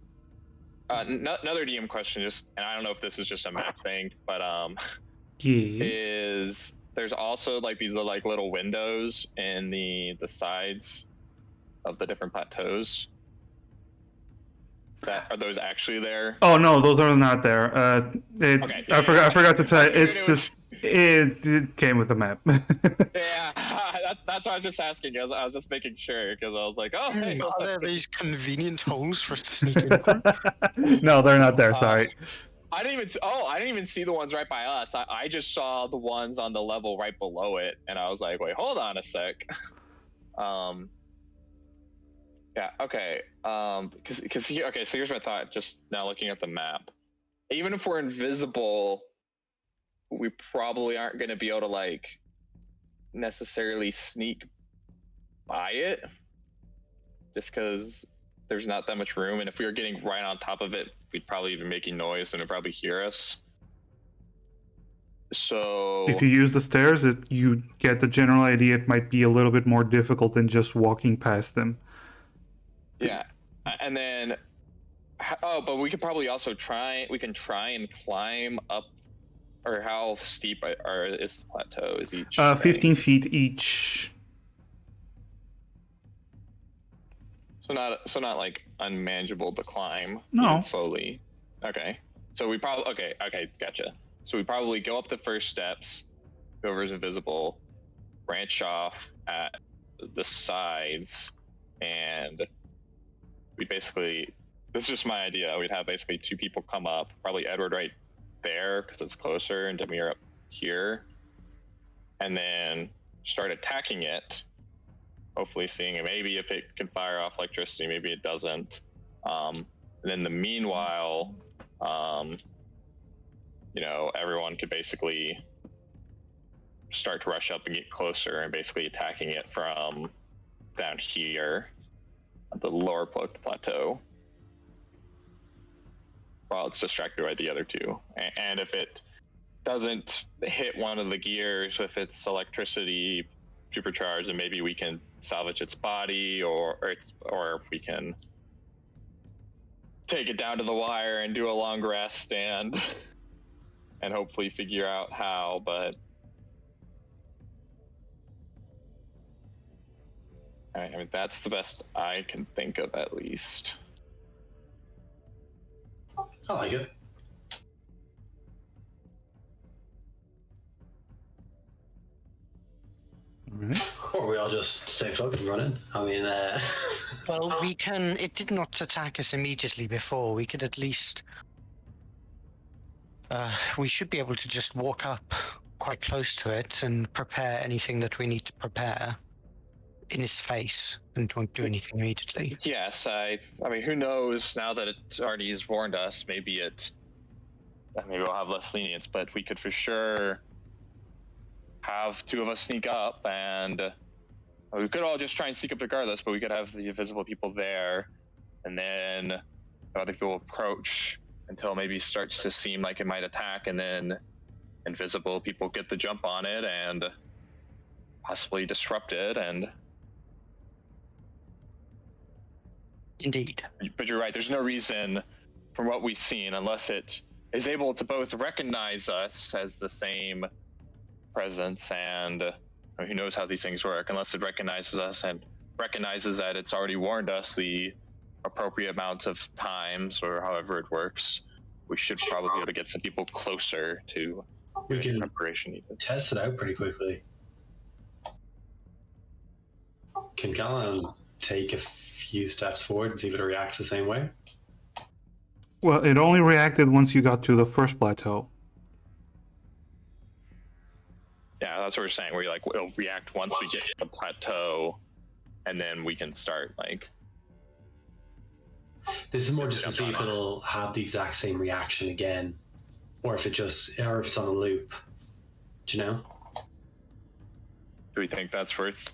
Another DM question, and I don't know if this is just a map thing, but
Yes.
is there's also like these like little windows in the sides of the different plateaus. Are those actually there?
Oh no, those are not there.
Okay,
I forgot to tell you.
figured
It's
it was-
just it came with the map.
Yeah, that's what I was just asking. I was just making sure because I was like, oh, hey,
Are there these convenient holes for us to sneak in through?
No, they're not there. Sorry.
I didn't even see the ones right by us. I just saw the ones on the level right below it, and I was like, wait, hold on a sec. Yeah. Okay. Okay. So here's my thought. Just now looking at the map, even if we're invisible, we probably aren't going to be able to like necessarily sneak by it, just because there's not that much room. And if we were getting right on top of it, we'd probably be making noise and it'd probably hear us. So
If you use the stairs, you get the general idea it might be a little bit more difficult than just walking past them.
yeah, and then but we could probably also try. We can try and climb up. Or how steep is the plateau? Is each
15 feet each.
So not like unmanageable to climb.
No.
Even slowly. Okay. So we probably okay, gotcha. So we probably go up the first steps. Whoever's invisible, branch off at the sides, and we basically. This is just my idea. We'd have basically two people come up, probably Edward right there because it's closer, and Demir up here, and then start attacking it. Hopefully, seeing maybe if it can fire off electricity, maybe it doesn't. And then the meanwhile, everyone could basically start to rush up and get closer, and basically attacking it from down here at the lower plateau, while it's distracted by the other two. And if it doesn't hit one of the gears, if it's electricity supercharged, and maybe we can salvage its body, or we can take it down to the wire and do a long rest and hopefully figure out how. But I mean, that's the best I can think of, at least.
I like it.
Alright.
Or we all just say fuck and run in. I mean,
Well, we can. It did not attack us immediately before. We could at least. We should be able to just walk up quite close to it and prepare anything that we need to prepare in its face, and won't do anything immediately.
Yes, I mean, who knows? Now that it already has warned us, maybe we'll have less lenience. But we could for sure have two of us sneak up, and we could all just try and sneak up regardless. But we could have the invisible people there, and then other people approach until maybe starts to seem like it might attack, and then invisible people get the jump on it and possibly disrupt it. And
Indeed.
but you're right, there's no reason from what we've seen, unless it is able to both recognize us as the same presence, and who knows how these things work, unless it recognizes us and recognizes that it's already warned us the appropriate amount of times, or however it works. We should probably be able to get some people closer to
we can
preparation even.
test it out pretty quickly. Can Callan take a few steps forward and see if it reacts the same way?
Well, it only reacted once you got to the first plateau.
Yeah, that's what we're saying. Where it'll react once we get to the plateau, and then we can start
This is more just to see if it'll have the exact same reaction again, or if it's on a loop. Do you know?
Do we think that's worth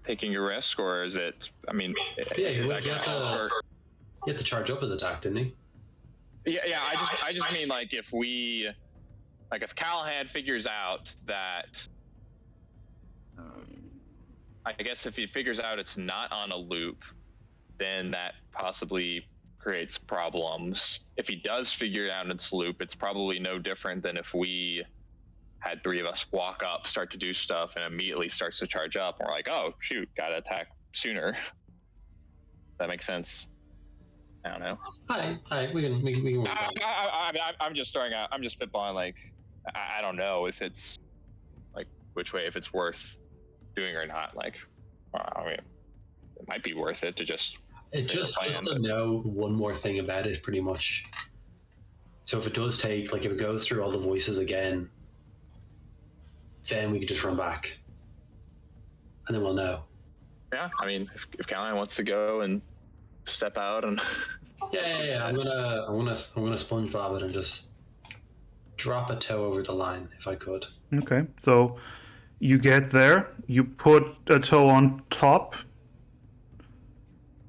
taking a risk, or is it? I mean,
Yeah,
is that
he had to charge up his attack, didn't he?
Yeah. I just mean if Callahan figures out that, I guess if he figures out it's not on a loop, then that possibly creates problems. If he does figure out its loop, it's probably no different than if we had three of us walk up, start to do stuff, and immediately starts to charge up. And we're like, oh shoot, gotta attack sooner. That makes sense. I don't know.
Hi, we can work that.
I'm just throwing out. I'm just spitballing. I don't know if it's which way, if it's worth doing or not. I mean, it might be worth it to just.
Just to know one more thing about it, pretty much. So if it does take, if it goes through all the voices again, then we could just run back, and then we'll know.
Yeah, I mean, if Callahan wants to go and step out and
Yeah. I'm gonna SpongeBob it and just drop a toe over the line if I could.
Okay, so you get there, you put a toe on top.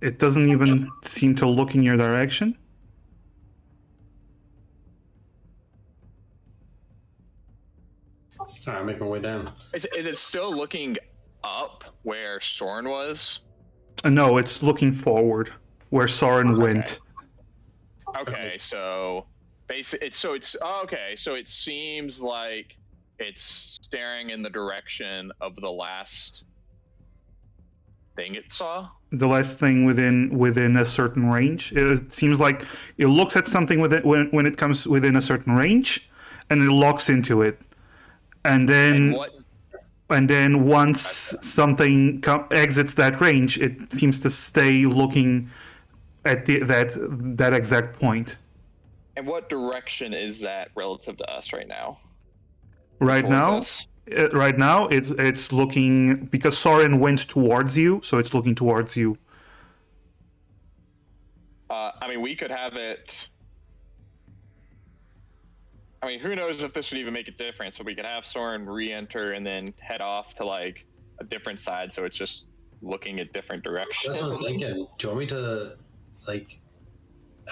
It doesn't even seem to look in your direction.
All right, make my way down.
is it still looking up where Soren was?
No, it's looking forward, where Soren went.
Okay, so so it seems like it's staring in the direction of the last thing it saw.
The last thing within a certain range. It seems like it looks at something with it when it comes within a certain range, and it locks into it, and then once something exits that range, it seems to stay looking at that exact point.
And what direction is that relative to us right now?
Right
Towards
now,
us?
right now, it's looking, because Soren went towards you, so it's looking towards you.
I mean, we could have it. I mean, who knows if this would even make a difference? But we could have Soren re-enter and then head off to like a different side, so it's just looking at different directions.
That's what I'm thinking. Do you want me to, like,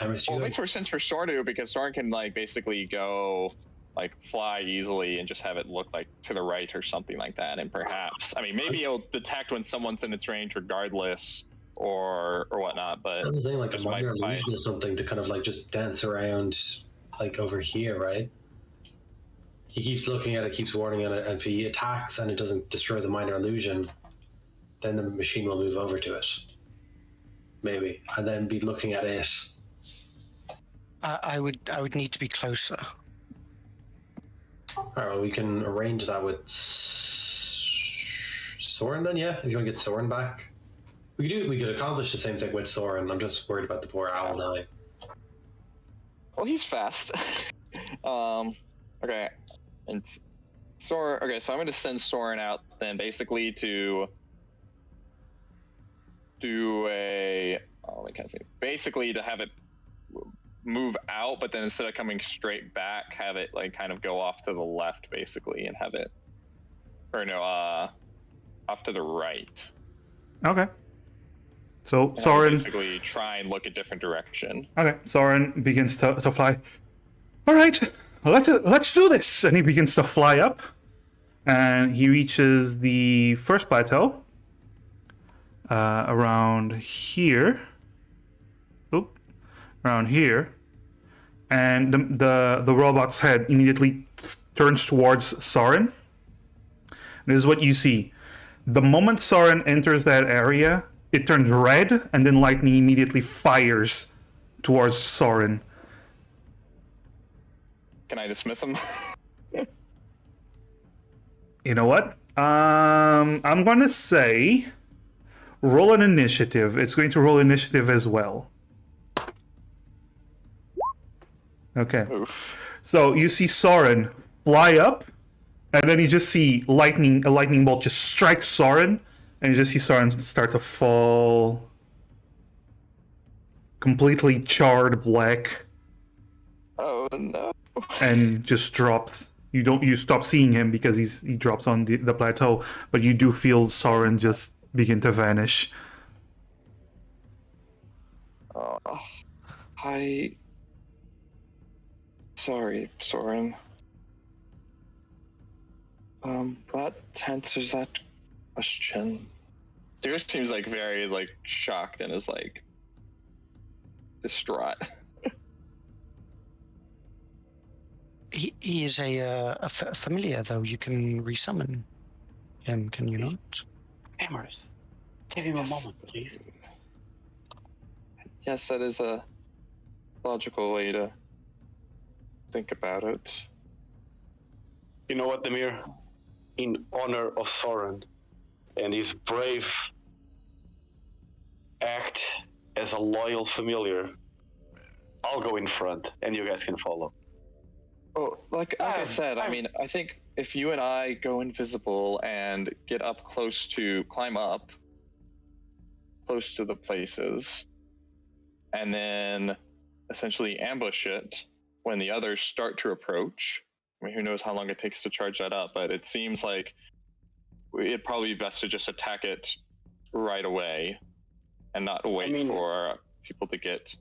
Well, it makes more sense for Soren to, because Soren can like basically go like fly easily and just have it look like to the right or something like that, and perhaps, I mean, maybe it'll detect when someone's in its range regardless or whatnot. But
That's the thing, like a
just my
minor
bias.
illusion or something to kind of like just dance around, like over here, right? He keeps looking at it, keeps warning at it, and if he attacks and it doesn't destroy the minor illusion, then the machine will move over to it. Maybe, and then be looking at it.
I would need to be closer.
All right, well, we can arrange that with Soren then, yeah. If you want to get Soren back, we could accomplish the same thing with Soren. I'm just worried about the poor owl now.
Well, he's fast. Okay, and Soren. Okay, so I'm going to send Soren out then, basically to do a. Oh, I can't say. Basically, to have it move out, but then instead of coming straight back, have it like kind of go off to the left, basically, and have it, or no, off to the right.
Okay. So
And
Soren
basically try and look a different direction.
Okay, Soren begins to fly. All right, let's do this. And he begins to fly up, and he reaches the first plateau around here. Oop, around here, and the robot's head immediately turns towards Soren. This is what you see. The moment Soren enters that area, it turns red, and then lightning immediately fires towards Soren.
Can I dismiss him?
You know what? I'm gonna say roll an initiative. It's going to roll initiative as well. Okay.
Oof.
So you see Soren fly up, and then you just see a lightning bolt just strikes Soren, and you just see Soren start to fall completely charred black.
Oh no.
And just drops. You stop seeing him because he drops on the plateau, but you do feel Soren just begin to vanish.
Sorry, Soren. What answers that question?
Deer seems like very like shocked and is like distraught.
He is a familiar, though. You can resummon him, can you not?
Amorous, give him a moment, please.
Yes, that is a logical way to think about it.
You know what, Demir? In honor of Soren and his brave act as a loyal familiar, I'll go in front and you guys can follow.
Oh, like I said, I mean, I think if you and I go invisible and get up close to climb up, close to the places, and then essentially ambush it when the others start to approach. I mean, who knows how long it takes to charge that up, but it seems like it'd probably be best to just attack it right away and not wait for people to get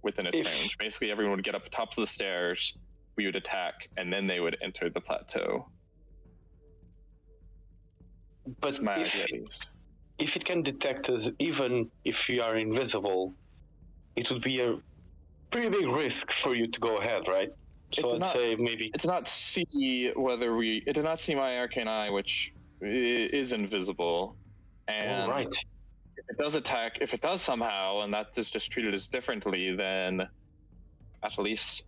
within its range. Basically, everyone would get up top of the stairs, we would attack, and then they would enter the plateau.
But
my idea, at least.
If it can detect us, even if we are invisible, it would be a pretty big risk for you to go ahead, right? So I'd say maybe
it did not see whether we. It did not see my arcane eye, which is invisible, and
right.
if it does attack, if it does somehow, and that is just treated as differently, then at least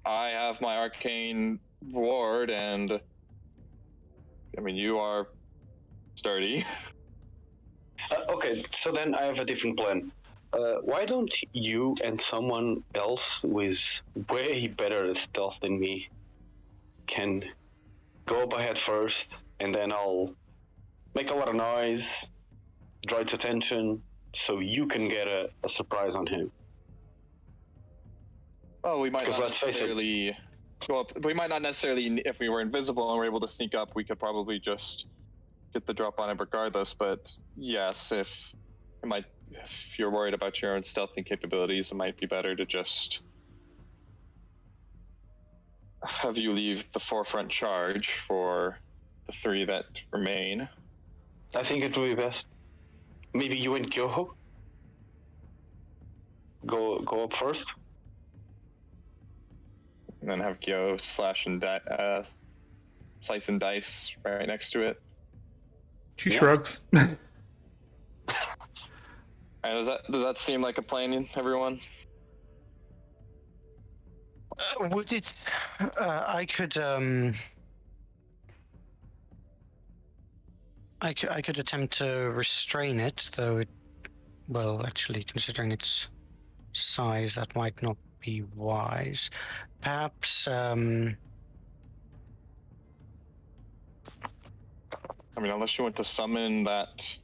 I have my arcane ward, and I mean you are sturdy.
Okay, so then I have a different plan. Why don't you and someone else with way better stealth than me can go up ahead first, and then I'll make a lot of noise, draw its attention, so you can get a surprise on him.
Well, we might not necessarily go up. We might not necessarily, if we were invisible and were able to sneak up, we could probably just get the drop on it regardless. But yes, if you're worried about your own stealthing capabilities, it might be better to just have you leave the forefront charge for the three that remain.
I think it would be best. Maybe you and Kyoho go up first.
And then have Gyo slice and dice right next to it.
She shrugs.
Does that seem like a plan, everyone?
Would it? I could attempt to restrain it, though. Well, actually, considering its size, that might not be wise. Perhaps.
I mean, unless you want to summon that,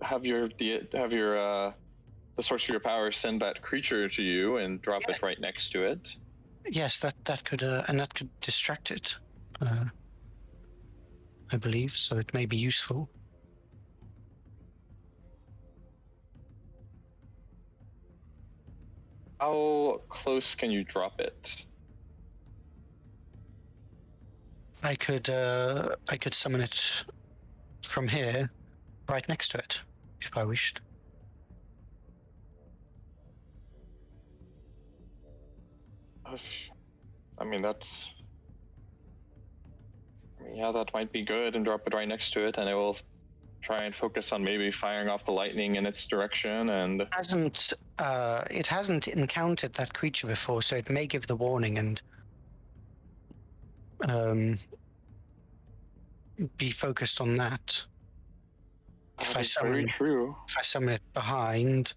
have the source of your power send that creature to you and drop it right next to it.
Yes, that could and that could distract it. I believe so. It may be useful.
How close can you drop it?
I could summon it from here, right next to it, if I wished.
I mean, that might be good, and drop it right next to it, and it will try and focus on maybe firing off the lightning in its direction. And
it hasn't encountered that creature before, so it may give the warning and be focused on that. If I summon it behind,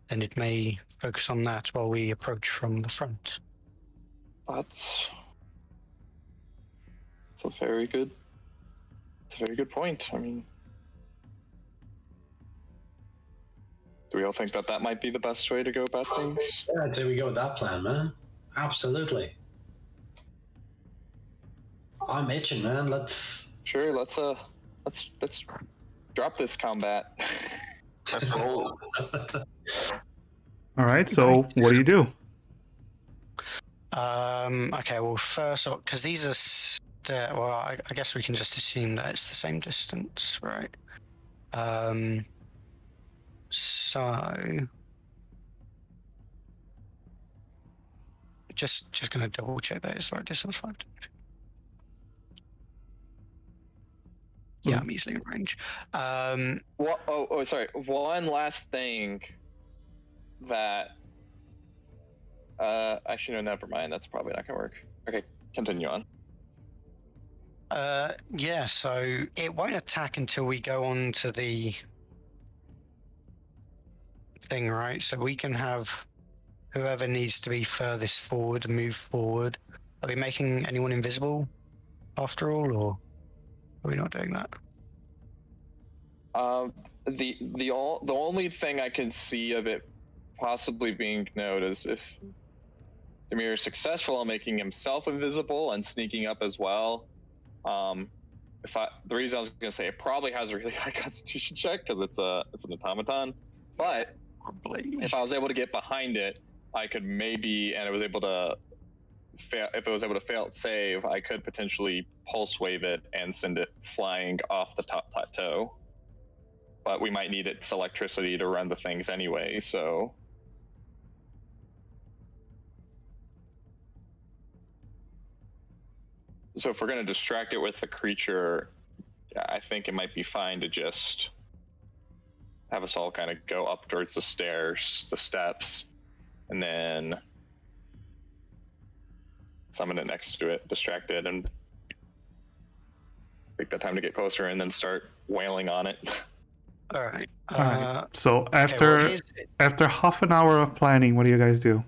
then it may focus on that while we approach from the front.
That's a very good point. I mean, do we all think that might be the best way to go about things?
Yeah, I'd say we go with that plan, man. Absolutely. I'm itching, man. Let's
drop this combat.
Let's roll.
All right, so what do you do?
Okay, well, first, because these are well, I guess we can just assume that it's the same distance, right? So just gonna double check that it's the right distance. 5. Yeah, I'm easily in range.
Sorry. One last thing that. Actually, no, never mind. That's probably not gonna work. Okay, continue on.
Yeah, so it won't attack until we go on to the thing, right? So we can have whoever needs to be furthest forward move forward. Are we making anyone invisible after all, or are we not doing that?
The only thing I can see of it possibly being noted is if Demir is successful in making himself invisible and sneaking up as well. The reason I was going to say it probably has a really high Constitution check because it's an automaton, but
Probably.
if I was able to get behind it, I could maybe, and it was able to fail. If it was able to fail its save, I could potentially pulse wave it and send it flying off the top plateau. But we might need its electricity to run the things anyway, so. So if we're going to distract it with the creature, I think it might be fine to just have us all kind of go up towards the stairs, the steps, and then summon it next to it, distract it, and take the time to get closer and then start wailing on it.
All right.
All right. So
well,
after half an hour of planning, what do you guys do?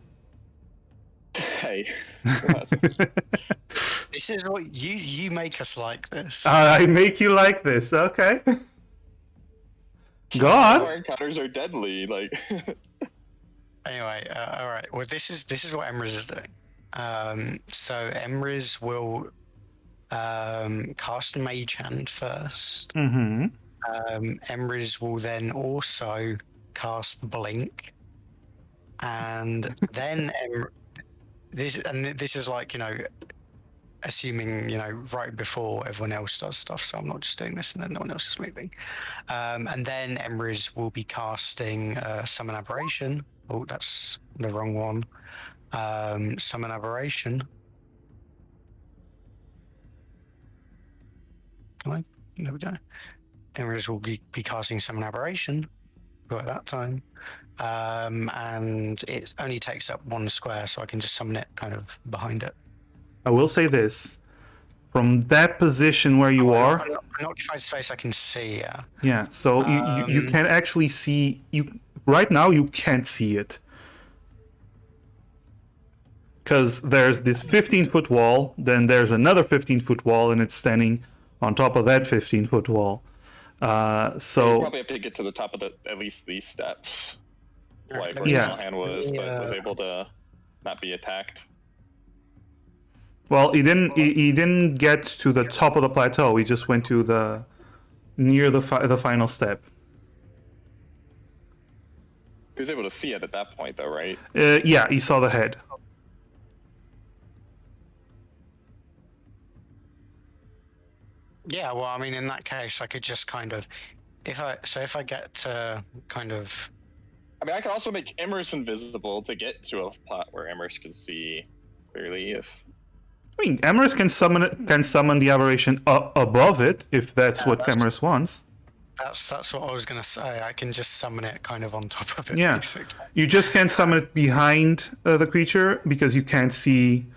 Hey.
This is what you make us like this.
I make you like this, okay? Go
Our
on.
encounters are deadly, like.
Anyway, all right. Well, this is what Emrys is doing. So Emrys will cast Mage Hand first.
Mm-hmm.
Emrys will then also cast Blink, and then this is like, assuming, right before everyone else does stuff, so I'm not just doing this and then no one else is moving. And then Emrys will be casting Summon Aberration. Oh, that's the wrong one. Summon Aberration. There we go. Emrys will be casting Summon Aberration at that time. And it only takes up 1 square, so I can just summon it kind of behind it.
I will say this. From that position where you are...
An occupied space I can see, yeah.
Yeah, so you can actually see... Right now, you can't see it. Because there's this 15-foot wall, then there's another 15-foot wall, and it's standing on top of that 15-foot wall. So...
You probably have to get to the top of at least these steps. Like where
Yeah.
Callahan was, but was able to not be attacked.
Well, he didn't get to the top of the plateau. He just went to near the final step.
He was able to see it at that point, though, right?
Yeah, he saw the head.
Yeah, well, I mean, in that case, I could just kind of, if I get to kind of.
I mean, I can also make Emrys invisible to get to a plot where Emrys can see clearly. If
I mean, Emrys can summon the aberration above it if that's what Emrys wants.
That's what I was gonna say. I can just summon it kind of on top of it.
Yeah,
basically.
You just can't summon it behind the creature because you can't see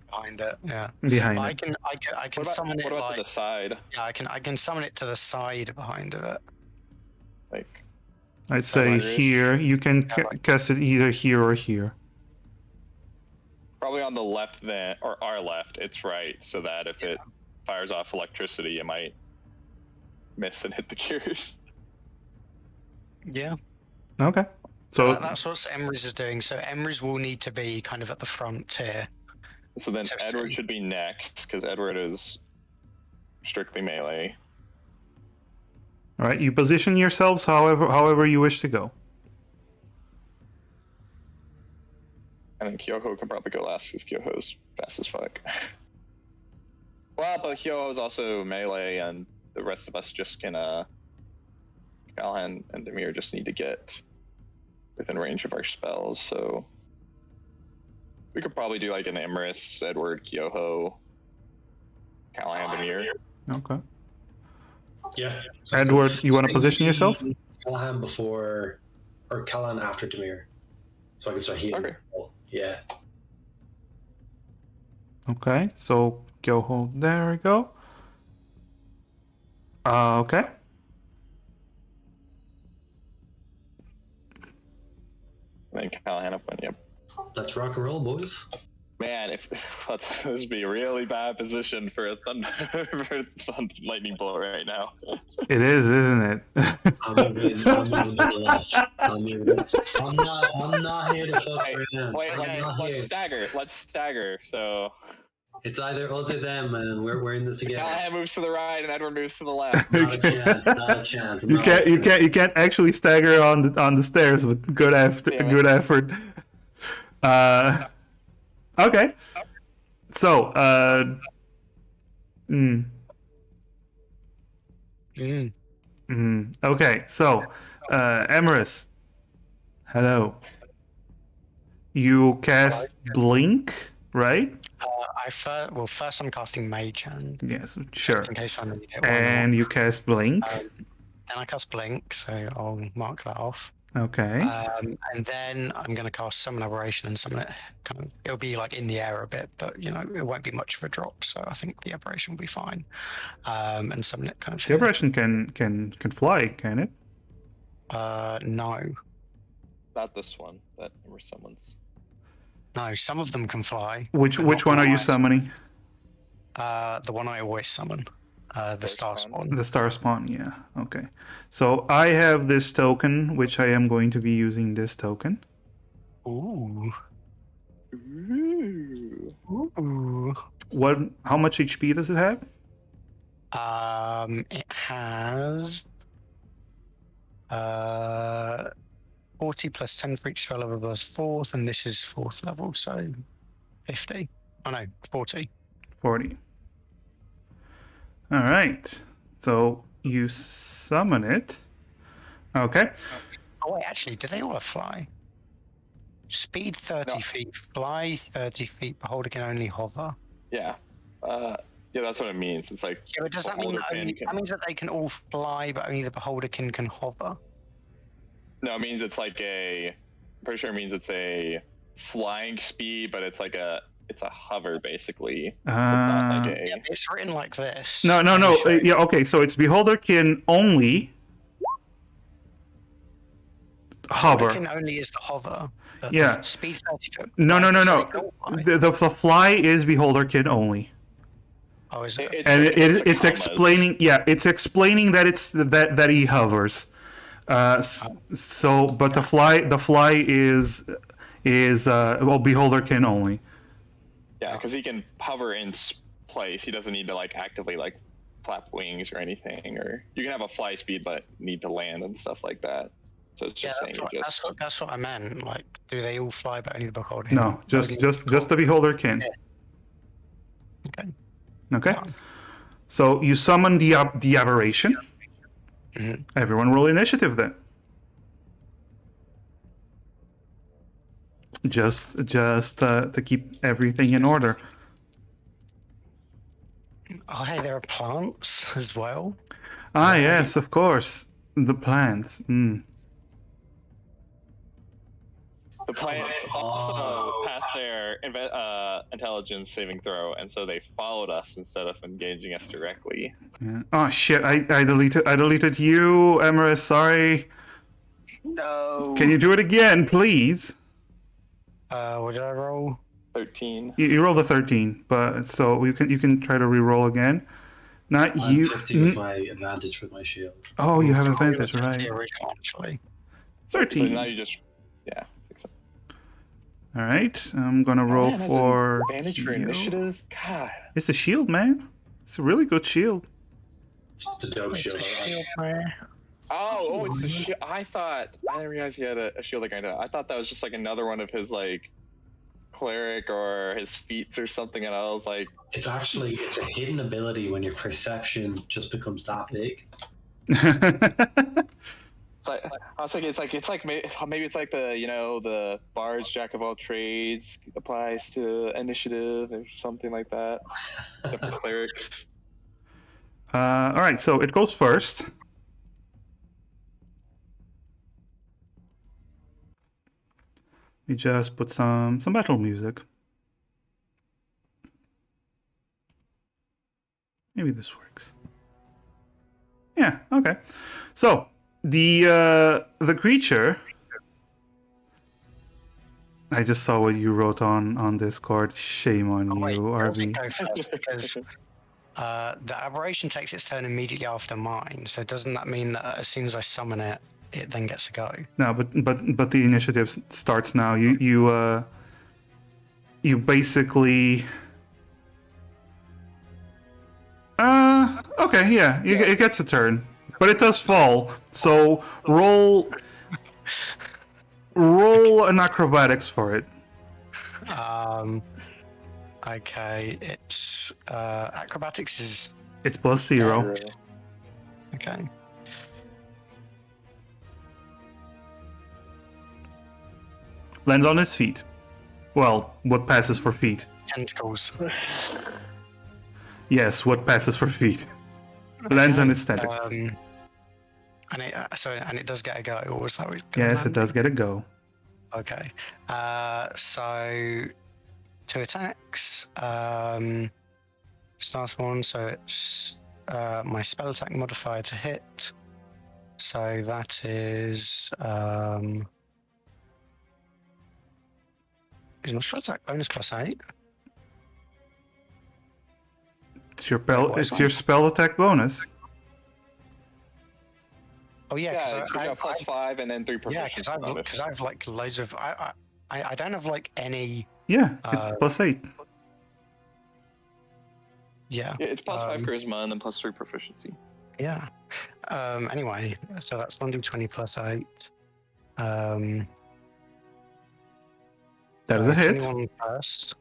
behind it. Yeah,
behind
but
it.
I can summon it.
What about
like,
to the side?
Yeah, I can summon it to the side behind of it.
Like,
I'd say here. You can cast it either here or here.
probably on the left then, or our left. It's right, so that if it fires off electricity, it might miss and hit the gears.
Yeah.
Okay. So
that's what Emrys is doing. So Emrys will need to be kind of at the front here.
So then Edward should be next, because Edward is strictly melee.
all right, you position yourselves however you wish to go.
I think Kyoho can probably go last, because Kyoho's fast as fuck. Well, but Kyoho's also melee, and the rest of us just can, Callahan and Demir just need to get within range of our spells, so we could probably do like an Emrys, Edward, Kyoho, Callahan, Demir.
Okay.
Yeah.
Edward, you want to position yourself?
Callahan before, or Callahan after Demir, so I can start healing.
Okay.
Yeah.
Okay, so go. There we go. Okay.
And then Callahan up, and yep.
Let's rock and roll, boys.
Man, if this would be a really bad position for a lightning bolt right now.
It is, isn't it?
I'm moving to the left. I'm not here to fuck around.
Wait,
I'm not
let's
here.
stagger. Let's stagger. So
It's either us or them, man. We're in this together.
Callahan moves to the right and Edward moves to the left.
Not a chance. Not a chance.
You can't actually stagger on the stairs with good
Damn it.
good effort. Okay. So, okay. So, Emerus, hello. You cast Blink, right?
First I'm casting Mage Hand.
Yes, sure.
In case I need it.
And you cast Blink.
Then I cast Blink, so I'll mark that off.
Okay.
And then I'm going to cast Summon Aberration and summon it. It'll be like in the air a bit, but it won't be much of a drop. So I think the Aberration will be fine. And summon it kind of.
The Aberration can fly, can it?
No.
Not this one. That were someone's.
No, some of them can fly.
Which
not
one are you
fly.
summoning?
The one I always summon. The Star Spawn.
The Star Spawn, yeah. Okay. So I have this token, which I am going to be using this token.
Ooh.
Ooh.
How much HP does it have?
It has 40 plus 10 for each spell level plus 4th, and this is 4th level, so 50. Oh no, 40.
40. All right. So you summon it. Okay.
Oh wait, actually, do they all fly? Speed 30
No.
feet, fly 30 feet, beholder can only hover.
Yeah. Yeah, that's what it means. It's like.
Yeah, but does that mean that means that they can all fly, but only the beholder can hover?
No, it means it's like I'm pretty sure it means it's a flying speed, but it's like it's a hover basically. It's not like
Yeah, it's written like this.
No. Yeah. Okay. So it's beholder can only hover.
Beholder can only is the hover. But
Yeah.
the speed 30 foot.
No.
so they can all fly.
The fly is beholder can only.
Oh, is it?
And
it's
it's
commas.
explaining. Yeah, it's explaining that it's that he hovers. So, but the fly is beholder can only.
Yeah, because he can hover in place. He doesn't need to like actively like flap wings or anything. Or you can have a fly speed but need to land and stuff like that. So it's just saying
That's what I meant. Like, do they all fly, but only the beholder?
No, just the beholder can.
Okay.
Okay. So you summon the aberration.
Mhm.
Everyone roll initiative then. Just to keep everything in order.
Oh, hey, there are plants as well.
Ah, yes, of course. The plants.
The plants also passed their intelligence saving throw, and so they followed us instead of engaging us directly.
Yeah. Oh shit! I deleted you, Emerus. Sorry.
No.
Can you do it again, please?
What did I roll?
13.
You rolled a 13, but so you can try to re-roll again. Not
I'm
you.
50 with my advantage with my shield.
Oh, you have
Oh,
advantage,
it was
right?
the original, actually.
So
13.
now you just fix it.
All right, I'm gonna roll
Man, has
for
advantage for
heal.
initiative. God.
It's a shield, man. It's a really good shield.
The dope shield.
Oh, it's a shield. I didn't realize he had a shield like I know. I thought that was just like another one of his like cleric or his feats or something, and I was like,
It's a hidden ability when your perception just becomes that big.
it's like I was thinking it's like maybe it's like the bard's jack of all trades applies to initiative or something like that. Except for clerics.
All right, so it goes first. We just put some battle music. Maybe this works. Yeah, okay. So the creature I just saw what you wrote on Discord. Shame on
Oh, wait,
you,
does it
RB.
go first? Because the aberration takes its turn immediately after mine. So doesn't that mean that as soon as I summon it, it then gets a go?
No, but the initiative starts now. You basically. Okay, yeah, it gets a turn, but it does fall. So roll an acrobatics for it.
Okay, it's acrobatics is
It's +0.
okay.
Lands on its feet. Well, what passes for feet?
Tentacles.
Yes, what passes for feet? Lands on its tentacles.
And it does get a go. Or was that?
Yes, it does get a go.
Okay. So 2 attacks. Last one. So it's my spell attack modifier to hit. So that is my spell attack bonus +8?
It's your
what's
your spell attack bonus.
Oh yeah,
Yeah, you got +5 and then 3
yeah,
proficiency bonus.
because I've like loads of I don't have like any.
Yeah, it's +8.
Yeah.
Yeah, it's +5 charisma and then +3 proficiency.
Yeah. Anyway, so that's 1d20 +8.
That is a hit.
21 first,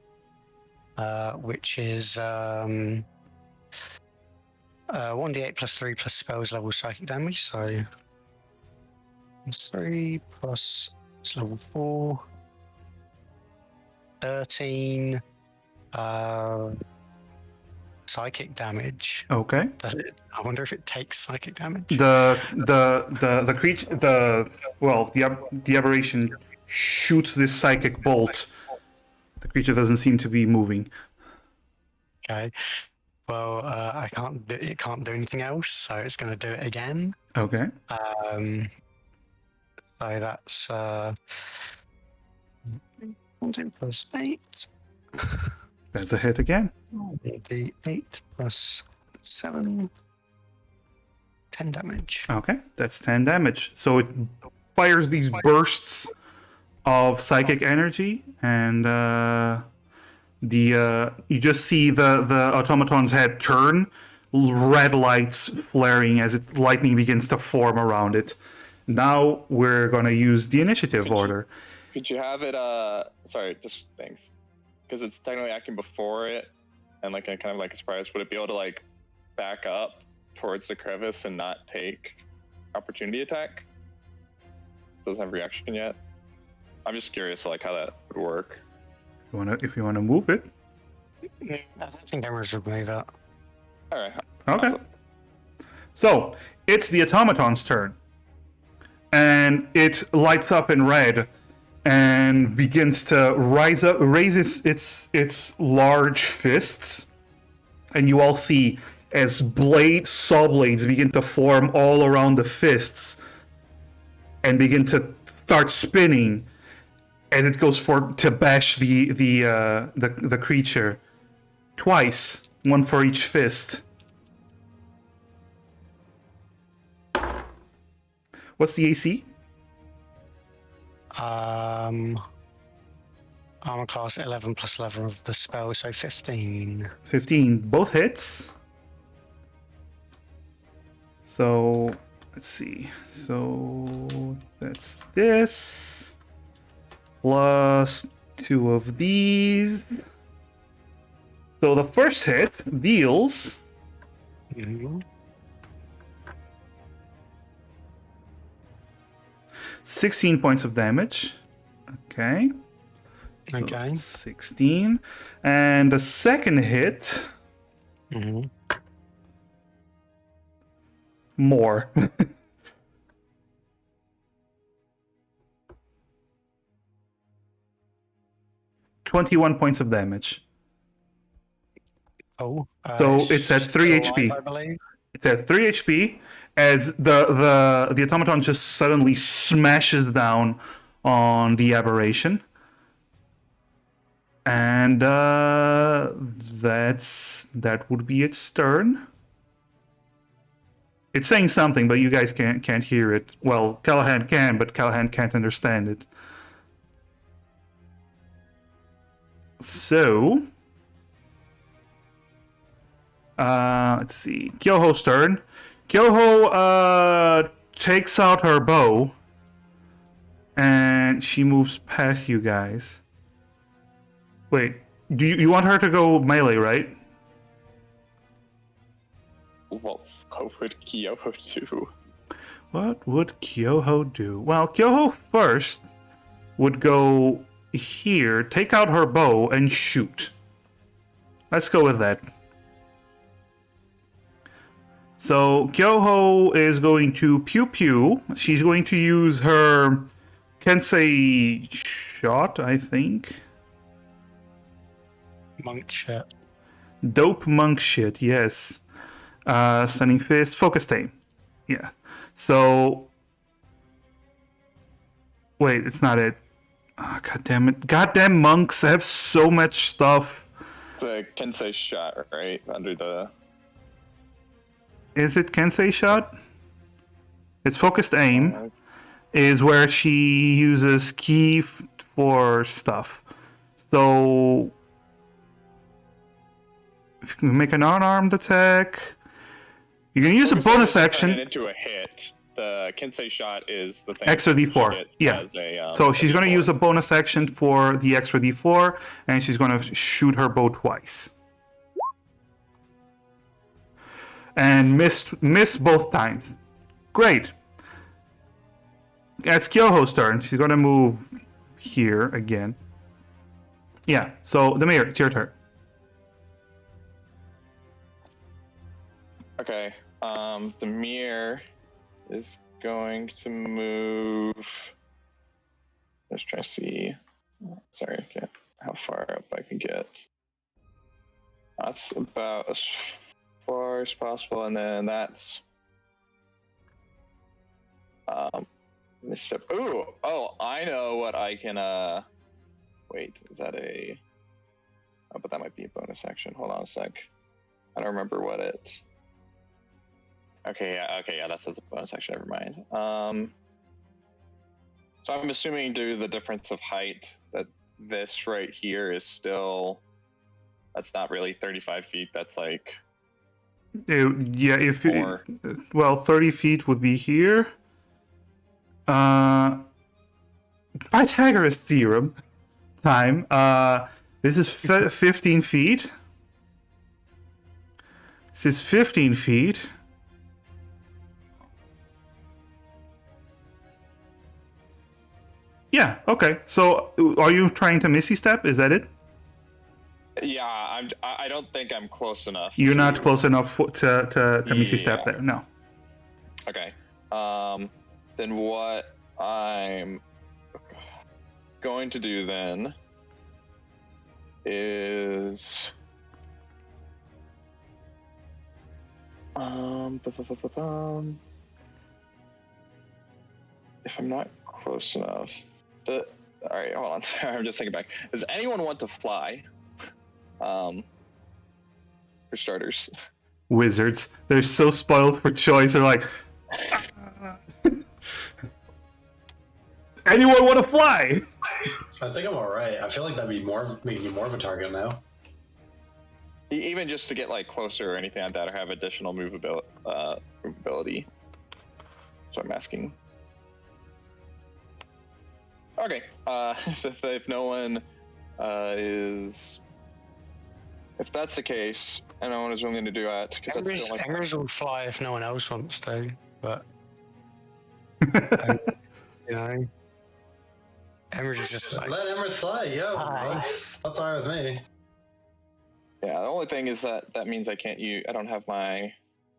which is 1d8 +3 plus spells level psychic damage. So +3 plus it's level 4. 13 psychic damage.
Okay.
Does it? I wonder if it takes psychic damage.
The creature the aberration shoots this psychic bolt. The creature doesn't seem to be moving.
Okay. Well, it can't do anything else, so it's going to do it again.
Okay.
So that's 1 plus 8.
That's a hit again.
8 plus 7. 10 damage.
Okay, that's 10 damage. So it fires these bursts of psychic energy, and you just see the automaton's head turn, red lights flaring as lightning begins to form around it. Now we're gonna use the initiative order.
Could you have it, sorry, just thanks. Because it's technically acting before it, and like a kind of like a surprise, would it be able to like back up towards the crevice and not take opportunity attack? So it doesn't have reaction yet. I'm just curious like how that would work.
If you wanna move it.
I don't think Emerald would move it.
Alright.
Okay. So it's the automaton's turn. And it lights up in red and begins to raises its large fists. And you all see as saw blades begin to form all around the fists and begin to start spinning. And it goes to bash the creature twice, one for each fist. What's the AC?
Armor class 11 plus 11 of the spell, so 15.
15. Both hits. So let's see. So that's this. Plus 2 of these. So the first hit deals 16 points of damage. Okay. So
Okay.
16. And the second hit, more. $21 points of damage.
Oh.
So it's at 3
still
HP.
alive, I believe.
It's at 3 HP as the automaton just suddenly smashes down on the aberration. And that would be its turn. It's saying something, but you guys can't hear it. Well, Callahan can, but Callahan can't understand it. So, let's see. Kyoho's turn. Kyoho takes out her bow, and she moves past you guys. Wait, do you want her to go melee, right?
Well, what would Kyoho do?
What would Kyoho do? Well, Kyoho first would go here, take out her bow, and shoot. Let's go with that. So Kyoho is going to pew pew. She's going to use her Kensei shot, I think.
Monk shit.
Dope monk shit, yes. Stunning fist, focused aim. Yeah. So wait, it's not it. Oh, God damn it. Goddamn monks have so much stuff.
The Kensei shot, right? Under the...
Is it Kensei shot? It's focused aim. Is where she uses ki for stuff. So if you can make an unarmed attack, you can use a bonus action.
Into a hit. The Kensei shot is the thing.
Extra D4. Yeah. So she's going to use a bonus action for the extra D4, and she's going to shoot her bow twice. And miss both times. Great. It's Kyoho's turn. She's going to move here again. Yeah, so Demir, it's your turn.
Okay. Demir is going to move. Let's try to see. Sorry, okay. How far up I can get. That's about as far as possible, and then that's misstep. Ooh, oh, I know what I can. Wait, is that a? Oh, but that might be a bonus action. Hold on a sec. I don't remember what it. Okay, yeah, that says a bonus action. Never mind. So I'm assuming due to the difference of height that this right here is still. That's not really 35 feet. That's like.
Yeah, if
Or-
well, 30 feet would be here. Pythagoras theorem time. This is 15 feet. This is 15 feet. Yeah, okay. So are you trying to Misty Step? Is that it?
Yeah, I don't think I'm close enough.
You're not close enough to Misty Step
Yeah.
there, no.
Okay. Then what I'm going to do then is if I'm not close enough. All right, hold on. I'm just thinking back. Does anyone want to fly? For starters.
Wizards. They're so spoiled for choice. They're like, anyone want to fly?
I think I'm alright. I feel like that'd be making you more of a target now.
Even just to get like closer or anything like that, or have additional movability. So I'm asking. Okay. If no one is, if that's the case, and no one is willing to do that, because that's still like.
Embers will fly if no one else wants to, but you know, Embers is just like.
Let Emmer fly, yo.
Hi.
That's alright with me.
Yeah, the only thing is that means I can't use. I don't have my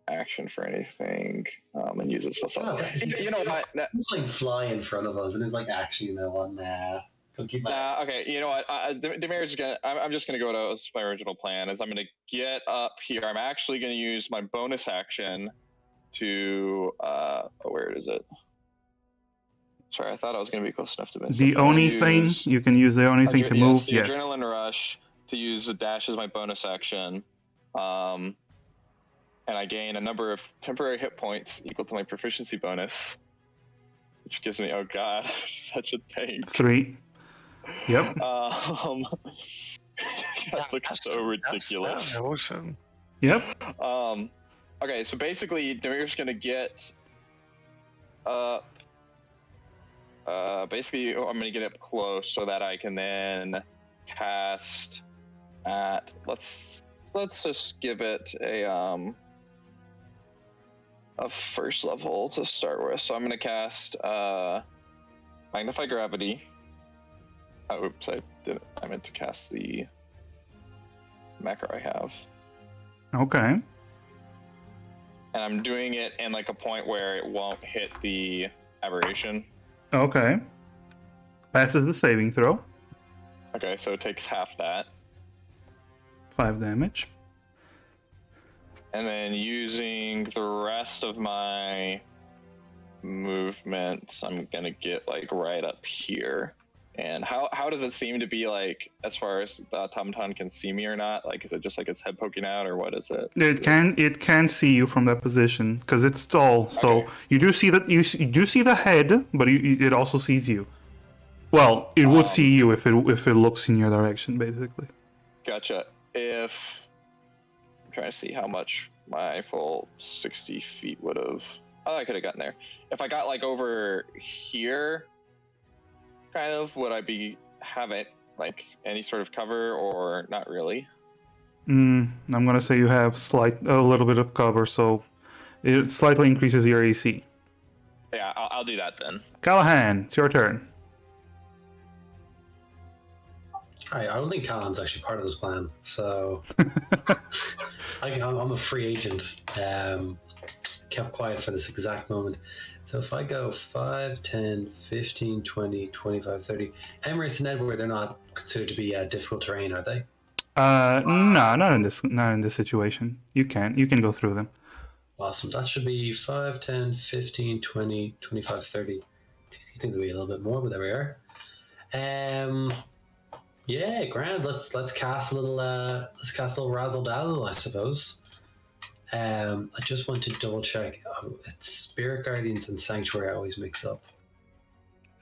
action for anything, and use it for something. You know what?
He's like fly in front of us, and it's like, actually, you know what? Nah. Go keep my.
Nah, okay. You know what? Demir's is gonna. I'm just gonna go to my original plan. Is I'm gonna get up here. I'm actually gonna use my bonus action to. Where is it? Sorry, I thought I was going to be close enough to miss.
The only thing you can use the only thing to move.
The adrenaline rush to use a dash as my bonus action, and I gain a number of temporary hit points equal to my proficiency bonus, which gives me such a tank.
3. Yep.
That looks so ridiculous.
That's awesome.
Yep.
Okay, so basically, Demir's gonna get. Basically, I'm gonna get up close so that I can then cast at. Let's just give it a first level to start with. So I'm gonna cast Magnify Gravity. Oops, I meant to cast the macro I have.
Okay.
And I'm doing it in like a point where it won't hit the aberration.
Okay. Passes the saving throw.
Okay, so it takes half that.
5 damage.
And then using the rest of my movement, I'm gonna get like right up here. And how does it seem to be like as far as the automaton can see me or not? Like, is it just like its head poking out, or what is it?
It can see you from that position because it's tall. So
Okay.
you do see that you do see the head, but it also sees you. Well, it would see you if it looks in your direction, basically.
Gotcha. I'm trying to see how much my full 60 feet would have. Oh, I could have gotten there. If I got like over here, kind of, would I have it like any sort of cover or not really?
I'm gonna say you have a little bit of cover, so it slightly increases your AC.
Yeah, I'll do that then.
Callahan, it's your turn.
Alright, I don't think Callan's actually part of this plan, so I'm a free agent. Kept quiet for this exact moment. So if I go 5, 10, 15, 20, 25, 30, Emirates and Edward, they're not considered to be difficult terrain, are they?
No, not in this situation. You can go through them.
Awesome. That should be 5, 10, 15, 20, 25, 30. You think there'll be a little bit more, but there we are. Yeah, grand. Let's cast a little razzle dazzle, I suppose. I just want to double check. It's Spirit Guardians and Sanctuary I always mix up.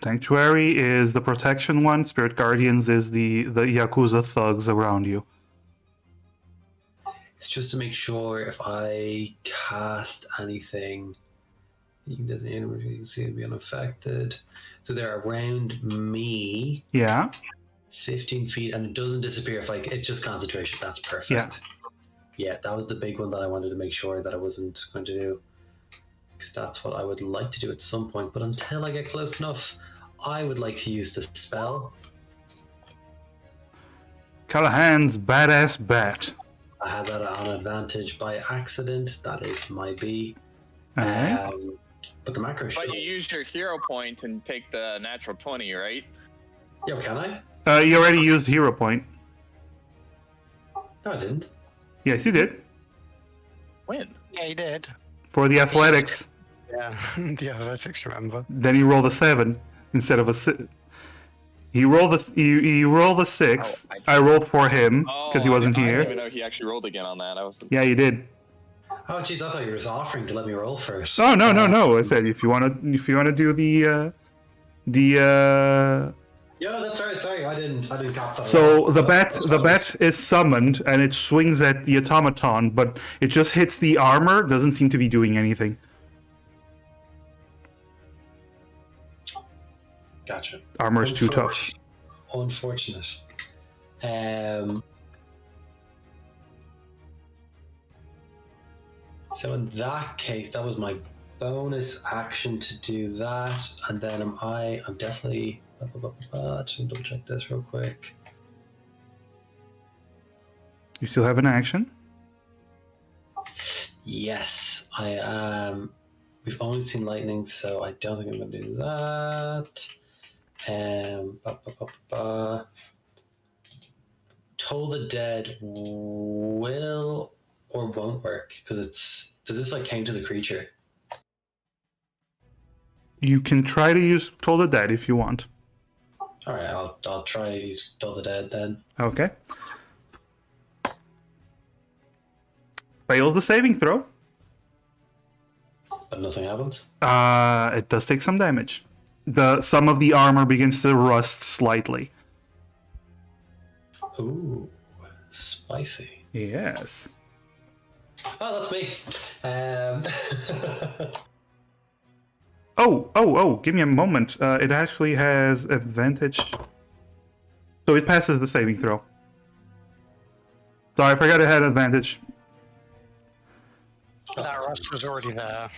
Sanctuary is the protection one. Spirit Guardians is the Yakuza thugs around you.
It's just to make sure if I cast anything, you can see it be unaffected. So they're around me.
Yeah.
15 feet, and it doesn't disappear if it's just concentration. That's perfect.
Yeah.
Yeah, that was the big one that I wanted to make sure that I wasn't going to do, because that's what I would like to do at some point. But until I get close enough, I would like to use the spell.
Callahan's badass bat.
I had that on advantage by accident. That is my B.
Alright.
But the macro.
But you used your hero point and take the natural 20, right?
Yo, can I?
You already used hero point.
No, I didn't.
Yes, you did.
When?
Yeah, he did.
For the athletics.
Yeah, the athletics, remember?
Then he rolled a 7 instead of a 6. He rolled a 6.
Oh,
I rolled for him because he wasn't
I didn't
here.
even know he actually rolled again on that.
Yeah, you did.
Oh, jeez, I thought you were just offering to let me roll first.
Oh no! I said if you wanna do the.
Yo, that's right. Sorry, I didn't cap that.
So the bat is summoned and it swings at the automaton, but it just hits the armor. Doesn't seem to be doing anything.
Gotcha.
Armor's too tough.
Unfortunate. So in that case, that was my bonus action to do that, and then I'm definitely. Just double check this real quick.
You still have an action?
Yes, I am. We've only seen lightning, so I don't think I'm going to do that. Toll the Dead will or won't work because does this count to the creature?
You can try to use Toll the Dead if you want.
All right, I'll try use Toll the Dead then.
Okay. Fails the saving throw.
But nothing happens.
It does take some damage. Some of the armor begins to rust slightly.
Ooh, spicy.
Yes.
Oh, that's me.
Oh, give me a moment. It actually has advantage. So it passes the saving throw. Sorry, I forgot it had advantage.
That rust was already there.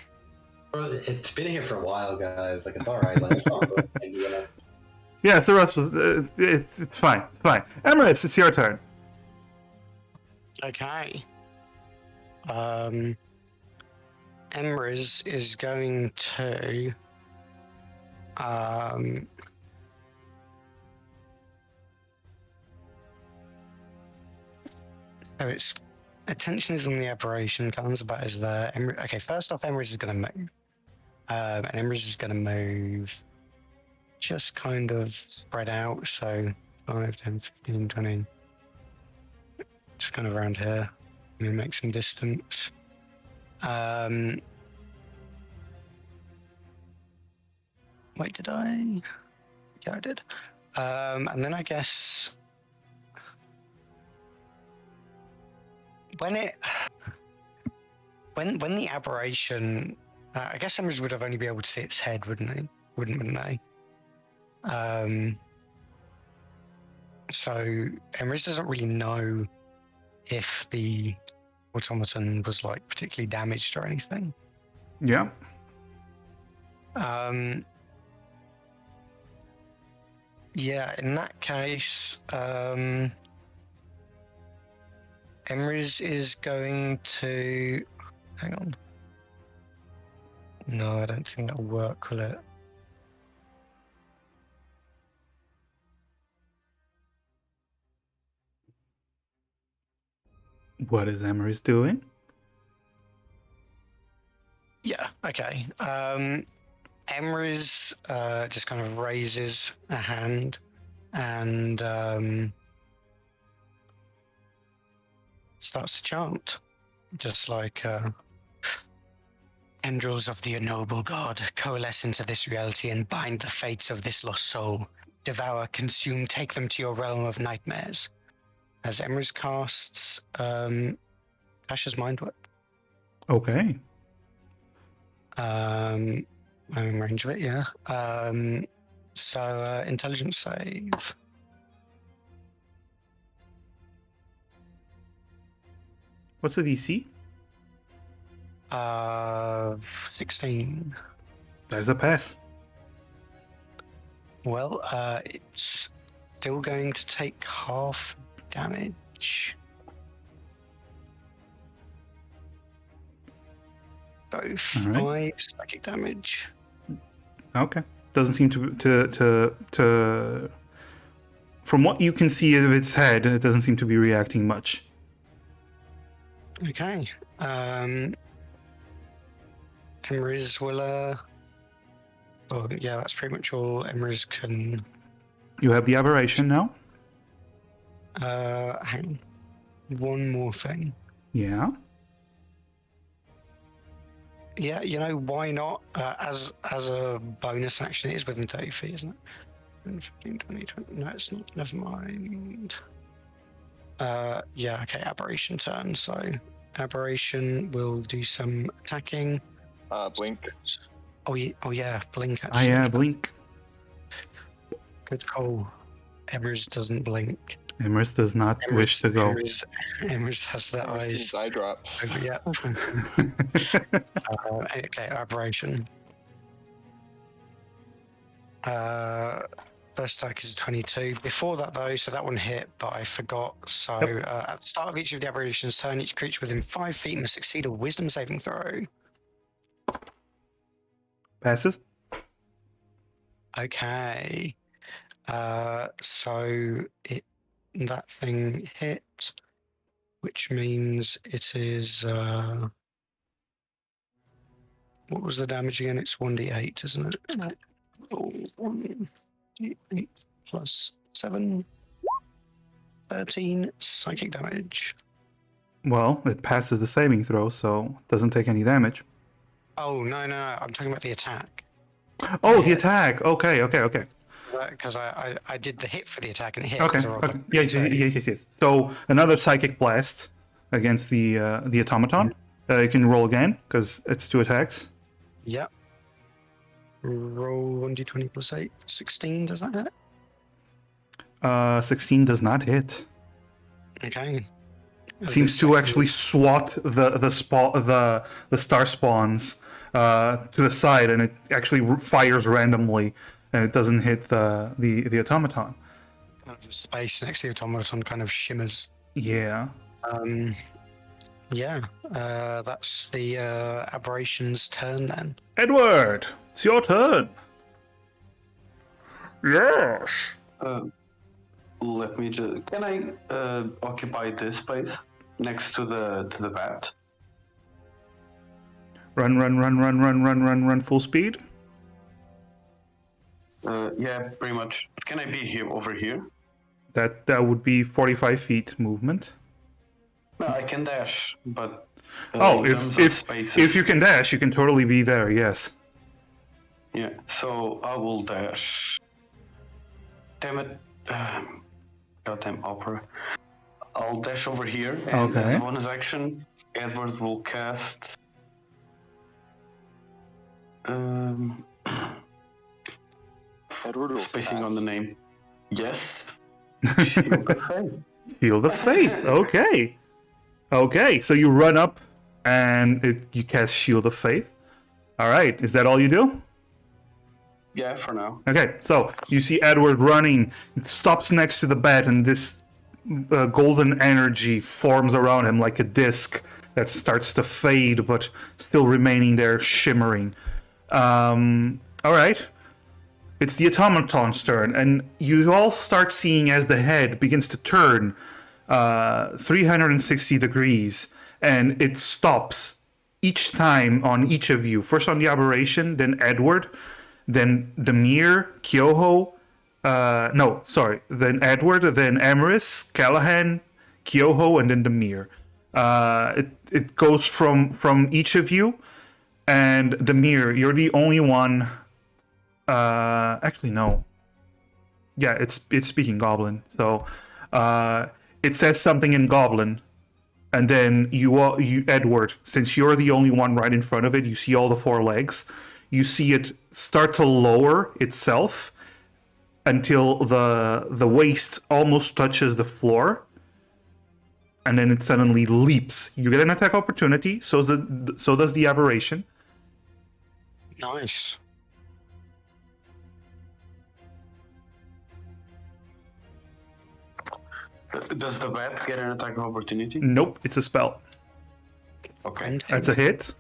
Bro, it's been here for a while, guys. Like, it's alright. Like, it's not good. You know?
Yeah, so rust was. It's fine. It's fine. Emirates, it's your turn.
Okay. Emrys is going to so its attention is on the aberration, Guns about is there. Okay, first off, Emrys is going to move. And Emrys is going to move just kind of spread out, so 5, 10, 15, 20. Just kind of around here. I'm going to make some distance. Wait, did I? Yeah, I did. And then I guess when the aberration, I guess Emrys would have only be able to see its head, wouldn't they? So Emrys doesn't really know if the automaton was like particularly damaged or anything.
Yeah.
Yeah, in that case, Emrys is going to... Hang on. No, I don't think that'll work, will it?
What is Emrys doing?
Yeah, okay. Emrys just kind of raises a hand and starts to chant. Just like tendrils of the ennoble god coalesce into this reality and bind the fates of this lost soul. Devour, consume, take them to your realm of nightmares. As Emrys casts Tasha's Mind Whip.
Okay.
I'm in range of it, yeah. So intelligence save.
What's the DC?
16.
There's a pass.
Well, it's still going to take half damage. Both
All right.
5 psychic damage.
Okay. Doesn't seem to. From what you can see of its head, it doesn't seem to be reacting much.
Okay. Emrys will. Oh yeah, that's pretty much all Emrys can.
You have the aberration now.
Hang on. One more thing.
Yeah.
Yeah, you know, why not? As a bonus action, it is within 30 feet, isn't it? 15, 20, 20. No, it's not. Never mind. Yeah, okay, aberration turn. So aberration will do some attacking.
Blink.
Oh yeah, blink.
Ah,
Actually.
yeah, blink.
Good call. Emrys doesn't blink.
Emrys does not wish to go.
Emrys has their eyes.
Eye drops.
Oh, yeah. Okay, aberration. First attack is a 22. Before that, though, so that one hit, but I forgot. So at the start of each of the aberrations' turn, each creature within 5 feet must succeed a wisdom saving throw.
Passes.
Okay. So that thing hit, which means it is What was the damage again? It's 1d8, isn't it? Oh, 1d8 plus 7. 13 psychic damage.
Well, it passes the saving throw, so it doesn't take any damage.
Oh, no. I'm talking about the attack.
Oh, the
Yeah.
attack. Okay.
Because I did the hit for the attack and it hit.
Okay.
'cause I rolled
Okay.
like
Yes. So another psychic blast against the automaton. You can roll again because it's 2 attacks.
Yep. Roll 1d20 plus 8. 16, does that hit?
16 does not hit.
Okay.
Seems to actually swat the star spawns to the side, and it actually fires randomly, and it doesn't hit the automaton.
Kind of space next to the automaton kind of shimmers.
Yeah.
Yeah. That's the aberration's turn then.
Edward, it's your turn. Yes.
Let me just. Can I occupy this space next to the bat?
Run full speed.
Yeah, pretty much. Can I be here over here?
That would be 45 feet movement.
No, I can dash, but.
Oh,
in terms of
if
spaces-
you can dash, you can totally be there. Yes.
Yeah, so I will dash. Damn it. Goddamn opera. I'll dash over here, and as
Okay.
a bonus action, Edward will cast.
Edward will
Spacing on the name. Yes.
Shield of Faith. Okay. Okay, so you run up and you cast Shield of Faith. All right, is that all you do?
Yeah, for now.
Okay, so you see Edward running, stops next to the bed, and this golden energy forms around him like a disc that starts to fade, but still remaining there, shimmering. All right. It's the automaton's turn, and you all start seeing as the head begins to turn 360 degrees, and it stops each time on each of you. First on the aberration, then Edward, then Demir, Kyoho, then Edward, then Emeris, Callahan, Kyoho, and then Demir. It goes from each of you, and Demir, you're the only one. Actually, no. Yeah, it's speaking Goblin. So, it says something in Goblin, and then you Edward, since you're the only one right in front of it, you see all the 4 legs. You see it start to lower itself until the waist almost touches the floor, and then it suddenly leaps. You get an attack opportunity. So does the aberration.
Nice.
Does the bat get an attack of opportunity?
Nope, it's a spell.
Okay.
That's a hit.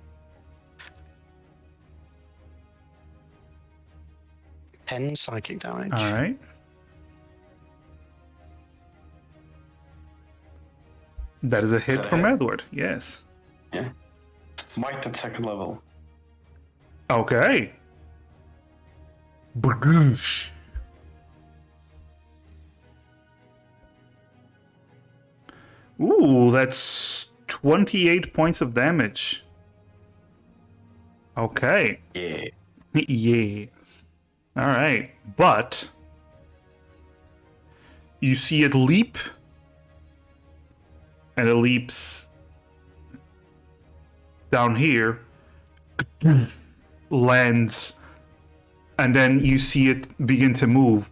10 psychic damage.
All right. That is a hit
that a
from
hit?
Edward. Yes.
Yeah. Might at second level.
Okay. Brgoosh. Ooh, that's 28 points of damage. Okay.
Yeah.
Yeah. All right. But you see it leap, and it leaps down here, lands, and then you see it begin to move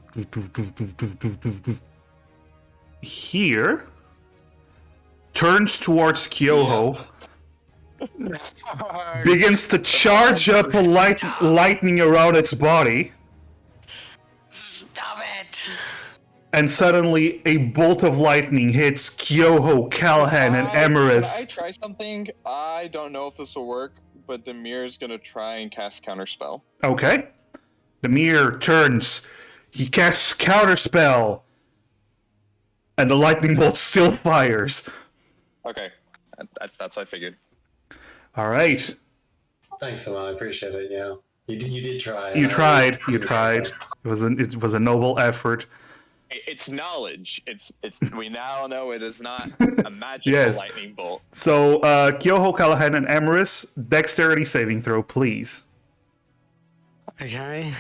here, turns towards Kyoho, begins to charge up a lightning around its body,
Stop it!
and suddenly a bolt of lightning hits Kyoho, Callahan, and
Can I
Emeris.
try something? I don't know if this will work, but Demir's gonna try and cast Counterspell.
Okay. Demir turns. He casts Counterspell. And the lightning bolt still fires.
Okay, that's what I figured.
All right.
Thanks, Amal. I appreciate it. Yeah, you did try.
You
and I
tried.
really
You tried.
appreciate
It was a noble effort.
It's knowledge. It's we now know it is not a magical
Yes.
lightning bolt.
So, Kyoho, Callahan, and Emerus, dexterity saving throw, please.
Okay.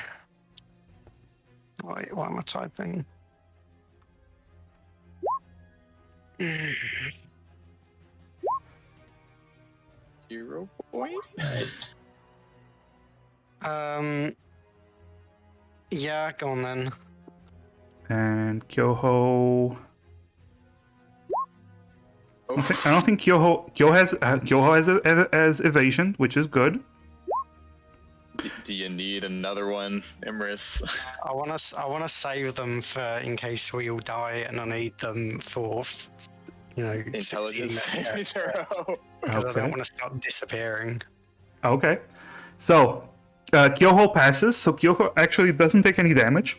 Wait, what am I typing?
0 point.
Right.
Yeah, go on then.
And Kyoho. I don't think Kyoho has evasion, which is good.
Do you need another one, Imris?
I wanna save them for in case we all die, and I need them for,
Intelligence saving throw.
because I
Okay.
don't want to start disappearing.
Okay. So, Kyoho passes, so Kyoho actually doesn't take any damage.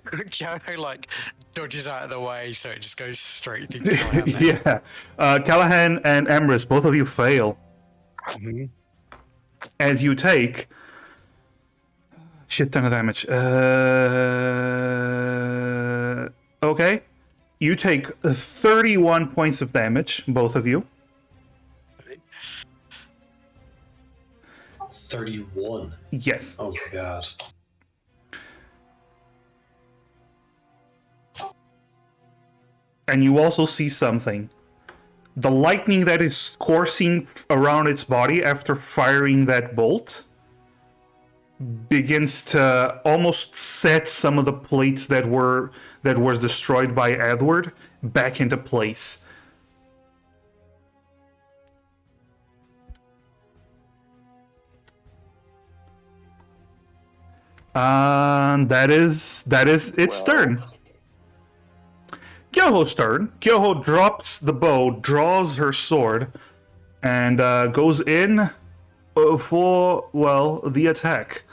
Kyoho like dodges out of the way, so it just goes straight through Callahan.
Yeah. Callahan and Emrys, both of you fail.
Mhm.
As you take shit ton of damage. Okay. You take 31 points of damage, both of you.
31.
Yes.
Oh my god.
And you also see something. The lightning that is coursing around its body after firing that bolt begins to almost set some of the plates that was destroyed by Edward back into place. And that is its turn. Kyoho's turn. Kyoho drops the bow, draws her sword, and goes in for, well, the attack.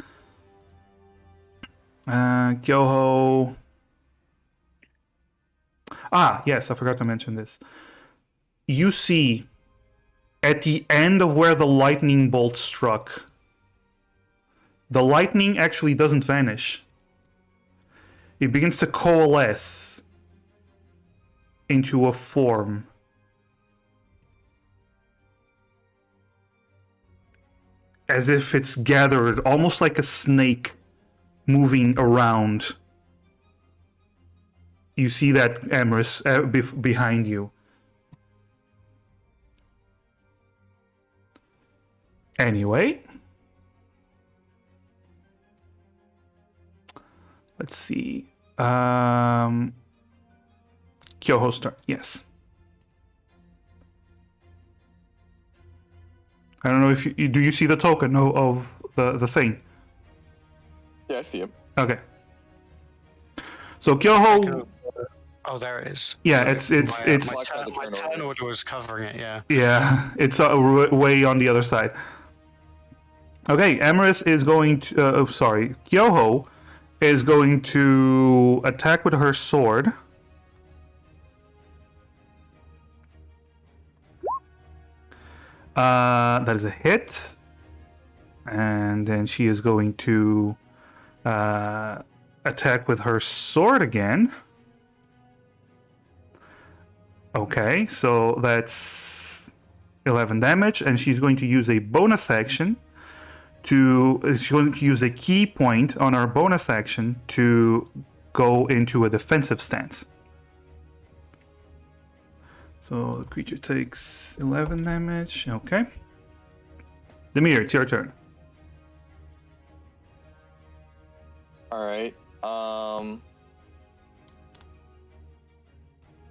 Kyoho... Ah, yes, I forgot to mention this. You see, at the end of where the lightning bolt struck, the lightning actually doesn't vanish. It begins to coalesce into a form. As if it's gathered, almost like a snake moving around. You see that, Emrys, behind you. Anyway. Let's see. Kyoho's turn. Yes. I don't know if you do. You see the token of the thing?
Yeah, I see him.
Okay. So Kyoho.
Oh, there it is.
Yeah,
Sorry,
it's
my turn order was covering it. Yeah.
yeah, it's way on the other side. Okay, Emrys is going to. Sorry, Kyoho is going to attack with her sword. That is a hit. And then she is going to attack with her sword again. Okay, so that's 11 damage, and she's going to use a bonus action she's going to use a key point on our bonus action to go into a defensive stance. So the creature takes 11 damage. Okay. Demir, it's your turn.
All right.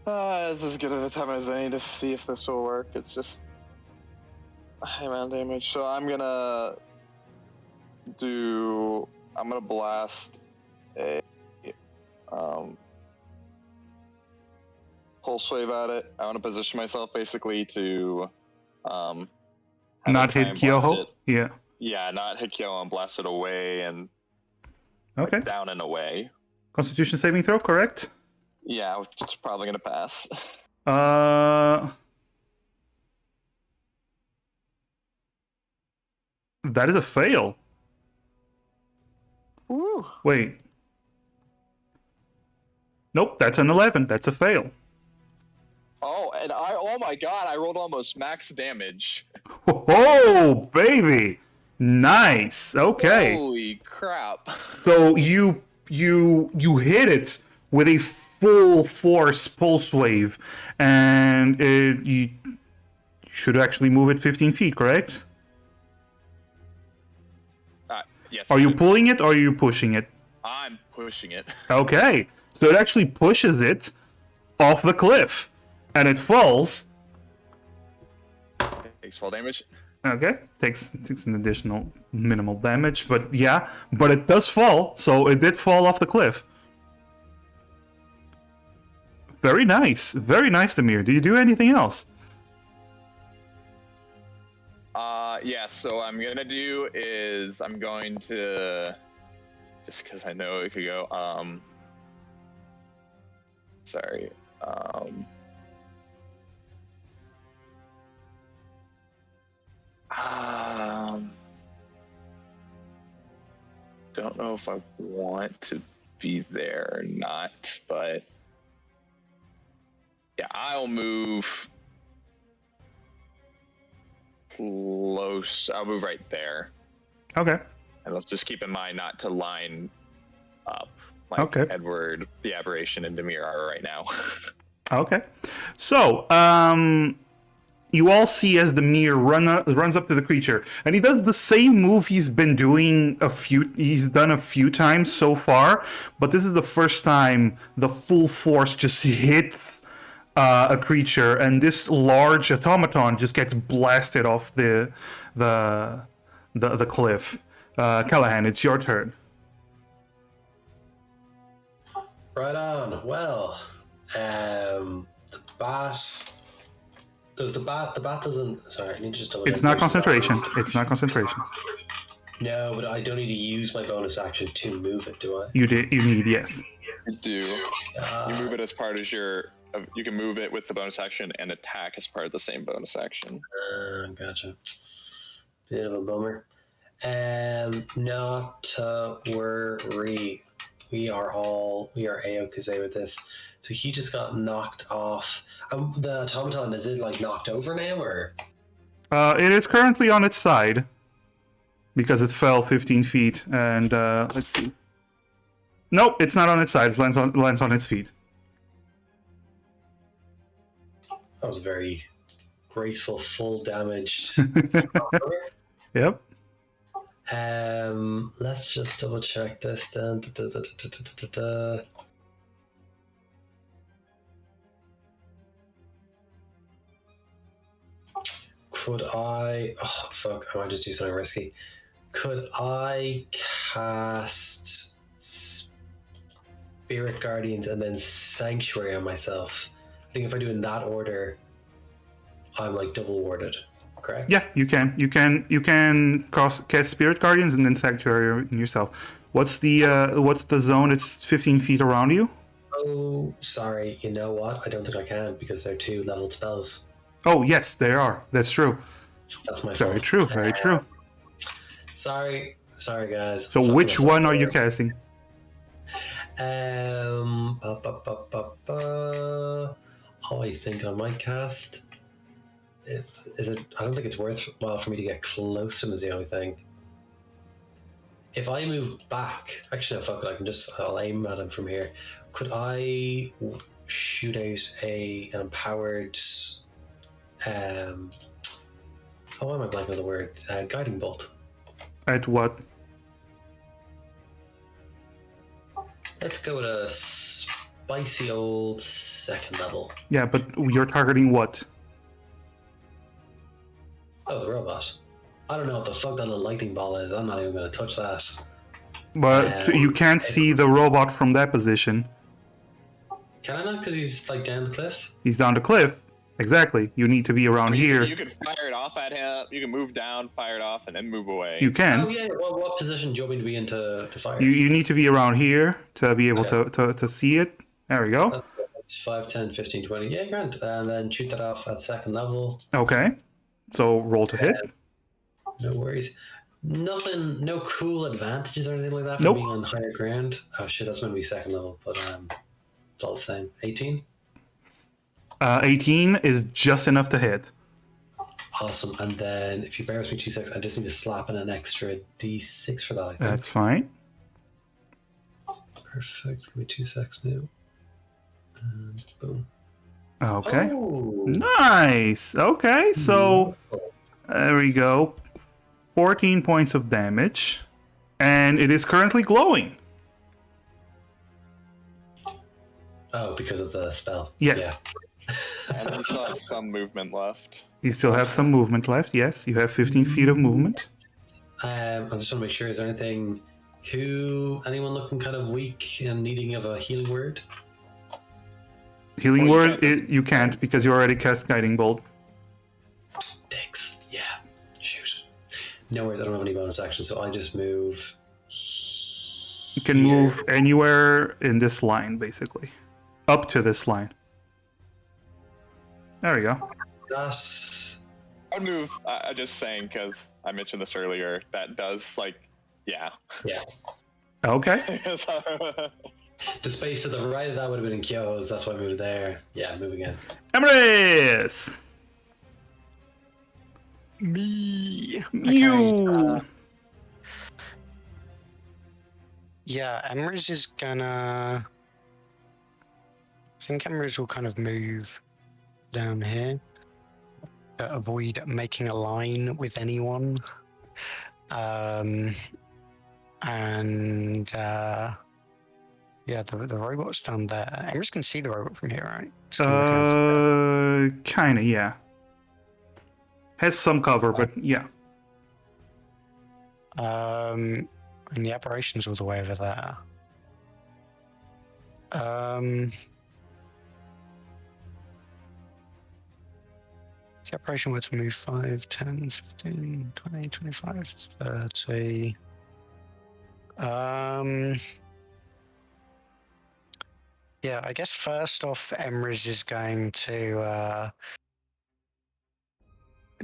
This is as good of a time as any to see if this will work. It's just high amount of damage. So I'm gonna blast a pulse wave at it. I want to position myself basically to
Not hit Kyoho? Yeah.
Yeah, not hit Kyoho and blast it away and
Okay.
down and away.
Constitution saving throw, correct?
Yeah, which is probably gonna pass.
That is a fail.
Woo.
Wait. Nope, that's an 11. That's a fail.
Oh, and oh my god, I rolled almost max damage.
Oh, baby. Nice. Okay.
Holy crap.
So you hit it with a full force pulse wave, and you should actually move it 15 feet, correct?
Yes.
Are you pulling it or are you pushing it?
I'm pushing it.
Okay. So it actually pushes it off the cliff, and it falls.
Takes full damage.
Okay, takes an additional minimal damage, but it does fall, so it did fall off the cliff. Very nice, Demir. Do you do anything else?
Yeah, so what I'm gonna do is I'm going to, just because I know it could go, sorry, don't know if I want to be there or not, but yeah, I'll move close. I'll move right there.
Okay.
And let's just keep in mind not to line up like
Okay.
Edward, the Aberration, and Demir are right now.
Okay. So, you all see as the Mir runs up to the creature, and he does the same move he's done a few times so far, but this is the first time the full force just hits a creature, and this large automaton just gets blasted off the cliff. Callahan, it's your turn.
Right on. Well, the bat. Does the bat doesn't? Sorry, I need to just double.
It's not concentration. It's not concentration.
No, but I don't need to use my bonus action to move it, do I?
You need yes.
You do. You move it as part of your. You can move it with the bonus action and attack as part of the same bonus action.
Gotcha. Bit of a bummer. Not to worry. We are A-OK with this. So he just got knocked off. The automaton, is it like knocked over now, or?
It is currently on its side because it fell 15 feet. And let's see. Nope, it's not on its side. It lands on its feet.
That was very graceful, full damaged.
Yep.
Let's just double check this then. Could I? Oh fuck! I might just do something risky. Could I cast Spirit Guardians and then Sanctuary on myself? I think if I do in that order, I'm like double warded. Correct?
Yeah, you can. You can cast Spirit Guardians and then Sanctuary on yourself. What's the zone? It's 15 feet around you.
Oh, sorry. You know what? I don't think I can because they're 2 leveled spells.
Oh yes, they are. That's true.
That's my
Very
fault.
true. Very true.
Sorry, guys.
So which one are you casting?
I think I might cast. Is it? I don't think it's worthwhile for me to get close to him. Is the only thing. If I move back, actually, no, fuck it. I'll aim at him from here. Could I shoot out an empowered? Why am I blanking on the word? Guiding bolt.
At what?
Let's go with a spicy old 2nd level.
Yeah, but you're targeting what?
Oh, the robot. I don't know what the fuck that little lightning ball is. I'm not even going to touch that.
But you can't see the robot from that position.
Can I not? Because he's like down the cliff?
He's down the cliff. Exactly. You need to be around here.
You can fire it off at him. You can move down, fire it off, and then move away.
You can.
Oh, yeah. Well, what position do you want me to be in to fire?
You need to be around here to be able to see it. There we go.
It's 5, 10, 15, 20. Yeah, grand. And then shoot that off at 2nd level.
Okay. So roll to hit.
No worries. Nothing, no cool advantages or anything like that for
Nope.
being on higher ground. Oh shit, that's going to be second level, but it's all the same. 18?
18 is just enough to hit.
Awesome. And then if you bear with me 2 seconds, I just need to slap in an extra d6 for that, I think.
That's fine.
Perfect. Give me 2 seconds now. And boom.
Okay.
Oh!
Nice. Okay, so there we go. 14 points of damage. And it is currently glowing.
Oh, because of the spell.
Yes.
And we still have some movement left.
You still have some movement left. Yes, you have 15 feet of movement.
I just want to make sure, is there anything... anyone looking kind of weak and needing of a healing word?
Healing
Well,
word, you can't because you already cast Guiding Bolt.
Dicks. Yeah. Shoot. No worries, I don't have any bonus action, so I just move...
You can move anywhere in this line, basically. Up to this line. There we go.
That's...
I'd move. I just saying because I mentioned this earlier. That does yeah.
Yeah.
Okay.
The space to the right of that would have been in Kyo's, that's why I moved there. Yeah, moving in.
Emrys!
Me.
You!
Yeah, Emrys is gonna. I think Emrys will kind of move down here to avoid making a line with anyone. Yeah, the robot's down there. Emrys can see the robot from here, right? It's
Kinda, yeah. Has some cover, but yeah.
And the apparition's all the way over there. The apparition were to move 5, 10, 15, 20, 25, 30. Yeah, I guess first off, Emrys is going to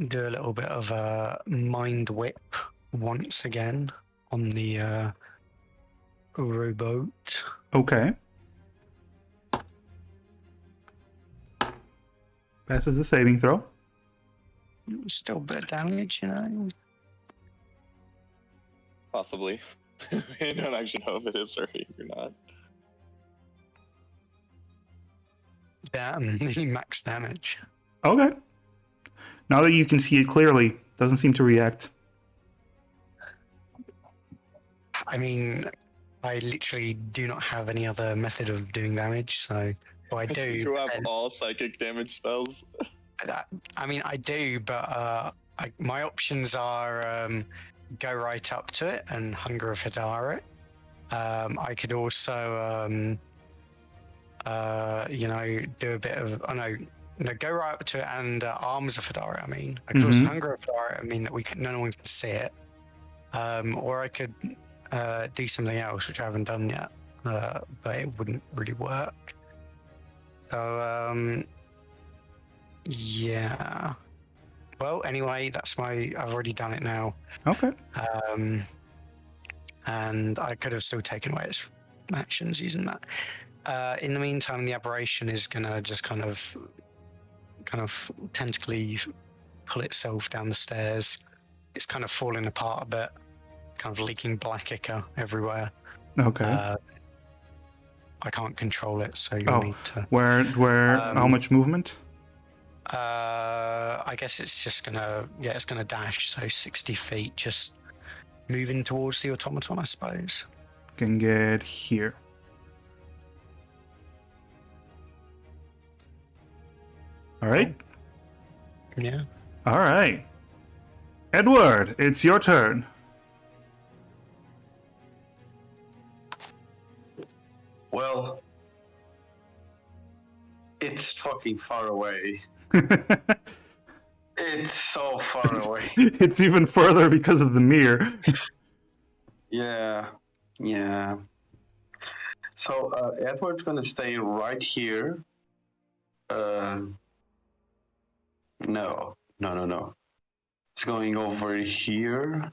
do a little bit of a mind whip once again on the rowboat.
Okay. Passes the saving throw.
Still a bit of damage, you know.
Possibly. We don't actually know if it is or not.
Damn, nearly max damage.
Okay. Now that you can see it clearly, doesn't seem to react.
I mean, I literally do not have any other method of doing damage, so well, I do.
You have
and-
all psychic damage spells.
I mean, I do, but my options are go right up to it and Hunger of Hadara it. I could also, do a bit of, go right up to it and Arms of Hadara. I mean, I could also Hunger of Hadara. I mean that no one can see it. Or I could do something else, which I haven't done yet, but it wouldn't really work. So, yeah. Well, anyway, I've already done it now.
Okay.
And I could have still taken away its actions using that. In the meantime, the aberration is gonna just kind of tentacly pull itself down the stairs. It's kind of falling apart a bit, kind of leaking black ichor everywhere.
Okay.
I can't control it, so you'll need to.
Where? How much movement?
I guess it's just it's gonna dash, so 60 feet, just moving towards the automaton, I suppose.
Can get here. All right.
Yeah.
All right. Edward, it's your turn.
Well, it's fucking far away. It's so far away.
It's even further because of the mirror.
Yeah. So Edward's gonna stay right here. No. It's going over here.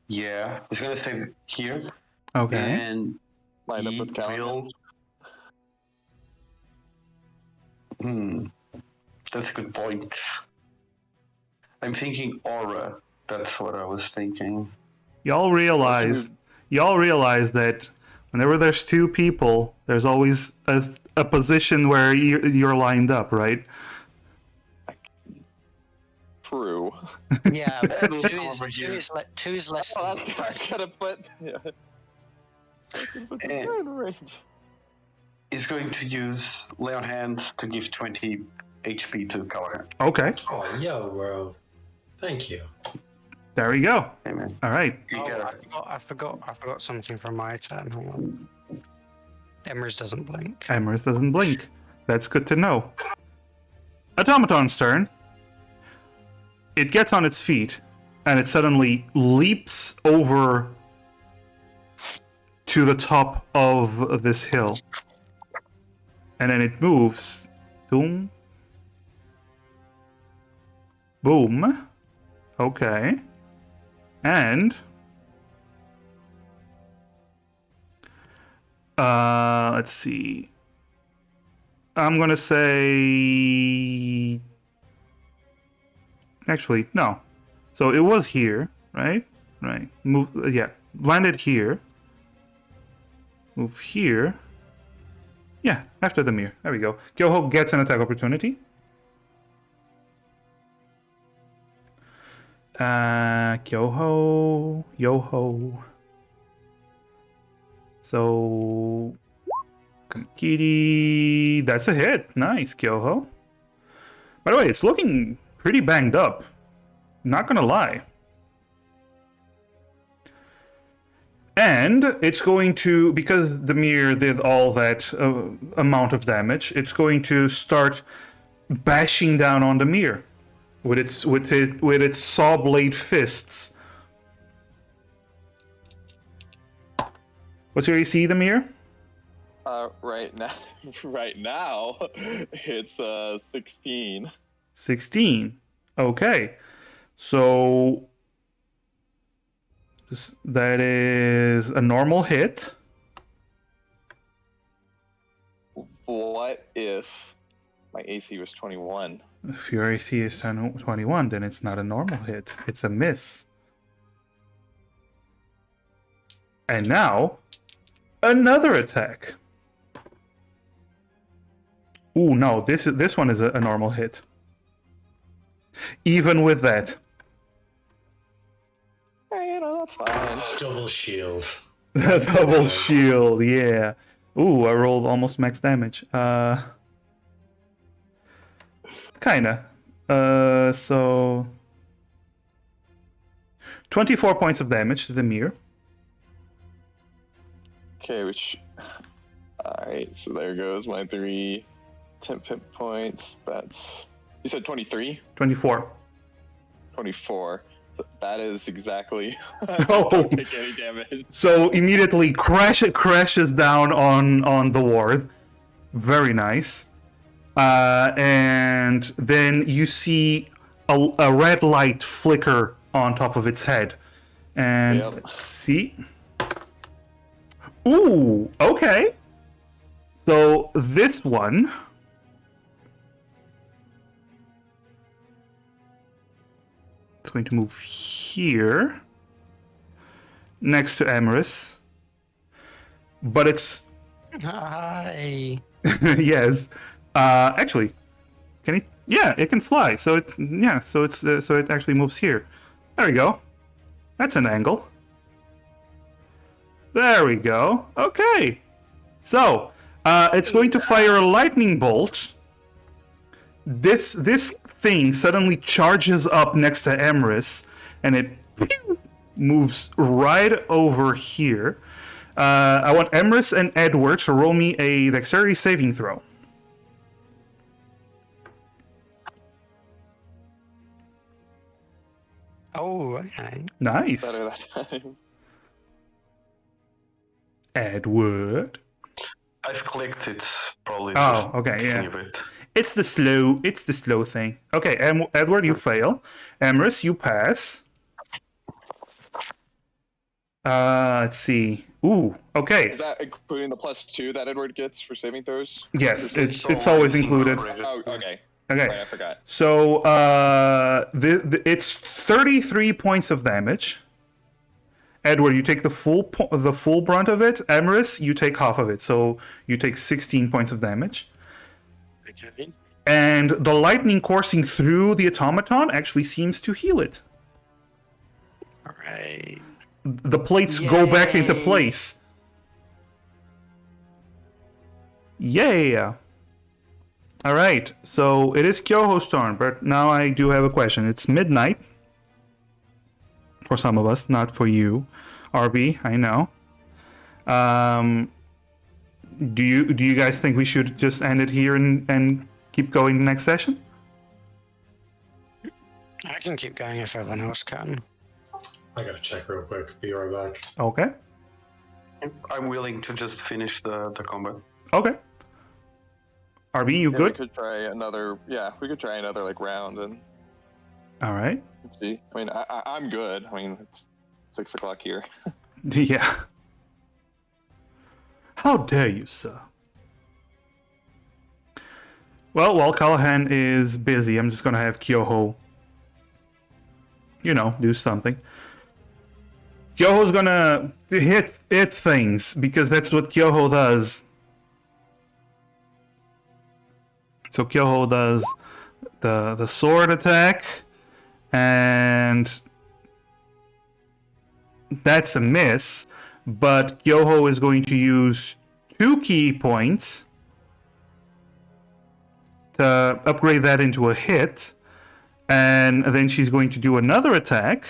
Yeah, he's gonna stay here.
Okay.
And
Lined up
he
with Callahan.
That's a good point. I'm thinking aura. That's what I was thinking.
Y'all realize that whenever there's two people, there's always a position where you're lined up, right?
True.
Yeah, but two is less
Oh,
than
that's I gotta put. Yeah. Put the
Eh.
guy in range.
He's going to use lay on hands to give 20 HP to Callahan.
Okay,
Oh, yo, bro. Thank you.
there we go.
Amen.
All right.
You
Oh,
gotta-
I forgot something from my turn. Hang on. Emerald doesn't blink.
Emrys doesn't blink. That's good to know. Automaton's turn. It gets on its feet, and it suddenly leaps over to the top of this hill. And then it moves. Boom. Boom. Okay. And... let's see. I'm gonna say... Actually, no. So it was here, right? Right. Move. Yeah. Landed here. Move here. Yeah, after the mirror. There we go. Gyoho gets an attack opportunity. Gyoho. Yo-ho. So... Kankiri... That's a hit. Nice, Gyoho. By the way, it's looking pretty banged up. Not gonna lie. And it's going to, because the mirror did all that amount of damage, it's going to start bashing down on the mirror with its saw blade fists. What's your AC, the mirror?
Right now, it's 16.
16. Okay. So that is a normal hit.
What if my AC was 21?
If your AC is 21, then it's not a normal hit. It's a miss. And now, another attack. Ooh, no, this one is a normal hit. Even with that.
You know, that's fine.
Double shield.
Double shield, yeah. Ooh, I rolled almost max damage. Kinda. So 24 points of damage to the mirror.
Okay, which... Alright, so there goes my 3 temp hit points. That's... You said 23?
24.
24. So that is exactly...
Oh.
I won't take any damage.
So immediately crashes down on the ward. Very nice. And then you see a red light flicker on top of its head. And
Yep.
let's see. Ooh, okay. So this one... It's going to move here. Next to Amorous. But it's...
Hi.
yes. Actually, can it? Yeah, it can fly. So it's so it actually moves here. There we go. That's an angle. There we go. Okay. So it's going to fire a lightning bolt. This thing suddenly charges up next to Emrys, and it moves right over here. I want Emrys and Edward to roll me a dexterity saving throw.
Oh, okay.
Nice.
Better that time.
Edward.
I've clicked it. Probably.
Oh,
just
okay, yeah.
leave it.
It's the slow thing. Okay, Edward, you fail. Emrys, you pass. Let's see. Ooh, okay.
Is that including the +2 that Edward gets for saving throws?
Yes, it's always included.
Oh, okay.
Okay.
Right, I forgot.
So it's 33 points of damage. Edward, you take the full brunt of it. Amaris, you take half of it. So you take 16 points of damage.
Okay.
And the lightning coursing through the automaton actually seems to heal it.
All right.
The plates go back into place. Yeah. All right. So it is Kyoho's turn, but now I do have a question. It's midnight. For some of us, not for you, RB. I know. Do you guys think we should just end it here and keep going the next session?
I can keep going if everyone else can.
I gotta check real quick. Be right back.
Okay.
I'm willing to just finish the combat.
Okay. RB, you
Yeah,
good?
We could try another. Yeah, we could try another like round and
All right.
see. I mean, I'm good. I mean, it's 6 o'clock here.
Yeah. How dare you, sir? Well, while Callahan is busy, I'm just gonna have Kyoho, do something. Kyoho's gonna hit things, because that's what Kyoho does. So Kyoho does the sword attack, and that's a miss, but Kyoho is going to use 2 key points to upgrade that into a hit, and then she's going to do another attack.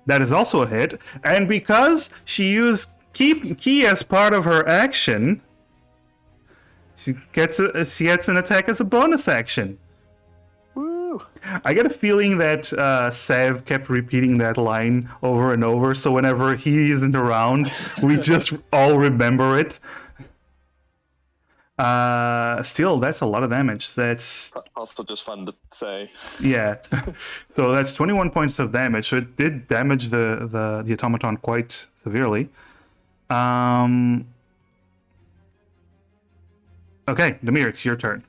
That is also a hit, and because she used key as part of her action, she gets an attack as a bonus action.
Woo!
I get a feeling that Sev kept repeating that line over and over, so whenever he isn't around, we just all remember it. Still, that's a lot of damage. That's
Also, just fun to say.
yeah. So that's 21 points of damage. So it did damage the automaton quite severely. Okay, Demir, it's your turn.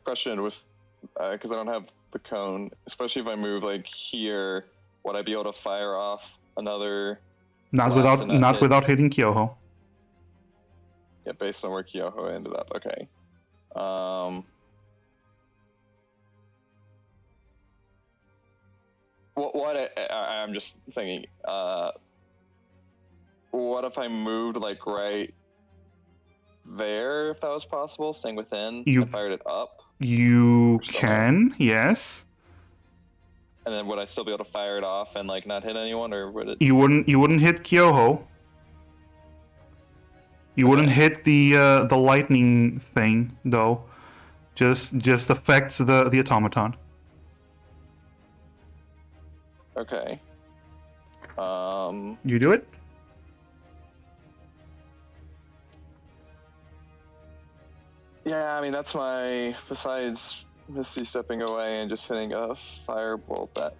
Question with, because I don't have the cone, especially if I move like here, would I be able to fire off another?
Not
blast in that hit?
without hitting Kyoho.
Yeah, based on where Kyoho ended up. Okay. I'm just thinking. What if I moved like right there, if that was possible, staying within?
You-
and fired it up,
You
Still
can, yes.
and then would I still be able to fire it off and like not hit anyone, or would it?
You wouldn't hit Kyoho. You wouldn't hit the lightning thing though. Just affects the automaton.
Okay.
You do it?
Yeah, I mean that's my. Besides Misty stepping away and just hitting a firebolt, that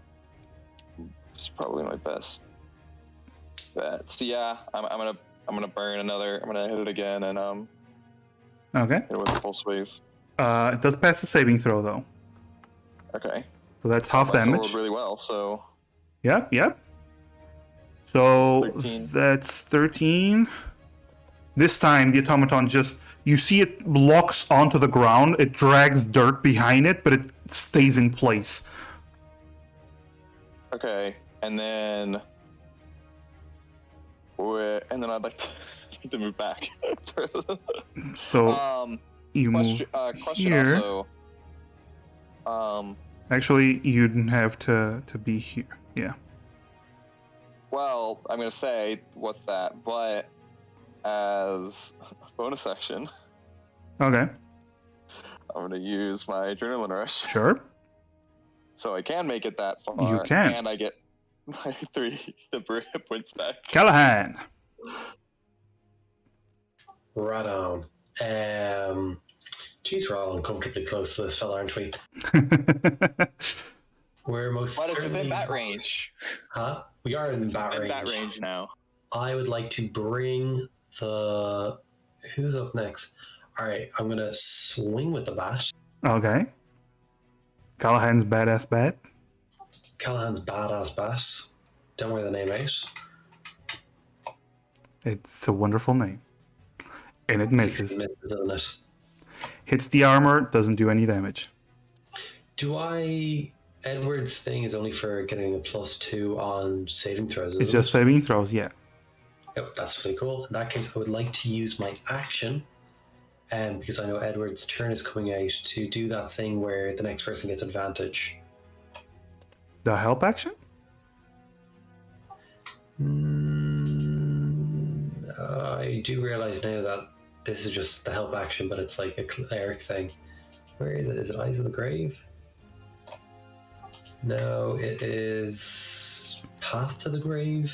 is probably my best bet. So yeah, I'm gonna burn another. I'm gonna hit it again and
Okay.
hit it with a full sweep.
It does pass the saving throw though.
Okay.
So that's half
I still
damage.
rolled really well, so
Yeah. So
13.
that's 13. This time the automaton you see it locks onto the ground, it drags dirt behind it, but it stays in place.
okay, and then I'd like to move back.
So you move
question
here.
also.
Actually, you'd have to be here. Yeah.
Well, I'm gonna say what's that, but as a bonus action,
Okay.
I'm gonna use my adrenaline rush,
Sure.
so I can make it that far.
You can.
and I get my 3 hit points back.
Callahan.
Right on. Geez, we're all uncomfortably close to this fella, aren't we? We're most
But it's
certainly...
within that range.
Huh? We are in
It's
that
within
range.
that range now.
I would like to bring the. Who's up next? All right, I'm gonna swing with the bat.
Okay. Callahan's badass bat.
Callahan's badass bat. Don't worry the name out.
It's a wonderful name. And it misses.
16 misses, isn't it?
Hits the armor, doesn't do any damage.
Do I? Edward's thing is only for getting a +2 on saving throws.
It's
isn't
just
it?
saving throws, yeah.
Yep, that's pretty cool. In that case, I would like to use my action, because I know Edward's turn is coming out, to do that thing where the next person gets advantage.
The help action?
I do realize now that this is just the help action, but it's like a cleric thing. Where is it? Is it Eyes of the Grave? No, it is Path to the Grave.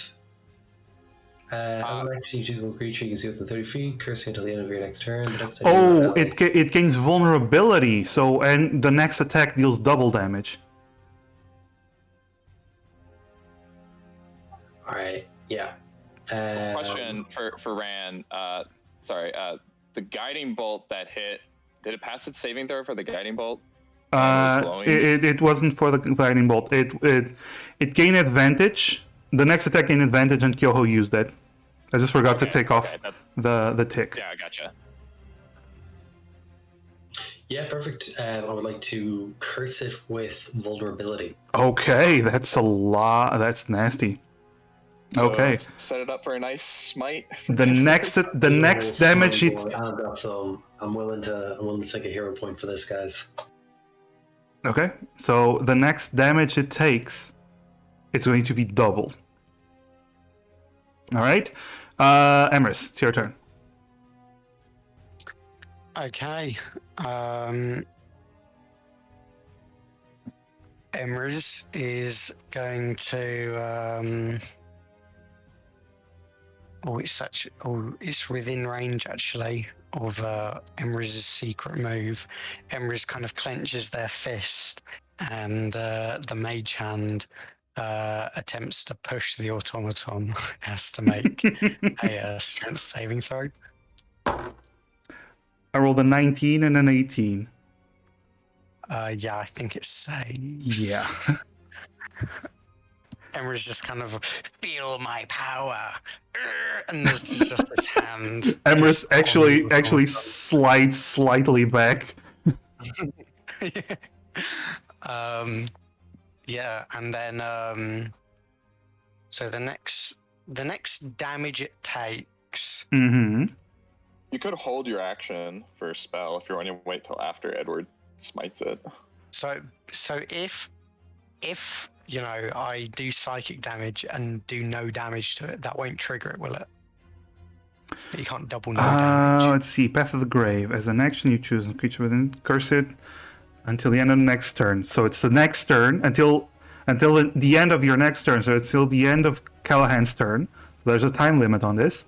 I'm actually choosing a creature you can see within 30 feet, cursing until the end of your next turn. The next time
Oh, it gains vulnerability, so and the next attack deals double damage.
Alright, yeah.
Question for Ran. Sorry. The guiding bolt that hit. Did it pass its saving throw for the guiding bolt?
It wasn't for the guiding bolt. It gained advantage. The next attack gained advantage, and Kyoho used that. I just forgot to take off the tick.
Yeah, I gotcha.
Yeah, perfect. I would like to curse it with vulnerability.
Okay, that's a lot. That's nasty.
So
Okay.
Set it up for a nice smite.
The next damage it.
I've got some. I'm willing to take a hero point for this, guys.
Okay, so the next damage it takes, it's going to be doubled. All right, Emrys, it's your turn.
Okay. Emrys is going to. It's within range actually of Emrys' secret move. Emrys kind of clenches their fist, and the mage hand attempts to push the automaton. It has to make a strength saving throw.
I rolled a 19 and an 18.
Yeah, I think it saves.
Yeah.
Emrys just kind of feel my power, and there's just this hand.
Emrys actually slides slightly back.
Yeah, and then so the next damage it takes.
Mm-hmm.
You could hold your action for a spell if you want to wait till after Edward smites it.
So if you know I do psychic damage and do no damage to it, that won't trigger it, will it? You can't double no damage.
Let's see. Path of the Grave. As an action, you choose a creature within curse it until the end of the next turn. So it's the next turn until the end of your next turn. So it's till the end of Callahan's turn. So there's a time limit on this.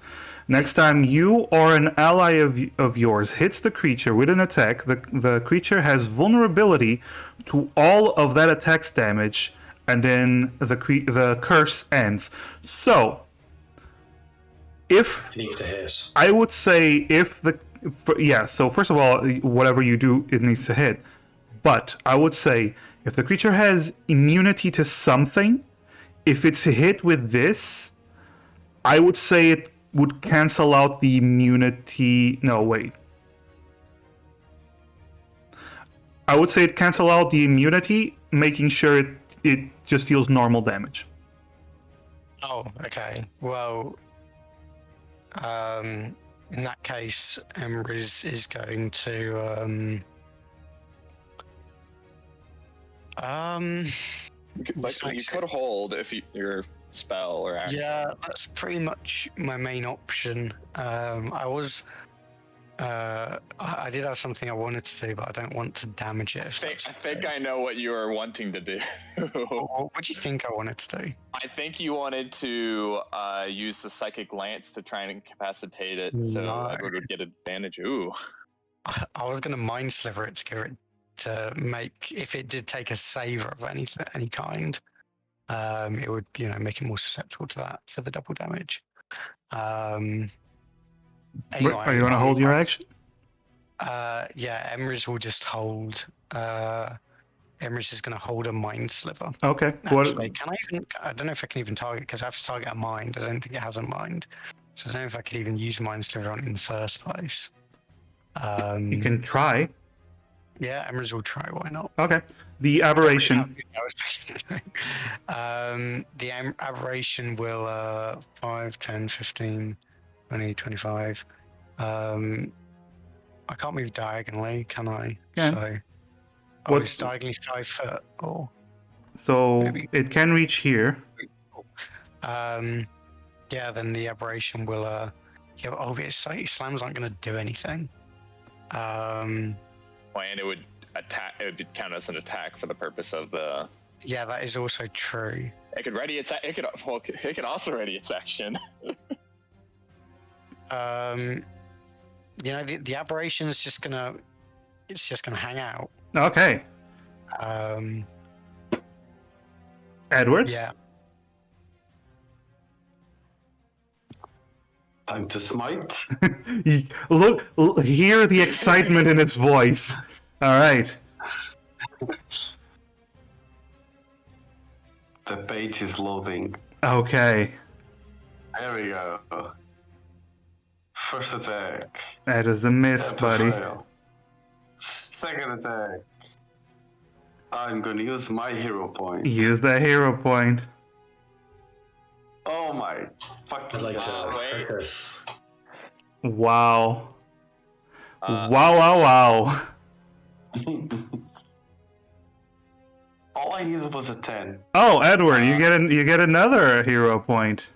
Next time you or an ally of yours hits the creature with an attack, the creature has vulnerability to all of that attack's damage, and then the curse ends. So, if
It needs to hit.
I would say so first of all, whatever you do, it needs to hit. But I would say if the creature has immunity to something, if it's hit with this, I would say it would cancel out the immunity. No, wait. I would say it cancel out the immunity, making sure it just deals normal damage.
Oh, okay. Well, in that case, Emrys is going to
You could hold if your spell or action.
Yeah, that's pretty much my main option. I did have something I wanted to do, but I don't want to damage it.
I think I know what you are wanting to do.
What do you think I wanted to do?
I think you wanted to use the Psychic Lance to try and incapacitate it, so
No.
Edward would get advantage. Ooh.
I was going to mind sliver it to give it to make, if it did take a save of any kind, it would make it more susceptible to that for the double damage. Anyway,
Are you gonna hold your action?
Yeah, Emrys will just hold. Emrys is going to hold a mind sliver.
Okay.
Actually, can I even? I don't know if I can even target because I have to target a mind. I don't think it has a mind, so I don't know if I could even use mind sliver on it in the first place.
You can try.
Yeah, Emrys will try. Why not?
Okay. The aberration.
The aberration will 5, 10, 15, 20, 25. I can't move diagonally, can I?
Can.
So,
What's-
it's diagonally 5 foot, or
So
Maybe.
it can reach here.
yeah. Then the aberration will yeah. Oh, it's like slams aren't going to do anything.
And it would attack. It would count as an attack for the purpose of the.
Yeah, that is also true.
It could ready its. It could. Well, it could also ready its action.
You know, the aberration is just gonna. It's just gonna hang out.
Okay. Edward?
Yeah.
Time to smite.
Hear the excitement in its voice. All right.
The page is loading.
Okay.
There we go. First attack.
That is a miss,
That's a
buddy.
fail. Second attack. I'm gonna use my hero point.
Use the hero point.
Oh my fucking
I'd like to
wait.
hurt this.
Wow. Wow.
All I needed was a 10.
Oh, Edward, you get another hero point.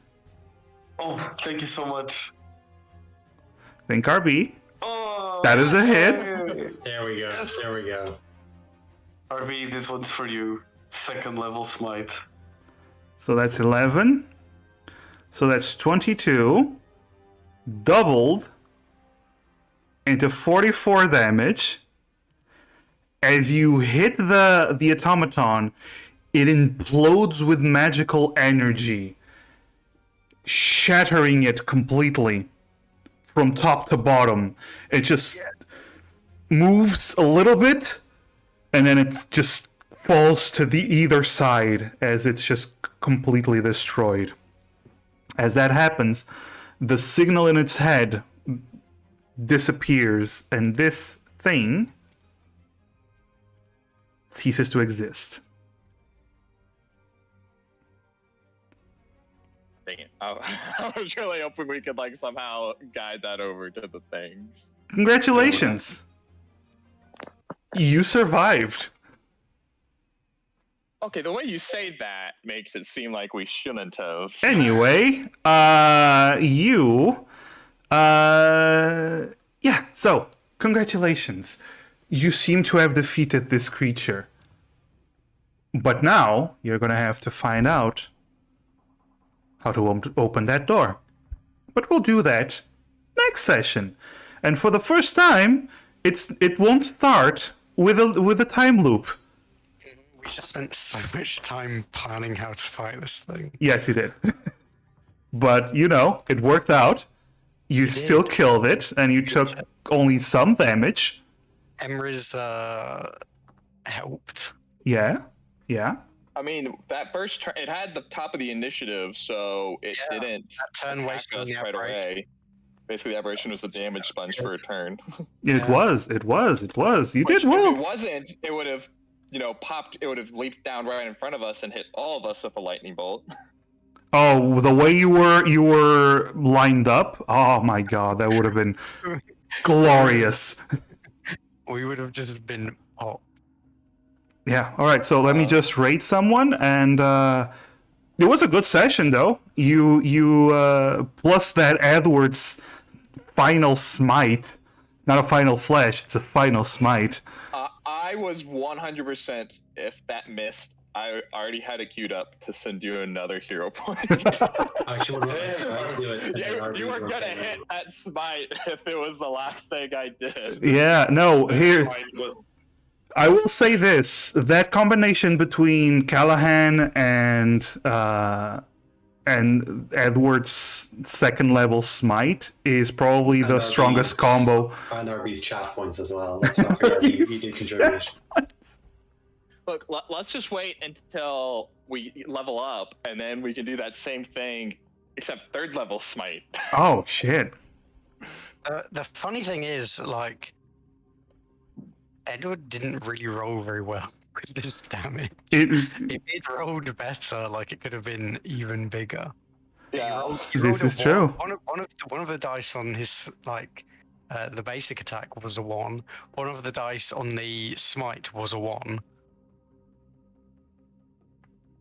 Oh, thank you so much.
Think RB.
Oh,
That is a hit.
yay.
There we go.
Yes.
There we go.
RB, this one's for you. Second level smite.
So that's 11. So that's 22. Doubled into 44 damage. As you hit the automaton, it implodes with magical energy, shattering it completely from top to bottom. It just moves a little bit, and then it just falls to the either side as it's just completely destroyed. As that happens, the signal in its head disappears, and this thing ceases to exist.
Dang it. I was really hoping we could like somehow guide that over to the things.
Congratulations! You survived.
Okay, the way you say that makes it seem like we shouldn't have.
Anyway, yeah, so, congratulations. You seem to have defeated this creature. But now, you're gonna have to find out how to open that door. But we'll do that next session. And for the first time, it won't start with a time loop.
We just spent so much time planning how to fight this thing.
Yes, you did. But, you know, it worked out. You still killed it, and you took only some damage.
Emrys helped.
Yeah.
I mean, that first turn, it had the top of the initiative, so it
Yeah,
didn't
That turn
attack
wasted
us
the
right
aberration.
away. Basically, the aberration was the damage sponge for a turn.
It
Yeah.
was. You
Which,
did well.
If it wasn't, it would have, popped. It would have leaped down right in front of us and hit all of us with a lightning bolt.
Oh, the way you were lined up. Oh my god, that would have been glorious.
We would have just been
Yeah. All right. So let me just rate someone, and it was a good session, though. You plus that Edward's final smite. Not a final flash. It's a final smite.
I was 100%. If that missed, I already had it queued up to send you another hero point.
Actually, I can do it.
you were gonna hit that smite if it was the last thing I did.
Yeah. No. Here.
Smite was
I will say this: that combination between Callahan and and Edward's second level smite is probably the
And
strongest
RB's
combo.
And RB's chat points as well. Let's not forget he did contribute.
Look, let's just wait until we level up, and then we can do that same thing, except third level smite.
Oh shit!
The funny thing is, like, Edward didn't really roll very well with this damage. If he'd rolled better, like, it could have been even bigger.
Yeah.
He
This
rolled a
is true.
One of the dice on his, like, the basic attack was a 1. One of the dice on the smite was a 1.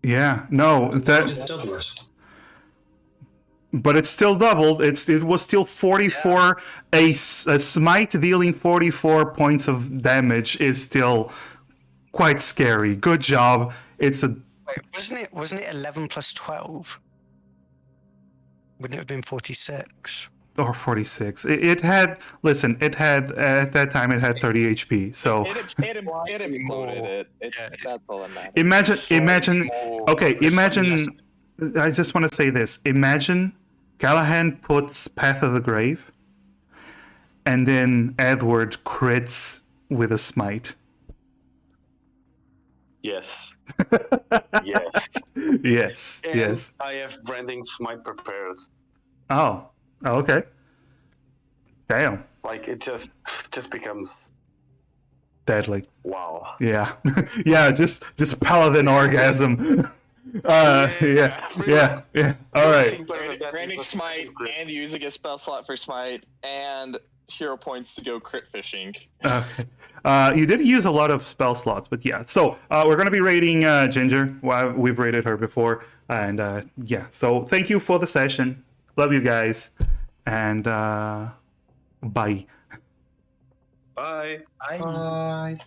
Yeah, no,
That is still worse.
but it's still doubled. It was still 44. A smite dealing 44 points of damage is still quite scary. Good job. It's a
Wait, wasn't it 11 plus 12? Wouldn't it have been 46?
or 46. It had at that time it had 30 HP. So
It imploded it. That's all that matters.
imagine. Okay, imagine. I just want to say this. Imagine Callahan puts Path of the Grave, and then Edward crits with a smite.
Yes. Yes.
Yes.
And
Yes.
I have Branding's smite prepared.
Oh. Okay. Damn.
Like it just becomes
Deadly.
wow.
Yeah. Yeah. Just paladin orgasm. Yeah. All right.
Branding smite and using a spell slot for smite and hero points to go crit fishing.
Okay. You did use a lot of spell slots, but yeah. So we're gonna be rating Ginger. Well, we've rated her before, and yeah. So thank you for the session. Love you guys, and bye.
Bye.
Bye.